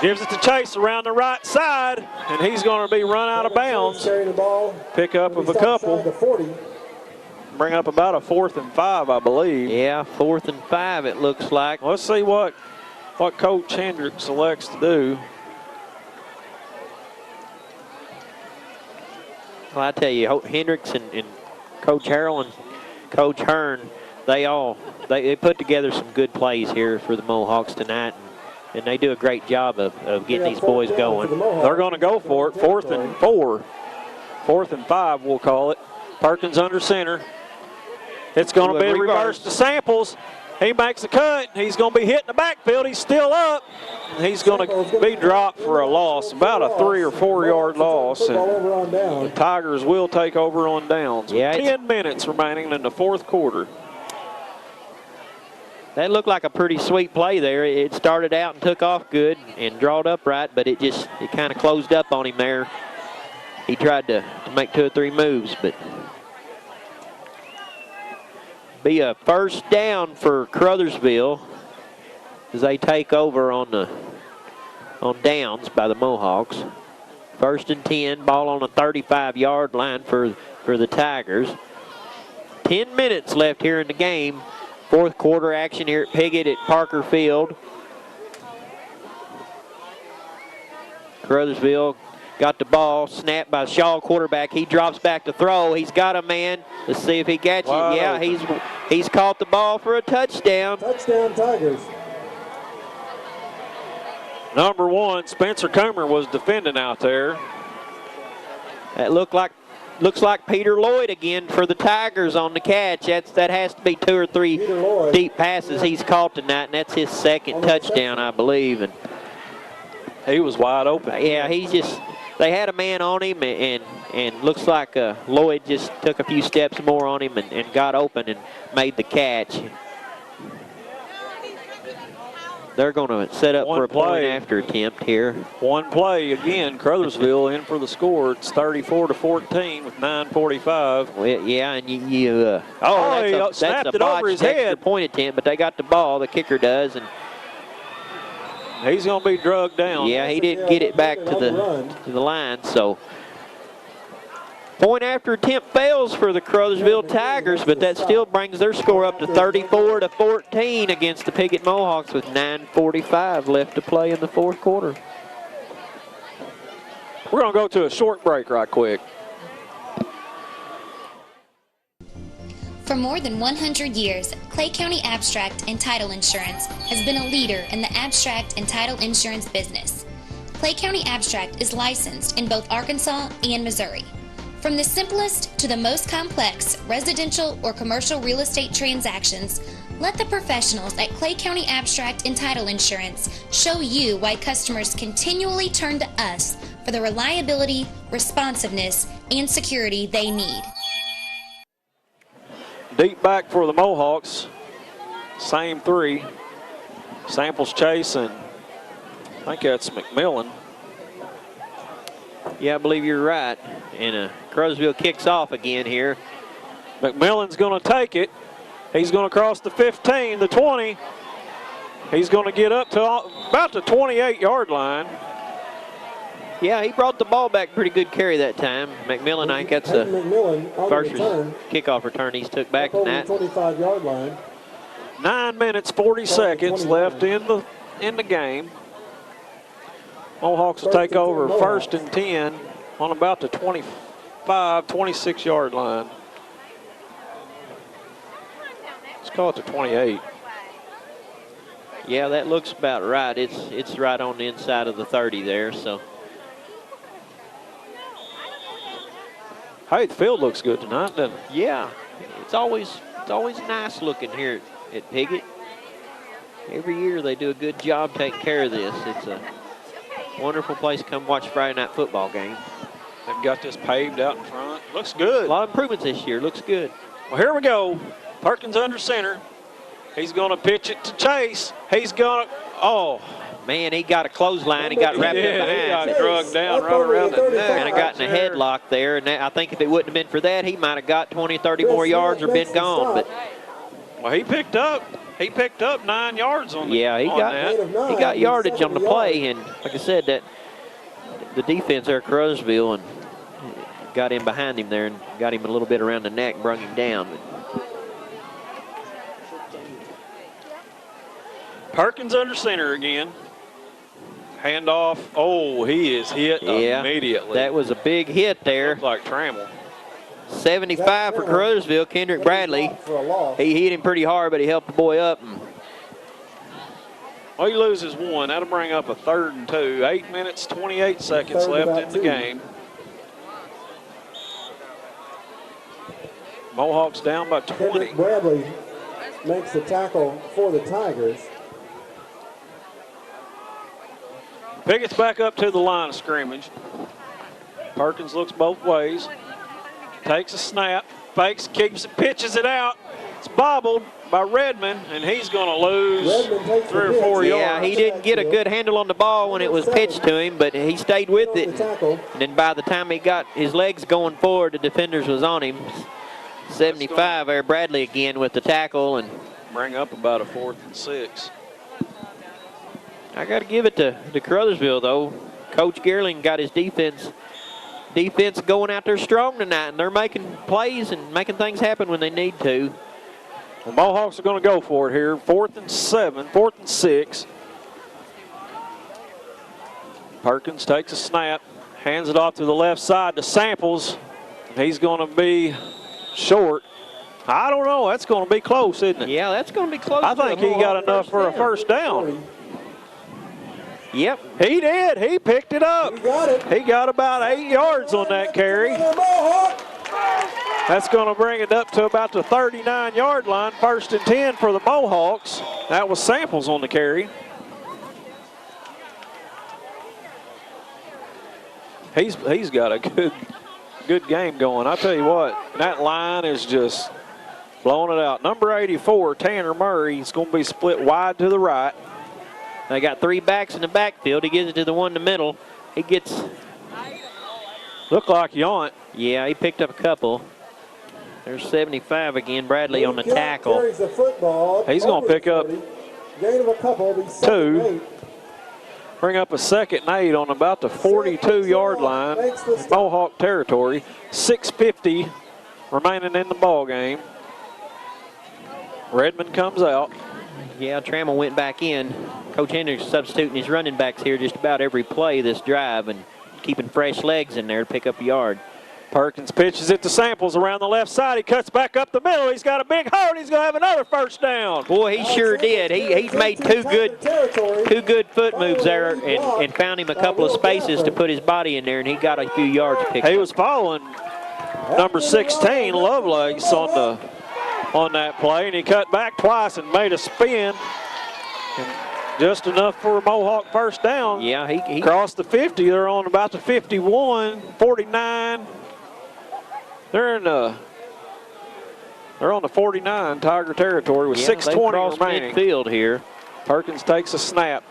Speaker 2: Gives it to Chase around the right side, and he's going to be run out of bounds. Pick up of a couple. bring up about a 4th and 5, I believe.
Speaker 3: Yeah, 4th and 5 it looks like.
Speaker 2: Let's see what Coach Hendricks selects to do.
Speaker 3: Well, I tell you, Hendricks and Coach Harrell and Coach Hearn, they put together some good plays here for the Mohawks tonight, and they do a great job of getting these boys going.
Speaker 2: They're going to go for it. 4th and 4. 4th and 5, we'll call it. Perkins under center. It's going to be reversed to Samples. He makes a cut. He's going to be hitting the backfield. He's still up. He's going to be dropped for a loss, about a 3 or 4 yard loss. And the Tigers will take over on downs.
Speaker 3: Yeah,
Speaker 2: 10 minutes remaining in the 4th quarter.
Speaker 3: That looked like a pretty sweet play there. It started out and took off good and drawed up right, but it kind of closed up on him there. He tried to make 2 or 3 moves, but be a first down for Caruthersville as they take over on downs by the Mohawks. 1st and 10, ball on the 35-yard line for the Tigers. 10 minutes left here in the game. 4th quarter action here at Piggott at Parker Field. Caruthersville got the ball, snapped by Shaw, quarterback. He drops back to throw. He's got a man. Let's see if he catches it. Yeah, he's caught the ball for a touchdown.
Speaker 4: Touchdown, Tigers.
Speaker 2: Number 1, Spencer Comer was defending out there.
Speaker 3: That looks like Peter Lloyd again for the Tigers on the catch. That has to be 2 or 3 deep passes he's caught tonight, and that's his 2nd touchdown, I believe. And
Speaker 2: he was wide open.
Speaker 3: Yeah, they had a man on him, and looks like Lloyd just took a few steps more on him and got open and made the catch. They're going to set up for a point after attempt here.
Speaker 2: One play again. Caruthersville in for the score. It's 34-14 with 9:45.
Speaker 3: Well, yeah, and you
Speaker 2: he snapped it over his head.
Speaker 3: Point attempt, but they got the ball. The kicker does, and
Speaker 2: he's going to be drugged down.
Speaker 3: Yeah, he didn't get it back to the line. So point after attempt fails for the Caruthersville Tigers, but that still brings their score up to 34-14 against the Piggott Mohawks with 9:45 left to play in the 4th quarter.
Speaker 2: We're going to go to a short break right quick.
Speaker 6: For more than 100 years, Clay County Abstract and Title Insurance has been a leader in the abstract and title insurance business. Clay County Abstract is licensed in both Arkansas and Missouri. From the simplest to the most complex residential or commercial real estate transactions, let the professionals at Clay County Abstract and Title Insurance show you why customers continually turn to us for the reliability, responsiveness, and security they need.
Speaker 2: Deep back for the Mohawks. Same 3. Samples Chase, and I think that's McMillan.
Speaker 3: Yeah, I believe you're right. And Caruthersville kicks off again here.
Speaker 2: McMillan's going to take it. He's going to cross the 15, the 20. He's going to get up to about the 28-yard line.
Speaker 3: Yeah, he brought the ball back pretty good carry that time. McMillan, I think that's the first kickoff return he's took back tonight.
Speaker 4: 25-yard line.
Speaker 2: 9 minutes, 40 seconds left in the game. Mohawks will take over 1st and 10 on about the 25, 26-yard line. Let's call it the 28.
Speaker 3: Yeah, that looks about right. It's right on the inside of the 30 there, so.
Speaker 2: Hey, the field looks good tonight, doesn't it?
Speaker 3: Yeah, it's always nice looking here at Piggott. Every year they do a good job taking care of this. It's a wonderful place to come watch a Friday night football game.
Speaker 2: They've got this paved out in front. Looks good.
Speaker 3: A lot of improvements this year. Looks good.
Speaker 2: Well, here we go. Perkins under center. He's going to pitch it to Chase. He's going to,
Speaker 3: man, he got a clothesline. He got wrapped up behind.
Speaker 2: He got drugged down right around the neck.
Speaker 3: Kind of got in a headlock there. And I think if it wouldn't have been for that, he might have got 20, 30 more yards or been gone. But
Speaker 2: well, he picked up 9 yards on
Speaker 3: he got yardage on the play. And like I said, that the defense there at Caruthersville, and got in behind him there and got him a little bit around the neck, brung him down.
Speaker 2: Perkins under center again. Handoff. Oh, he is hit immediately.
Speaker 3: That was a big hit there.
Speaker 2: Looked like Trammell.
Speaker 3: 75 for Caruthersville. Kendrick Bradley. He hit him pretty hard, but he helped the boy up.
Speaker 2: Well, he loses one. That'll bring up a 3rd and 2. 8 minutes, 28 seconds left in the game. Mohawks down by 20.
Speaker 4: Kendrick Bradley makes the tackle for the Tigers.
Speaker 2: Piggott's back up to the line of scrimmage. Perkins looks both ways. Takes a snap, fakes, keeps it, pitches it out. It's bobbled by Redmond, and he's going to lose 3 or 4 yards.
Speaker 3: Yeah, he didn't get a good handle on the ball when it was pitched to him, but he stayed with it. And then by the time he got his legs going forward, the defenders was on him. 75 there, Bradley again with the tackle. And
Speaker 2: bring up about a 4th and 6.
Speaker 3: I got to give it to Caruthersville, though. Coach Gerling got his defense going out there strong tonight, and they're making plays and making things happen when they need to.
Speaker 2: The Mohawks are going to go for it here. 4th and 7, 4th and 6. Perkins takes a snap, hands it off to the left side to Samples. He's going to be short. I don't know. That's going to be close, isn't it?
Speaker 3: Yeah, that's going to be close.
Speaker 2: I think he got enough for a first down.
Speaker 3: Yep.
Speaker 2: He did. He picked it up.
Speaker 4: He got it.
Speaker 2: He got about 8 yards on that carry. That's going to bring it up to about the 39-yard line. 1st and 10 for the Mohawks. That was Samples on the carry. He's got a good game going. I tell you what, that line is just blowing it out. Number 84, Tanner Murray, is going to be split wide to the right.
Speaker 3: They got 3 backs in the backfield. He gives it to the one in the middle. He gets...
Speaker 2: Look like Yount.
Speaker 3: Yeah, he picked up a couple. There's 75 again, Bradley on the tackle.
Speaker 4: Carries the football.
Speaker 2: He's going to pick up 2. Bring up a 2nd and 8 on about the 42-yard line. Mohawk territory. 6:50 remaining in the ball game. Redmond comes out.
Speaker 3: Yeah, Trammell went back in. Coach Hendricks substituting his running backs here just about every play this drive and keeping fresh legs in there to pick up a yard.
Speaker 2: Perkins pitches it to Samples around the left side. He cuts back up the middle. He's got a big hole. He's going to have another first down.
Speaker 3: Boy, he sure did. He's made two good foot moves there and found him a couple of spaces to put his body in there, and he got a few yards picked up.
Speaker 2: He was following number 16, Lovelace, on that play, and he cut back twice and made a spin. And just enough for a Mohawk first down.
Speaker 3: Yeah, he
Speaker 2: crossed the 50. They're on about the 51, 49. They're on the 49 Tiger territory with 6:20 remaining.
Speaker 3: Midfield here.
Speaker 2: Perkins takes a snap.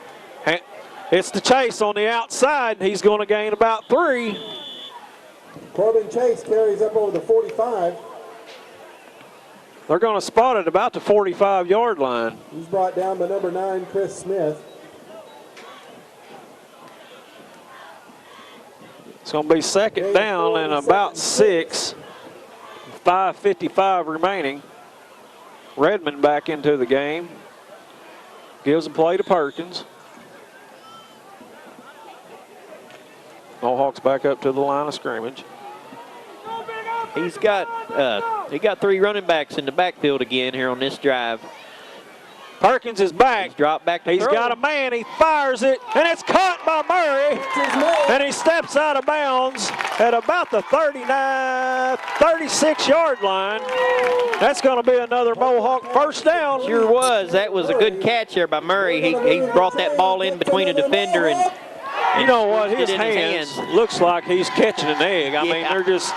Speaker 2: It's the chase on the outside, and he's going to gain about 3.
Speaker 4: Corbin Chase carries up over the 45.
Speaker 2: They're going to spot it about the 45-yard line.
Speaker 4: He's brought down by number 9, Chris Smith.
Speaker 2: It's going to be 2nd down and about 6. 5:55 remaining. Redmond back into the game. Gives a play to Perkins. Mohawks back up to the line of scrimmage.
Speaker 3: He got 3 running backs in the backfield again here on this drive.
Speaker 2: Perkins is back.
Speaker 3: He's dropped back to
Speaker 2: He's
Speaker 3: throw.
Speaker 2: got a man. He fires it, and it's caught by Murray. And he steps out of bounds at about the 36-yard line. That's going to be another Mohawk first down.
Speaker 3: Sure was. That was a good catch there by Murray. He brought that ball in between a defender and
Speaker 2: you know what? His hands looks like he's catching an egg. I mean, they're just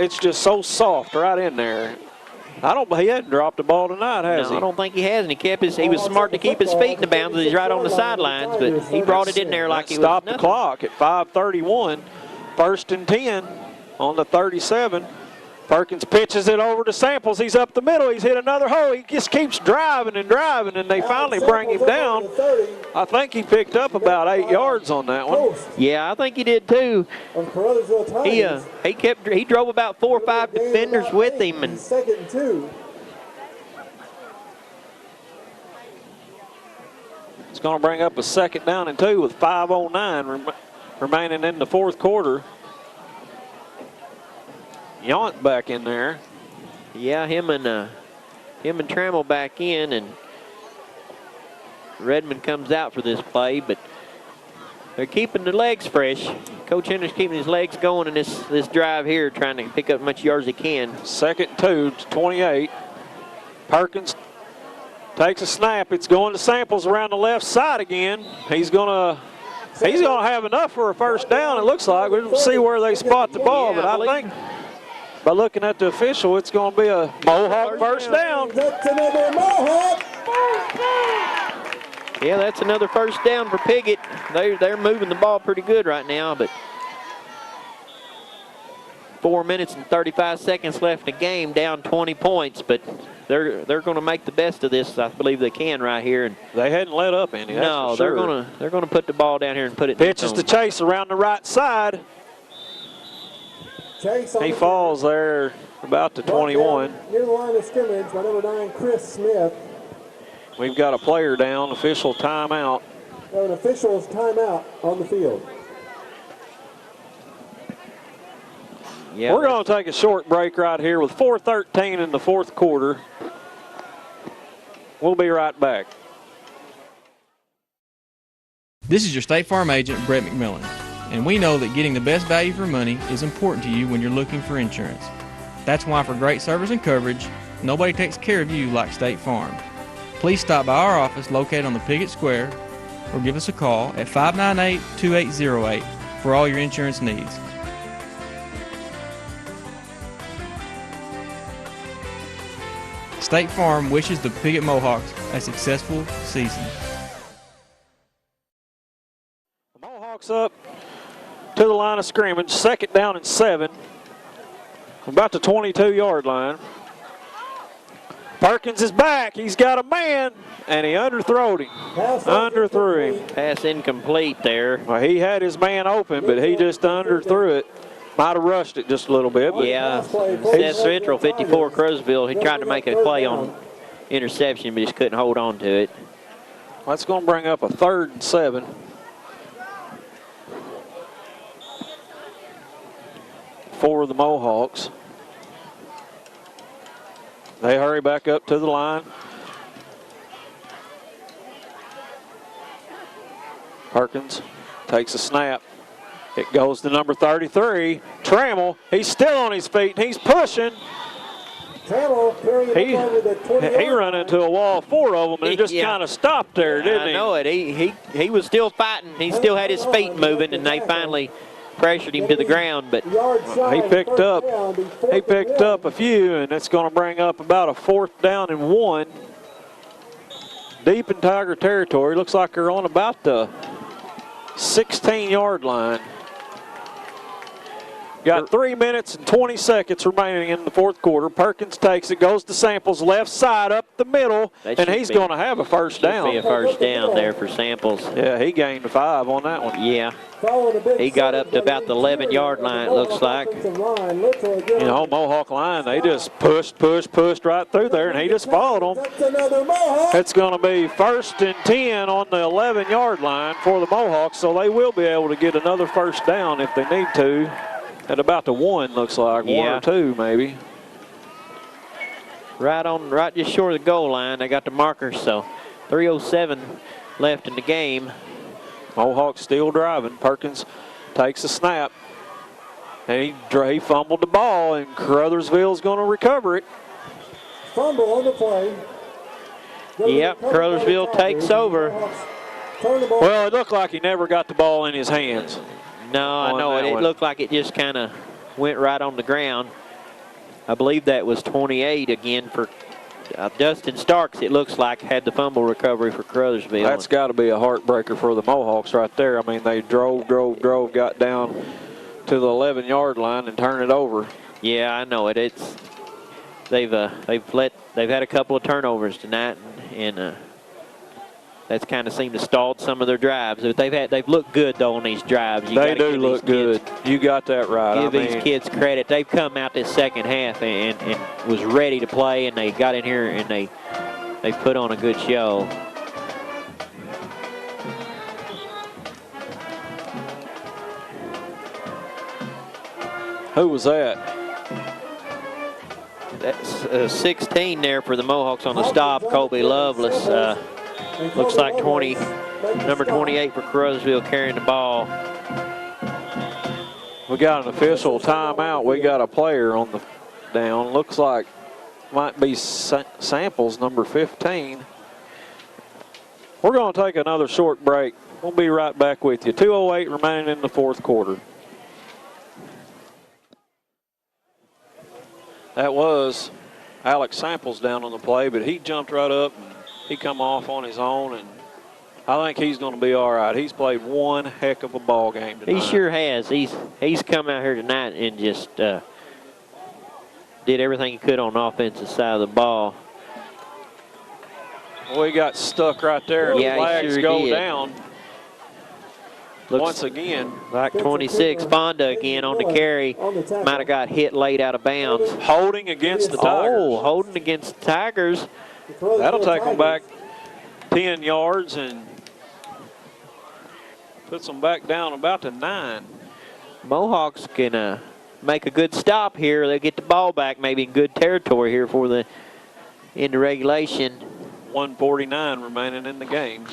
Speaker 2: it's just so soft right in there. He hadn't dropped the ball tonight, has he?
Speaker 3: I don't think he has, and he was smart to keep his feet in the bounds as he's right on the sidelines, but he brought it in there like he was
Speaker 2: stopped the clock at 5:31. 1st and 10 on the 37. Perkins pitches it over to Samples. He's up the middle. He's hit another hole. He just keeps driving and driving, and they finally bring him down. I think he picked up about 8 yards on that one.
Speaker 3: Yeah, I think he did too. He drove about 4 or 5 defenders with him, and
Speaker 4: second and 2.
Speaker 2: It's going to bring up a 2nd down and 2 with 5:09 remaining in the 4th quarter. Yount back in there.
Speaker 3: Yeah, him and Trammell back in, and Redmond comes out for this play, but they're keeping the legs fresh. Coach Henry's keeping his legs going in this drive here, trying to pick up as much yards as he can.
Speaker 2: 2nd and 2 to 28. Perkins takes a snap. It's going to Samples around the left side again. He's gonna have enough for a 1st down. It looks like. We'll see where they spot the ball, but I think by looking at the official, it's going to be a Mohawk 1st down.
Speaker 4: That's another Mohawk.
Speaker 3: Yeah, that's another 1st down for Piggott. They're moving the ball pretty good right now, but 4 minutes and 35 seconds left in the game, down 20 points, but they're going to make the best of this. I believe they can right here. And
Speaker 2: they hadn't let up any.
Speaker 3: No,
Speaker 2: they're
Speaker 3: going to put the ball down here and put it.
Speaker 2: Pitches to Chase around the right side. He falls there about the 21.
Speaker 4: Near the line of scrimmage by number 9, Chris Smith.
Speaker 2: We've got a player down. Official timeout.
Speaker 4: An official's timeout on the field.
Speaker 3: Yeah,
Speaker 2: we're going to take a short break right here with 4:13 in the 4th quarter. We'll be right back.
Speaker 5: This is your State Farm agent, Brett McMillan, and we know that getting the best value for money is important to you when you're looking for insurance. That's why for great service and coverage, nobody takes care of you like State Farm. Please stop by our office located on the Piggott Square or give us a call at 598-2808 for all your insurance needs. State Farm wishes the Piggott Mohawks a successful season.
Speaker 2: The Mohawks up to the line of scrimmage, 2nd down and 7. About the 22-yard line. Perkins is back. He's got a man, and he underthrowed him. Underthrew him.
Speaker 3: Pass incomplete there.
Speaker 2: Well, he had his man open, but he just underthrew it. Might have rushed it just a little bit. But
Speaker 3: yeah, Seth Central, 54, Caruthersville. He tried to make a play on interception, but just couldn't hold on to it.
Speaker 2: That's going to bring up a 3rd and 7. For the Mohawks. They hurry back up to the line. Perkins takes a snap. It goes to number 33, Trammell. He's still on his feet, and he's pushing. He ran into a wall, 4 of them, and just kind of stopped there, didn't he?
Speaker 3: I know it. He was still fighting. He still had his feet moving, and they finally pressured him to the ground. But
Speaker 2: he picked up a few, and it's going to bring up about a 4th down and 1. Deep in Tiger territory. Looks like they're on about the 16-yard line. Got 3 minutes and 20 seconds remaining in the 4th quarter. Perkins takes it, goes to Samples, left side up the middle, and he's going to have a 1st down.
Speaker 3: Be a 1st down there for Samples.
Speaker 2: Yeah, he gained 5 on that one.
Speaker 3: Yeah. He got up to about the 11-yard line, it looks like.
Speaker 2: You know, Mohawk line, they just pushed right through there, and he just followed them. It's going to be 1st and 10 on the 11-yard line for the Mohawks, so they will be able to get another 1st down if they need to. At about the 1, looks like. 1 or 2, maybe.
Speaker 3: Right just short of the goal line. They got the marker, so 3:07 left in the game.
Speaker 2: Mohawks still driving. Perkins takes a snap. And he fumbled the ball, and Caruthersville's going to recover it.
Speaker 4: Fumble on the play.
Speaker 3: Yep, Caruthersville takes over.
Speaker 2: Well, it looked like he never got the ball in his hands.
Speaker 3: No, I know it. It looked like it just kind of went right on the ground. I believe that was 28 again for Dustin Starks, it looks like, had the fumble recovery for Caruthersville.
Speaker 2: That's got to be a heartbreaker for the Mohawks right there. I mean, they drove, got down to the 11-yard line and turned it over.
Speaker 3: Yeah, I know it. They've had a couple of turnovers tonight, and that's kind of seemed to stall some of their drives. But they've looked good though on these drives.
Speaker 2: They do look good. You got that right.
Speaker 3: Give these kids credit. They've come out this second half and was ready to play, and they got in here and they put on a good show.
Speaker 2: Who was that?
Speaker 3: That's 16 there for the Mohawks on the stop. Colby Lovelace. Looks like number 28 for Caruthersville carrying the ball.
Speaker 2: We got an official timeout. We got a player on the down. Looks like might be Samples, number 15. We're going to take another short break. We'll be right back with you. 2:08 remaining in the fourth quarter. That was Alex Samples down on the play, but he jumped right up and he come off on his own, and I think he's going to be all right. He's played one heck of a ball game tonight.
Speaker 3: He sure has. He's come out here tonight and just did everything he could on the offensive side of the ball.
Speaker 2: We got stuck right there.
Speaker 3: Yeah,
Speaker 2: the flags
Speaker 3: sure
Speaker 2: go
Speaker 3: did.
Speaker 2: down.
Speaker 3: Looks
Speaker 2: once again.
Speaker 3: Like 26, Fonda again on the carry. Might have got hit late out of bounds.
Speaker 2: Holding against the Tigers.
Speaker 3: Oh, holding against the Tigers.
Speaker 2: That'll take them back 10 yards and puts them back down about to 9.
Speaker 3: Mohawks can make a good stop here. They'll get the ball back maybe in good territory here for the end of regulation.
Speaker 2: 1:49 remaining in the game.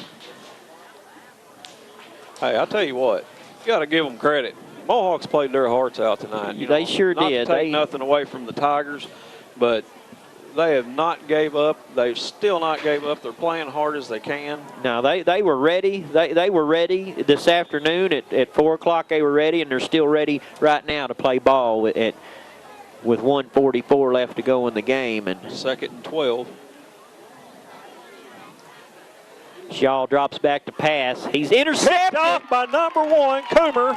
Speaker 2: Hey, I'll tell you what, you got to give them credit. Mohawks played their hearts out tonight.
Speaker 3: They sure
Speaker 2: not
Speaker 3: did.
Speaker 2: To take nothing away from the Tigers, but they have not gave up. They've still not gave up. They're playing hard as they can.
Speaker 3: No, they were ready. They were ready this afternoon at 4 o'clock. They were ready, and they're still ready right now to play ball with 1:44 left to go in the game. And
Speaker 2: 2nd and 12.
Speaker 3: Shaw drops back to pass. He's intercepted
Speaker 2: off by number 1, Coomer.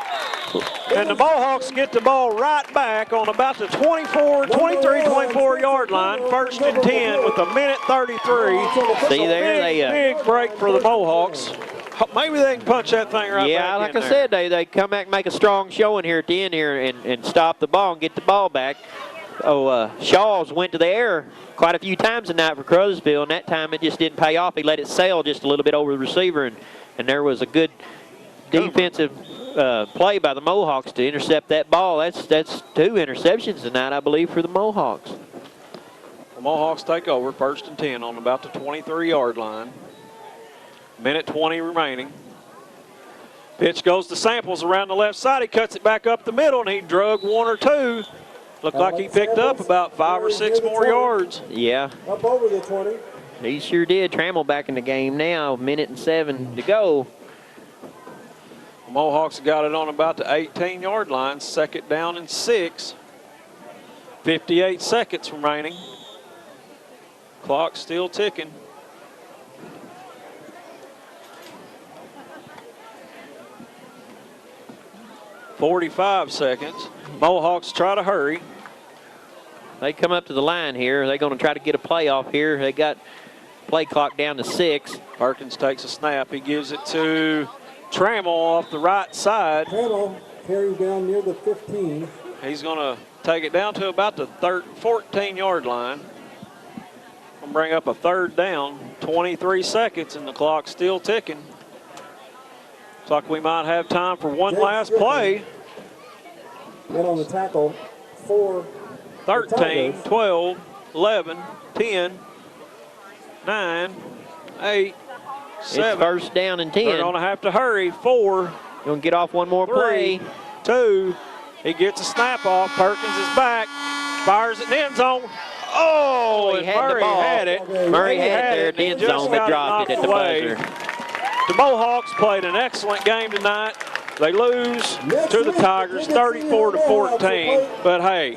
Speaker 2: And the Mohawks get the ball right back on about the 23-24 line. 1st and 10 with 1:33.
Speaker 3: See there,
Speaker 2: big break for the Mohawks. Maybe they can punch that thing right back in there.
Speaker 3: Yeah, like I said, they come back and make a strong showing here at the end here and stop the ball and get the ball back. Shaw's went to the air quite a few times tonight for Caruthersville, and that time it just didn't pay off. He let it sail just a little bit over the receiver, and there was a good defensive play by the Mohawks to intercept that ball. That's 2 interceptions tonight, I believe, for the Mohawks.
Speaker 2: The Mohawks take over 1st and 10 on about the 23-yard line. 1:20 remaining. Pitch goes to Samples around the left side. He cuts it back up the middle, and he drug 1 or 2. Looked like he picked up about 5 or 6 more yards.
Speaker 3: Yeah.
Speaker 4: Up over the 20.
Speaker 3: He sure did. Trammell back in the game now. 1:07 to go.
Speaker 2: The Mohawks got it on about the 18-yard line. 2nd down and 6. 58 seconds remaining. Clock still ticking. .45 seconds. Mohawks try to hurry.
Speaker 3: They come up to the line here. They're going to try to get a play off here. They got play clock down to 6.
Speaker 2: Perkins takes a snap. He gives it to Trammell off the right side.
Speaker 4: Trammell carries down near the 15.
Speaker 2: He's going to take it down to about the 14-yard line. Going to bring up a 3rd down. 23 seconds, and the clock's still ticking. Looks like we might have time for one last play.
Speaker 4: Then on the tackle, 4.
Speaker 2: 13, 12, 11, 10, 9, 8, 7.
Speaker 3: It's 1st down and 10.
Speaker 2: They're going to have to hurry. 4.
Speaker 3: Going to get off one more
Speaker 2: 3,
Speaker 3: play.
Speaker 2: 2. He gets a snap off. Perkins is back. Fires it in the end zone. Oh,
Speaker 3: he had
Speaker 2: Murray
Speaker 3: the ball.
Speaker 2: had it.
Speaker 3: Murray had it there at the end zone, but dropped it at the buzzer.
Speaker 2: The Mohawks played an excellent game tonight. They lose to the Tigers 34-14. But, hey,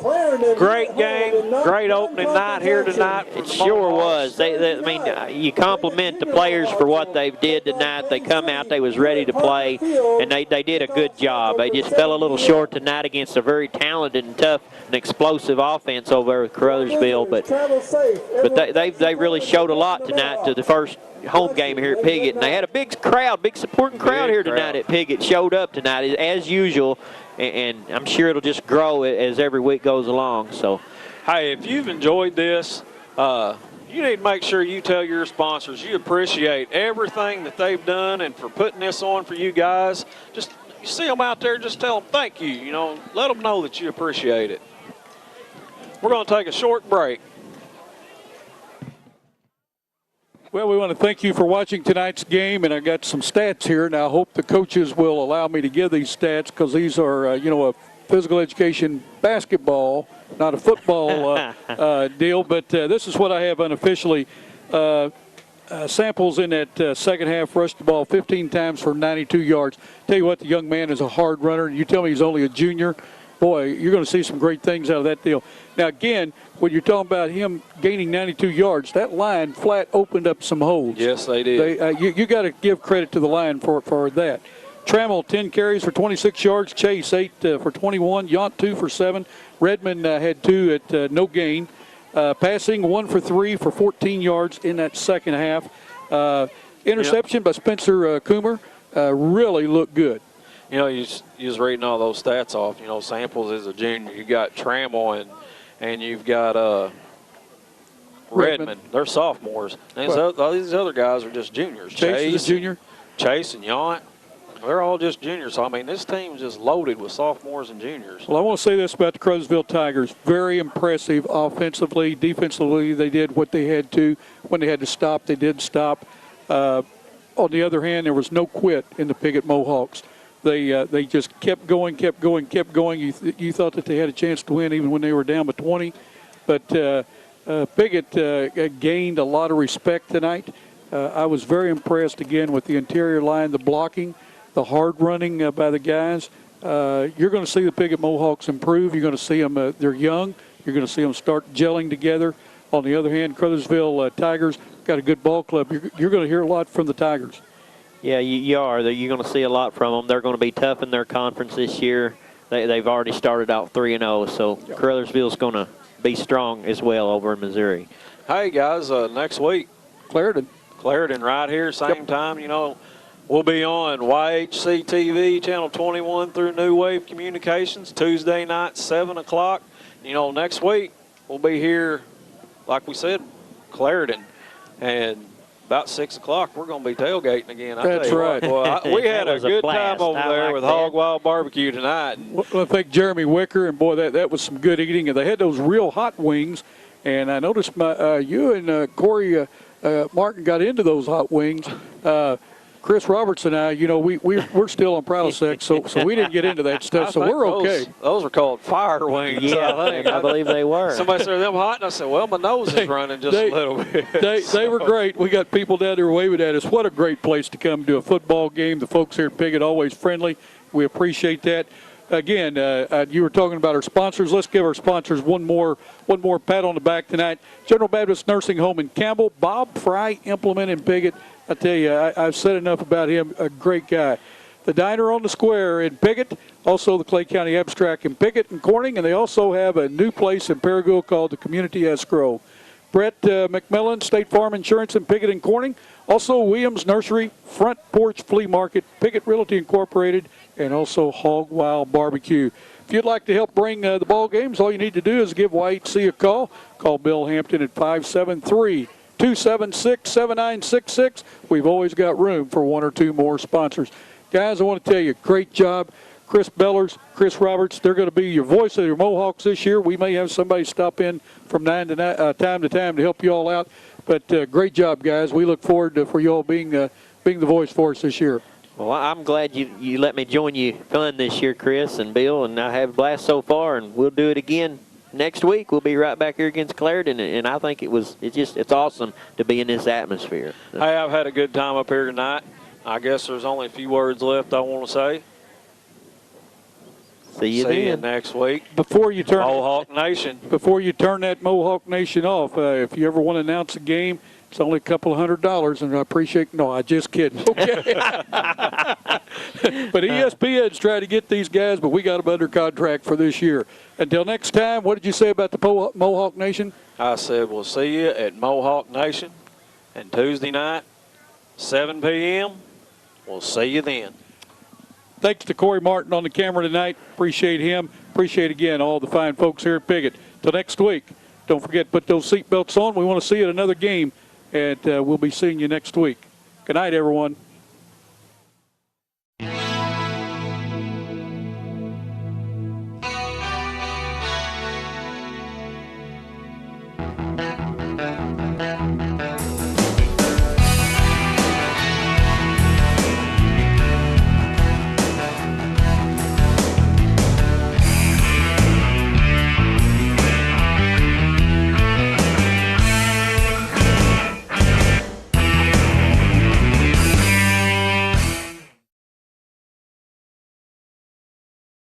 Speaker 2: great game, great opening night here tonight.
Speaker 3: It sure was. I mean, you compliment the players for what they did tonight. They come out, they was ready to play, and they did a good job. They just fell a little short tonight against a very talented and tough and explosive offense over there with Caruthersville. But they really showed a lot tonight to the first home game here at Piggott, and they had a big crowd, big supporting crowd here tonight at Piggott. Showed up tonight as usual, and I'm sure it'll just grow as every week goes along. So,
Speaker 2: hey, if you've enjoyed this, you need to make sure you tell your sponsors you appreciate everything that they've done and for putting this on for you guys. Just you see them out there, just tell them thank you. You know, let them know that you appreciate it. We're going to take a short break.
Speaker 1: Well, we want to thank you for watching tonight's game, and I got some stats here, and I hope the coaches will allow me to give these stats because these are, a physical education basketball, not a football deal, but this is what I have unofficially. Samples in that second half, rushed the ball 15 times for 92 yards. Tell you what, the young man is a hard runner. You tell me he's only a junior. Boy, you're going to see some great things out of that deal. Now, again, when you're talking about him gaining 92 yards, that line flat opened up some holes.
Speaker 2: Yes, they did.
Speaker 1: You got to give credit to the line for that. Trammell, 10 carries for 26 yards. Chase, 8 for 21. Yount, 2 for 7. Redmond had 2 at no gain. Passing, 1 for 3 for 14 yards in that second half. Interception by Spencer Coomer really looked good.
Speaker 2: You know, you was reading all those stats off. You know, Samples is a junior. You got Trammell and you've got Redmond. They're sophomores. And all these other guys are just juniors.
Speaker 1: Chase is a junior.
Speaker 2: Chase and Yount, they're all just juniors. So, I mean, this team's just loaded with sophomores and juniors.
Speaker 1: Well, I want to say this about the Caruthersville Tigers. Very impressive offensively. Defensively, they did what they had to. When they had to stop, they did stop. On the other hand, there was no quit in the Piggott Mohawks. They just kept going. You thought that they had a chance to win even when they were down by 20. But Piggott gained a lot of respect tonight. I was very impressed, again, with the interior line, the blocking, the hard running by the guys. You're going to see the Piggott Mohawks improve. You're going to see them, they're young. You're going to see them start gelling together. On the other hand, Caruthersville Tigers got a good ball club. You're going to hear a lot from the Tigers.
Speaker 3: Yeah, you are. You're going to see a lot from them. They're going to be tough in their conference this year. They've already started out 3-0, so Caruthersville's going to be strong as well over in Missouri.
Speaker 2: Hey, guys, next week,
Speaker 1: Clarendon
Speaker 2: right here, same time. You know, we'll be on YHC TV, Channel 21 through New Wave Communications, Tuesday night, 7 o'clock. You know, next week, we'll be here, like we said, Clarendon. And about 6 o'clock, we're going to be tailgating again.
Speaker 1: That's right.
Speaker 2: We had a good time over there with Hog Wild Barbecue tonight.
Speaker 1: Well, I think Jeremy Wicker, and boy, that was some good eating. And they had those real hot wings. And I noticed you and Corey Martin got into those hot wings. Chris Roberts and I, you know, we're still on Prilosec, so we didn't get into that stuff, so we're okay.
Speaker 2: Those were called fire wings.
Speaker 3: Yeah, I believe they were.
Speaker 2: Somebody said them hot, and I said, well, my nose is running just a little bit.
Speaker 1: They were great. We got people down there waving at us. What a great place to come to a football game. The folks here at Piggott always friendly. We appreciate that. Again, you were talking about our sponsors. Let's give our sponsors one more pat on the back tonight. General Baptist Nursing Home in Campbell, Bob Fry Implement in Piggott. I tell you, I've said enough about him. A great guy. The Diner on the Square in Piggott, also the Clay County Abstract in Piggott and Corning, and they also have a new place in Paragould called the Community Escrow. Brett McMillan, State Farm Insurance in Piggott and Corning. Also Williams Nursery, Front Porch Flea Market, Piggott Realty Incorporated, and also Hog Wild Barbecue. If you'd like to help bring the ball games, all you need to do is give YHC a call. Call Bill Hampton at 573-276-7966. We've always got room for one or two more sponsors. Guys, I want to tell you, great job. Chris Bellers, Chris Roberts, they're going to be your voice of your Mohawks this year. We may have somebody stop in from time to time to help you all out. But great job, guys. We look forward to for you all being the voice for us this year.
Speaker 3: Well, I'm glad you let me join you fun this year, Chris and Bill, and I have a blast so far, and we'll do it again next week. We'll be right back here against Clarendon, and I think it's awesome to be in this atmosphere.
Speaker 2: Hey, I've had a good time up here tonight. I guess there's only a few words left I want to say.
Speaker 3: See you
Speaker 2: See you
Speaker 3: then.
Speaker 2: next week.
Speaker 1: Before you turn
Speaker 2: Mohawk Nation.
Speaker 1: Before you turn that Mohawk Nation off, if you ever want to announce a game, it's only a couple of $100, and I appreciate. No, I'm just kidding. Okay. But ESPN's trying to get these guys, but we got them under contract for this year. Until next time, what did you say about the Mohawk Nation?
Speaker 2: I said we'll see you at Mohawk Nation, and Tuesday night, 7 p.m. We'll see you then.
Speaker 1: Thanks to Corey Martin on the camera tonight. Appreciate him. Appreciate, again, all the fine folks here at Piggott. Till next week, don't forget to put those seatbelts on. We want to see you at another game, and we'll be seeing you next week. Good night, everyone.